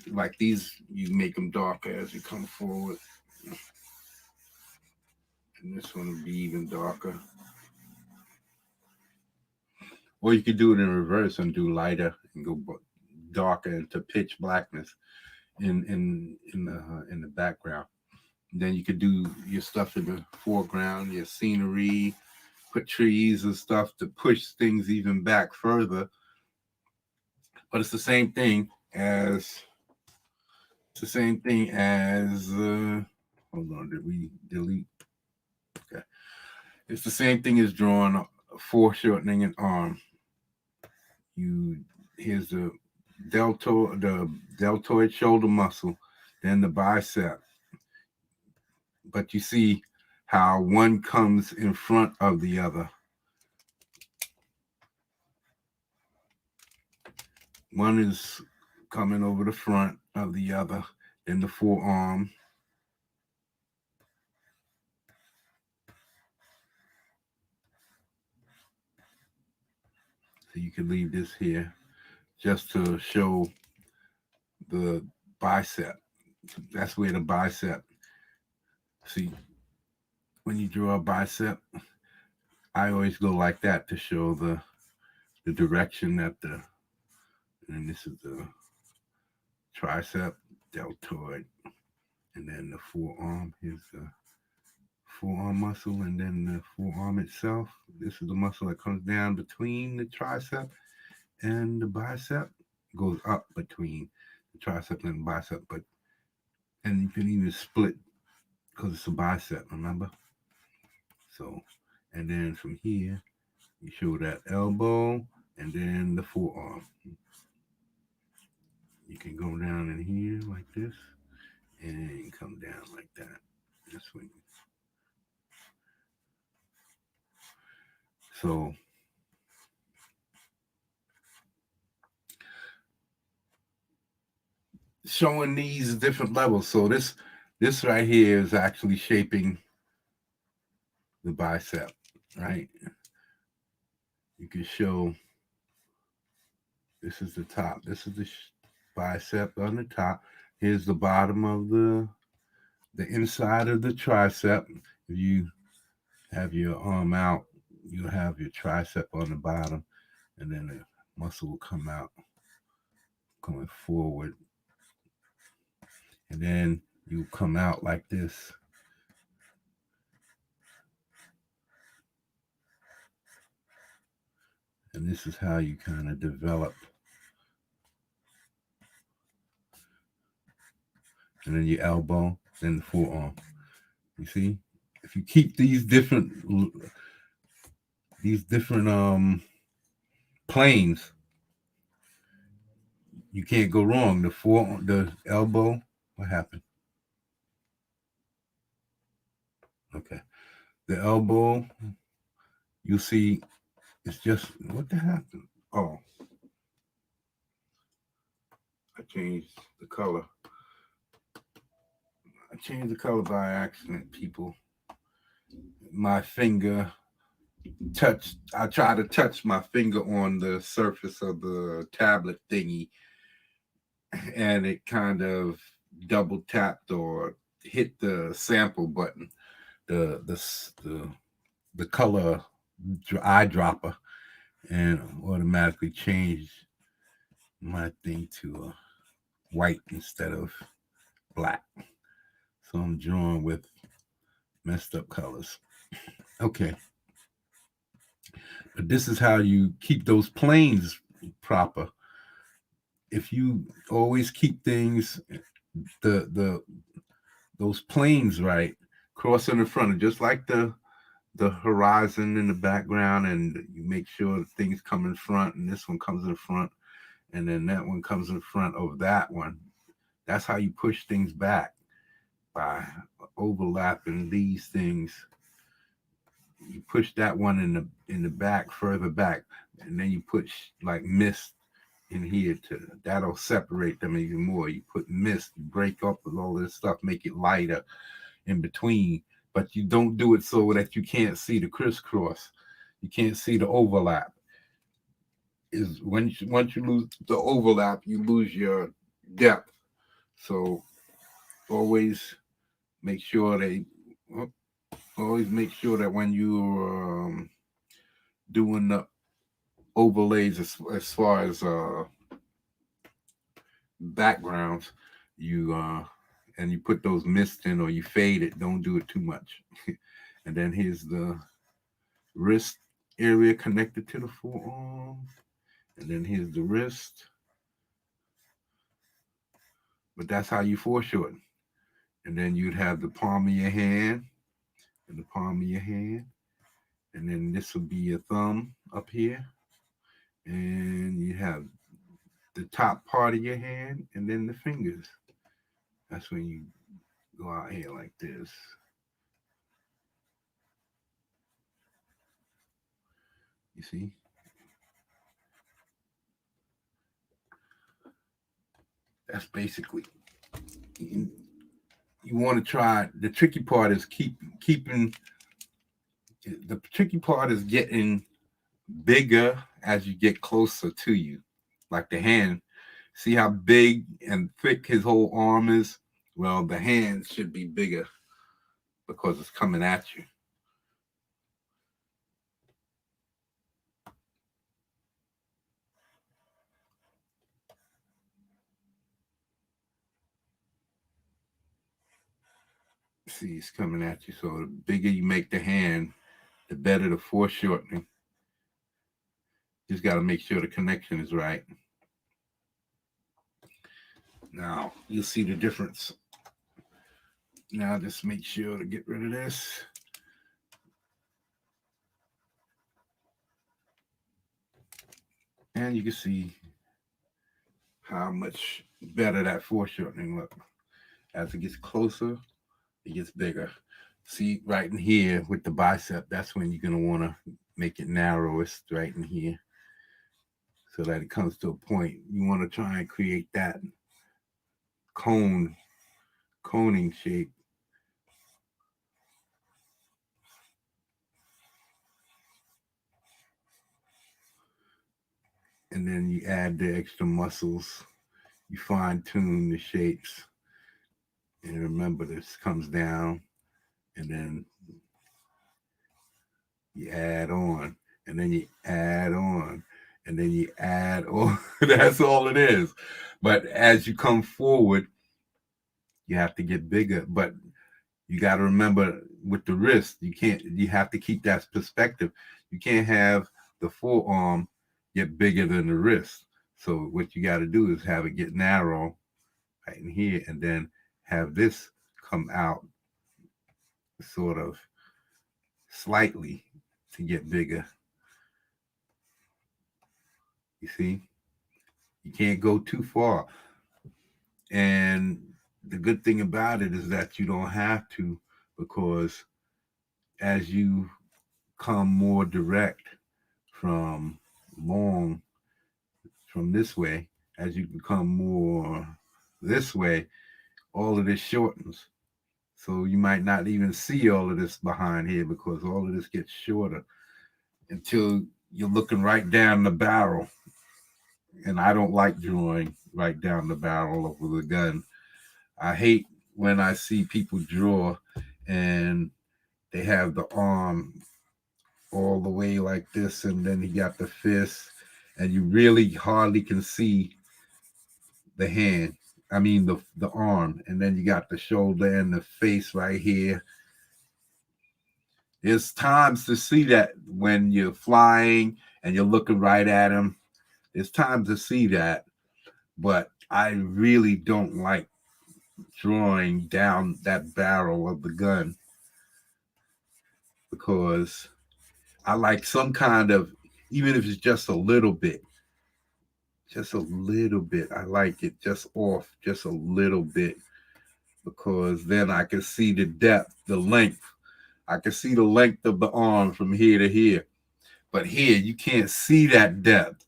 like these, you make them darker as you come forward. And this one will be even darker. Or you could do it in reverse and do lighter and go darker into pitch blackness in the background. And then you could do your stuff in the foreground, your scenery, put trees and stuff to push things even back further. But it's the same thing as hold on, did we delete? Okay. It's the same thing as drawing foreshortening an arm. Here's the deltoid shoulder muscle, then the bicep. But you see how one comes in front of the other. One is coming over the front of the other, then the forearm. So you can leave this here just to show the bicep. That's where the bicep. See, when you draw a bicep, I always go like that to show the direction that and this is the tricep, deltoid, and then the forearm. Here's the forearm muscle, and then the forearm itself. This is the muscle that comes down between the tricep and the bicep, goes up between the tricep and the bicep, and you can even split because it's a bicep, remember? So, and then from here, you show that elbow and then the forearm. You can go down in here like this and come down like that. This way. So, showing these different levels. So this right here is actually shaping the bicep, right? You can show this is the top. This is the bicep on the top. Here's the bottom of the the inside of the tricep. If you have your arm out, you'll have your tricep on the bottom, and then the muscle will come out, going forward. And then you come out like this. And this is how you kind of develop. And then your elbow, then the forearm. You see? If you keep these different planes, you can't go wrong. The elbow, what happened? Okay. The elbow, you see, it's just, what the happened? Oh, I changed the color. I changed the color by accident, people. My finger I try to touch my finger on the surface of the tablet thingy, and it kind of double tapped or hit the sample button, the color eyedropper, and automatically changed my thing to white instead of black. So I'm drawing with messed up colors. Okay. But this is how you keep those planes proper. If you always keep things the those planes right, cross in the front, just like the horizon in the background, and you make sure things come in front, and this one comes in front, and then that one comes in front of that one. That's how you push things back, by overlapping these things. You push that one in the back, further back, and then you put like mist in here that'll separate them even more. You put mist, break up with all this stuff, make it lighter in between, but you don't do it so that you can't see the crisscross. You can't see the overlap. Is once you lose the overlap, you lose your depth. So always make sure that when you're doing the overlays, as far as backgrounds, you and you put those mist in, or you fade it. Don't do it too much. And then here's the wrist area connected to the forearm, and then here's the wrist. But that's how you foreshorten. And then you'd have the palm of your hand, and the palm of your hand, and then this will be your thumb up here, and you have the top part of your hand, and then the fingers. That's when you go out here like this. You see? That's basically, you want to try. The tricky part is keeping. The tricky part is getting bigger as you get closer to you, like the hand. See how big and thick his whole arm is? Well, the hand should be bigger because it's coming at you. See, it's coming at you. So the bigger you make the hand, the better the foreshortening. Just got to make sure the connection is right. Now you'll see the difference. Now just make sure to get rid of this. And you can see how much better that foreshortening look. As it gets closer, it gets bigger. See, right in here with the bicep, that's when you're going to want to make it narrowest, right in here, so that it comes to a point. You want to try and create that coning shape. And then you add the extra muscles. You fine tune the shapes. And remember, this comes down, and then you add on, and then you add on, and then you add on. That's all it is. But as you come forward, you have to get bigger. But you got to remember with the wrist, you have to keep that perspective. You can't have the forearm get bigger than the wrist. So what you got to do is have it get narrow right in here, and then have this come out sort of slightly to get bigger. You see, you can't go too far. And the good thing about it is that you don't have to, because as you come more direct from long from this way, as you become more this way, all of this shortens. So you might not even see all of this behind here because all of this gets shorter until you're looking right down the barrel. And I don't like drawing right down the barrel of the gun. I hate when I see people draw and they have the arm all the way like this, and then he got the fist, and you really hardly can see the hand. I mean the arm, and then you got the shoulder and the face right here. There's times to see that when you're flying and you're looking right at him. There's times to see that, but I really don't like drawing down that barrel of the gun because I like some kind of, even if it's just a little bit, I like it just off, just a little bit, because then I can see the depth, the length. I can see the length of the arm from here to here. But here, you can't see that depth.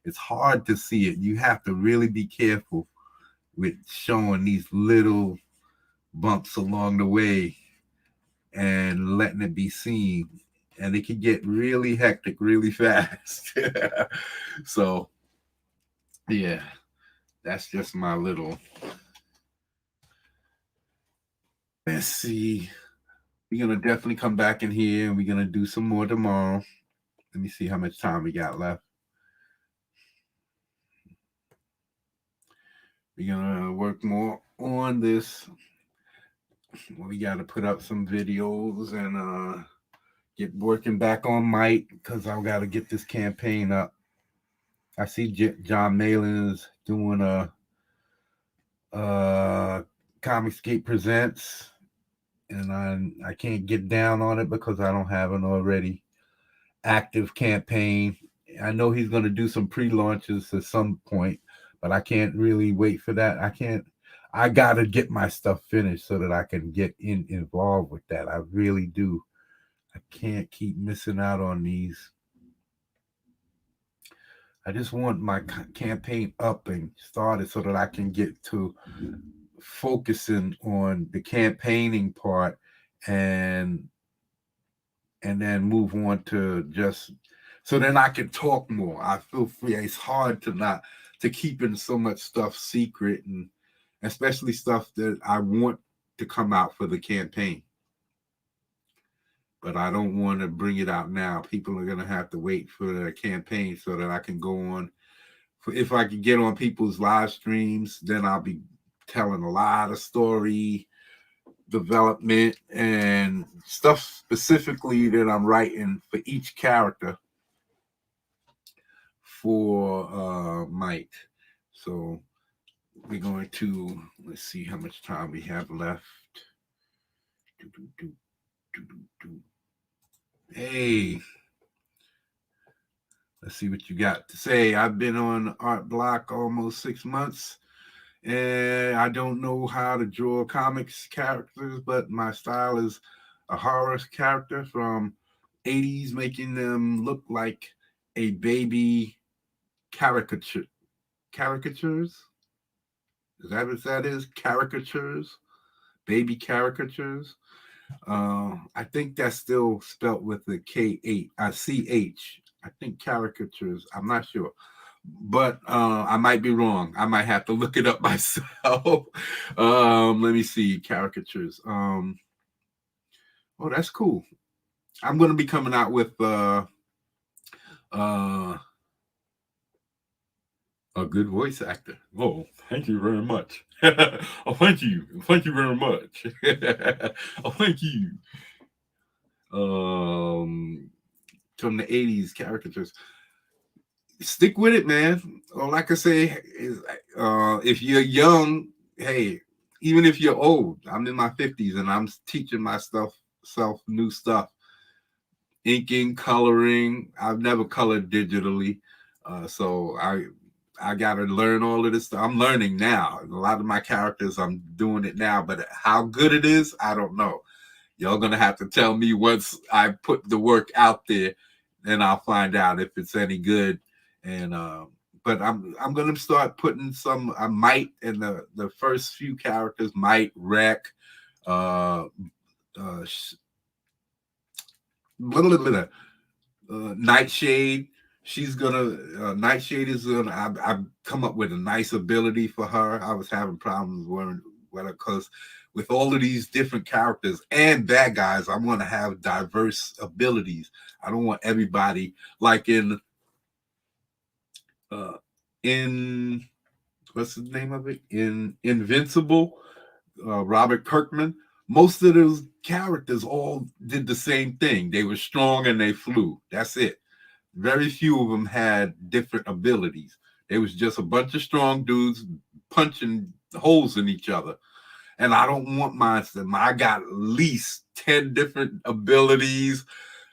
It's hard to see it. You have to really be careful with showing these little bumps along the way and letting it be seen. And it can get really hectic really fast. So, yeah, that's just my little. Let's see. We're going to definitely come back in here and we're going to do some more tomorrow. Let me see how much time we got left. We're going to work more on this. We got to put up some videos and get working back on Mike because I got to get this campaign up. I see John Malin is doing a Comicsgate Presents, and I can't get down on it because I don't have an already active campaign. I know he's going to do some pre-launches at some point, but I can't really wait for that. I got to get my stuff finished so that I can get involved with that. I really do. I can't keep missing out on these. I just want my campaign up and started so that I can get to focusing on the campaigning part and then move on to just so then I can talk more. I feel free. It's hard to keeping so much stuff secret, and especially stuff that I want to come out for the campaign. But I don't want to bring it out now. People are going to have to wait for the campaign so that I can go on. If I can get on people's live streams, then I'll be telling a lot of story development and stuff specifically that I'm writing for each character for Mike. So we're going to, let's see how much time we have left. Hey, let's see what you got to say. I've been on Art Block almost 6 months, and I don't know how to draw comics characters, but my style is a horror character from 80s, making them look like a baby caricatures. Is that what that is? Caricatures? Baby caricatures? I think that's still spelt with the K8, CH. I think caricatures. I'm not sure. but I might be wrong. I might have to look it up myself. Let me see caricatures. Oh, that's cool. I'm going to be coming out with a good voice actor. Oh, thank you very much. Oh, thank you very much. Oh, thank you. From the '80s caricatures. Stick with it, man. All I can say is, if you're young, hey, even if you're old, I'm in my 50s and I'm teaching myself new stuff, inking, coloring. I've never colored digitally, so I got to learn all of this stuff. I'm learning now. A lot of my characters, I'm doing it now, but how good it is, I don't know. Y'all gonna have to tell me once I put the work out there, and I'll find out if it's any good. And but I'm gonna start putting some. I might in the first few characters might wreck. Uh, uh, blah, blah, blah, blah. Nightshade. She's gonna Nightshade is gonna. I've come up with a nice ability for her. I was having problems with her because with all of these different characters and bad guys, I want to have diverse abilities. I don't want everybody like in what's the name of it? In Invincible, Robert Kirkman. Most of those characters all did the same thing. They were strong and they flew. That's it. Very few of them had different abilities. It was just a bunch of strong dudes punching holes in each other. And I don't want mine. I got at least 10 different abilities.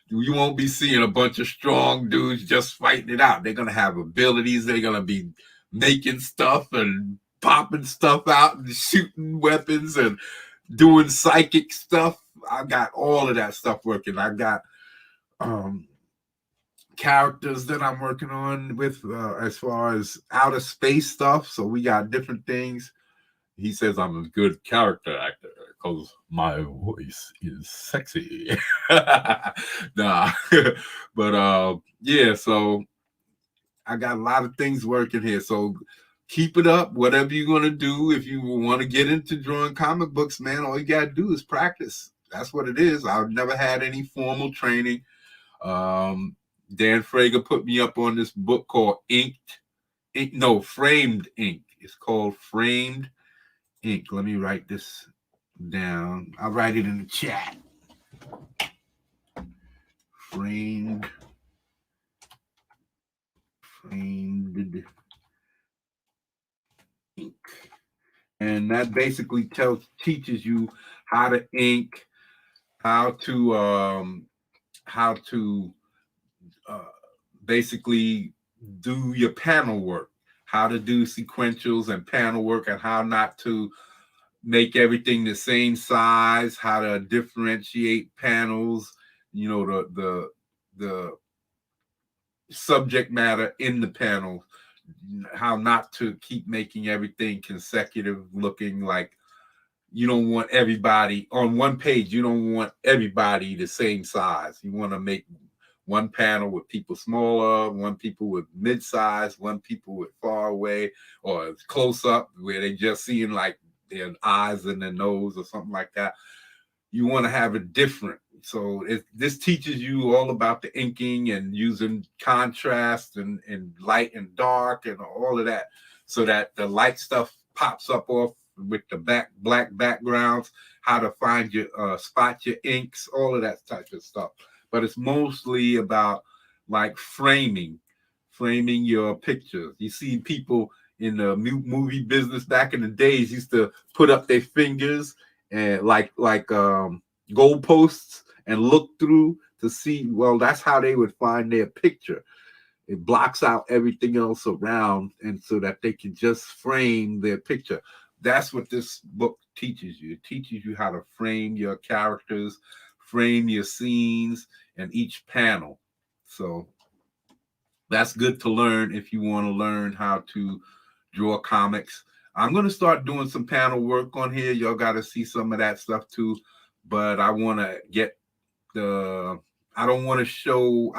You won't be seeing a bunch of strong dudes just fighting it out. They're going to have abilities. They're going to be making stuff and popping stuff out and shooting weapons and doing psychic stuff. I got all of that stuff working. I got characters that I'm working on with as far as outer space stuff. So we got different things. He says I'm a good character actor because my voice is sexy. Nah, but yeah. So I got a lot of things working here. So keep it up. Whatever you're gonna do, if you want to get into drawing comic books, man, all you gotta do is practice. That's what it is. I've never had any formal training. Dan Frager put me up on this book called Framed Ink. It's called Framed Ink. Let me write this down. I'll write it in the chat. Framed ink. And that basically teaches you how to ink, how to basically do your panel work, how to do sequentials and panel work, and how not to make everything the same size, how to differentiate panels, you know, the subject matter in the panel, how not to keep making everything consecutive looking. Like you don't want everybody on one page, you don't want everybody the same size. You want to make one panel with people smaller, one people with mid-size, one people with far away or close up where they just seeing like their eyes and their nose or something like that. You want to have it different. So this teaches you all about the inking and using contrast and light and dark and all of that, so that the light stuff pops up off with the black backgrounds, how to find your spot your inks, all of that type of stuff. But it's mostly about like framing your pictures. You see people in the movie business back in the days used to put up their fingers and like goalposts and look through to see. Well, that's how they would find their picture. It blocks out everything else around, and so that they can just frame their picture. That's what this book teaches you. It teaches you how to frame your characters, frame your scenes, and each panel. So that's good to learn if you want to learn how to draw comics. I'm going to start doing some panel work on here. Y'all got to see some of that stuff too. But I want to get I don't want to show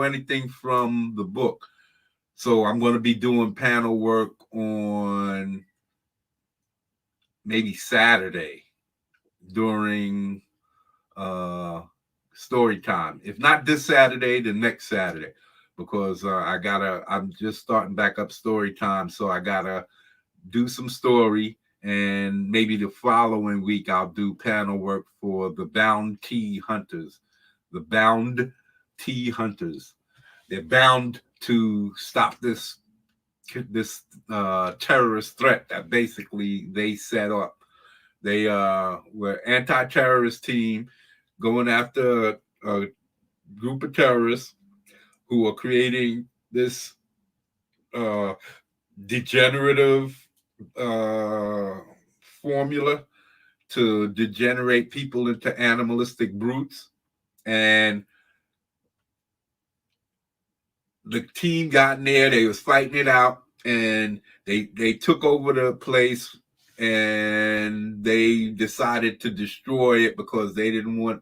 anything from the book. So I'm going to be doing panel work on maybe Saturday during story time. If not this Saturday, the next Saturday, because I'm just starting back up story time. So I gotta do some story, and maybe the following week I'll do panel work for the Bound Tea Hunters. The Bound Tea Hunters. They're bound to stop this terrorist threat that basically they set up. They were anti-terrorist team going after a group of terrorists who are creating this degenerative formula to degenerate people into animalistic brutes. And the team got in there, they was fighting it out, and they took over the place, and they decided to destroy it because they didn't want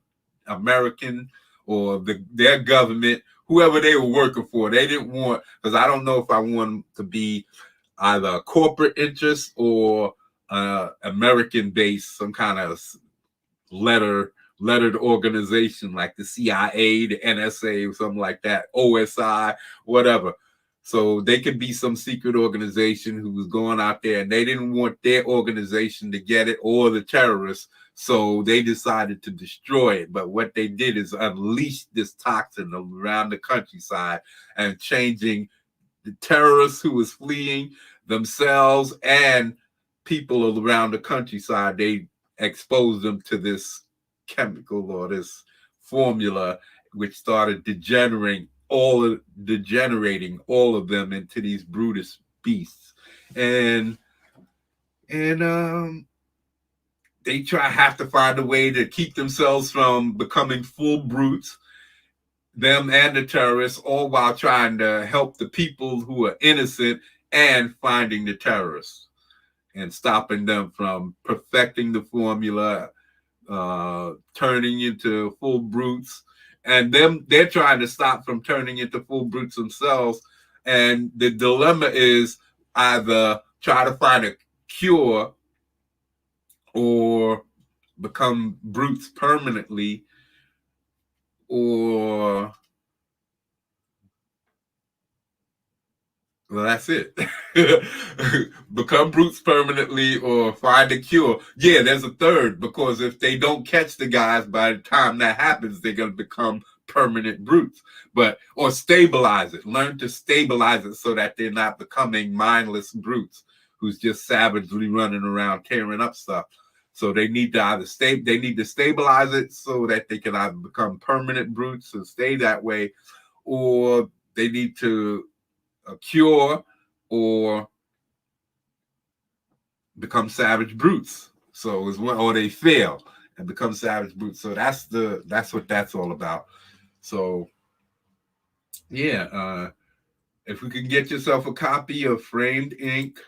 American or their government, whoever they were working for, they didn't want, because I don't know if I want them to be either a corporate interest or American based, some kind of lettered organization like the CIA, the NSA, or something like that, OSI, whatever. So they could be some secret organization who was going out there, and they didn't want their organization to get it or the terrorists. So they decided to destroy it. But what they did is unleash this toxin around the countryside and changing the terrorists who was fleeing themselves and people around the countryside. They exposed them to this chemical or this formula, which started degenerating all of them into these brutish beasts. And they have to find a way to keep themselves from becoming full brutes, them and the terrorists, all while trying to help the people who are innocent and finding the terrorists and stopping them from perfecting the formula, turning into full brutes. And they're trying to stop from turning into full brutes themselves. And the dilemma is either try to find a cure or become brutes permanently, or well, that's it. Become brutes permanently or find a cure. Yeah, there's a third, because if they don't catch the guys by the time that happens, they're going to become permanent brutes. Or stabilize it. Learn to stabilize it so that they're not becoming mindless brutes who's just savagely running around tearing up stuff. So they need to stabilize it so that they can either become permanent brutes and stay that way, or they need to cure or become savage brutes. So or they fail and become savage brutes. So that's what that's all about. So yeah, if we can get yourself a copy of Framed Ink,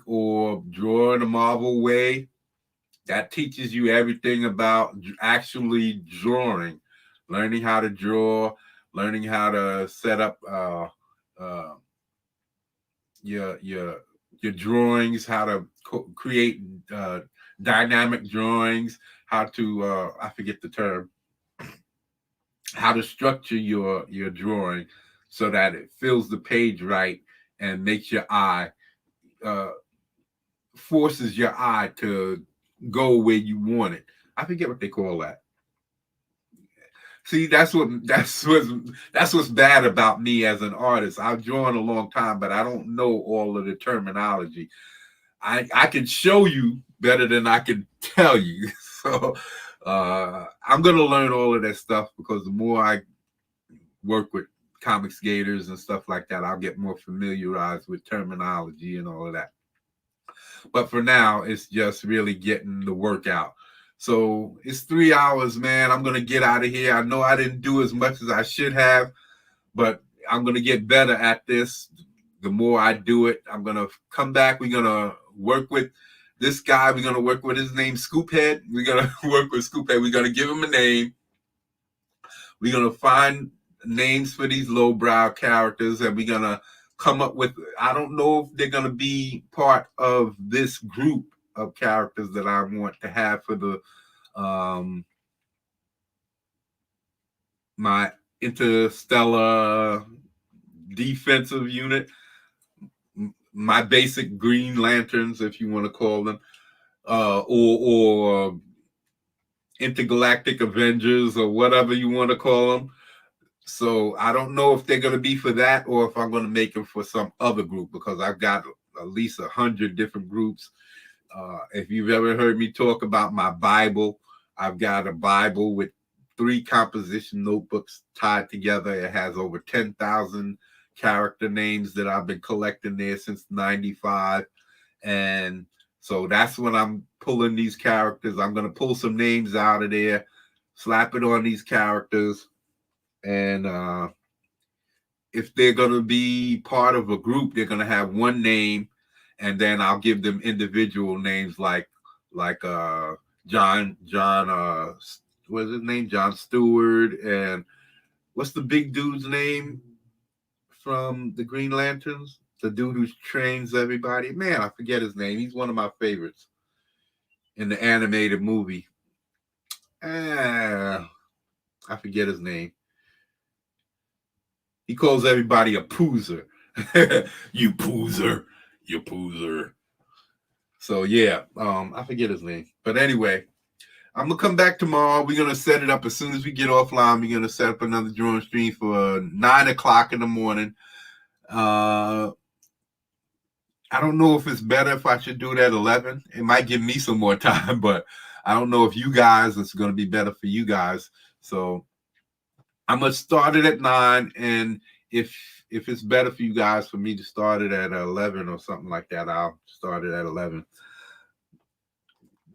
or Draw in the Marvel Way. That teaches you everything about actually drawing, learning how to draw, learning how to set up your drawings, how to create dynamic drawings, how to I forget the term, how to structure your drawing so that it fills the page right and makes your eye forces your eye to go where you want it. I forget what they call that. See, that's what's bad about me as an artist. I've drawn a long time, but I don't know all of the terminology. I can show you better than I can tell you. So I'm gonna learn all of that stuff, because the more I work with Comics Gators and stuff like that, I'll get more familiarized with terminology and all of that. But for now, it's just really getting the work out. So it's 3 hours, man. I'm going to get out of here. I know I didn't do as much as I should have, but I'm going to get better at this. The more I do it, I'm going to come back. We're going to work with this guy. We're going to work with his name, Scoophead. We're going to work with Scoophead. We're going to give him a name. We're going to find names for these lowbrow characters, and we're gonna come up with. I don't know if they're gonna be part of this group of characters that I want to have for the my interstellar defensive unit, my basic Green Lanterns, if you want to call them, or intergalactic Avengers, or whatever you want to call them. So I don't know if they're going to be for that or if I'm going to make them for some other group, because I've got at least 100 different groups. If you've ever heard me talk about my Bible, I've got a Bible with 3 composition notebooks tied together. It has over 10,000 character names that I've been collecting there since '95. And so that's when I'm pulling these characters. I'm going to pull some names out of there, slap it on these characters. And if they're going to be part of a group, they're going to have one name, and then I'll give them individual names like John what's his name? John Stewart. And what's the big dude's name from the Green Lanterns? The dude who trains everybody. Man, I forget his name. He's one of my favorites in the animated movie. I forget his name. He calls everybody a poozer. You poozer. You poozer. So yeah, I forget his name. But anyway, I'm going to come back tomorrow. We're going to set it up as soon as we get offline. We're going to set up another drawing stream for 9 o'clock in the morning. I don't know if it's better if I should do it at 11. It might give me some more time, but I don't know if you guys, it's going to be better for you guys. So I'm going to start it at 9. And if it's better for you guys for me to start it at 11 or something like that, I'll start it at 11.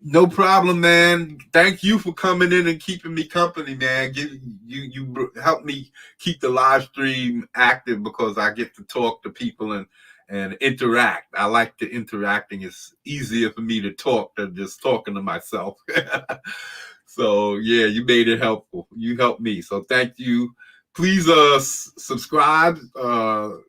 No problem, man. Thank you for coming in and keeping me company, man. You help me keep the live stream active, because I get to talk to people and interact. I like the interacting. It's easier for me to talk than just talking to myself. So yeah, you made it helpful. You helped me. So thank you. Please subscribe,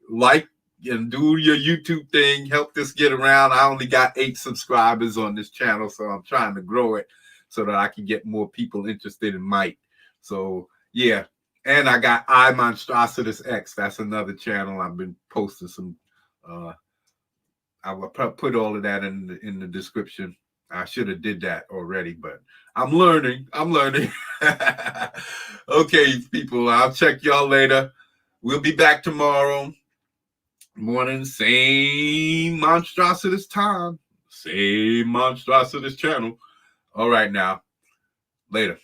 like, and do your YouTube thing. Help this get around. I only got 8 subscribers on this channel, so I'm trying to grow it so that I can get more people interested in Mike. So yeah, and I got I Monstrositus X. That's another channel. I've been posting some. I will put all of that in the description. I should have did that already, but I'm learning. Okay, people, I'll check y'all later. We'll be back tomorrow morning, same Monstrositus time, same Monstrositus channel. All right, now, later.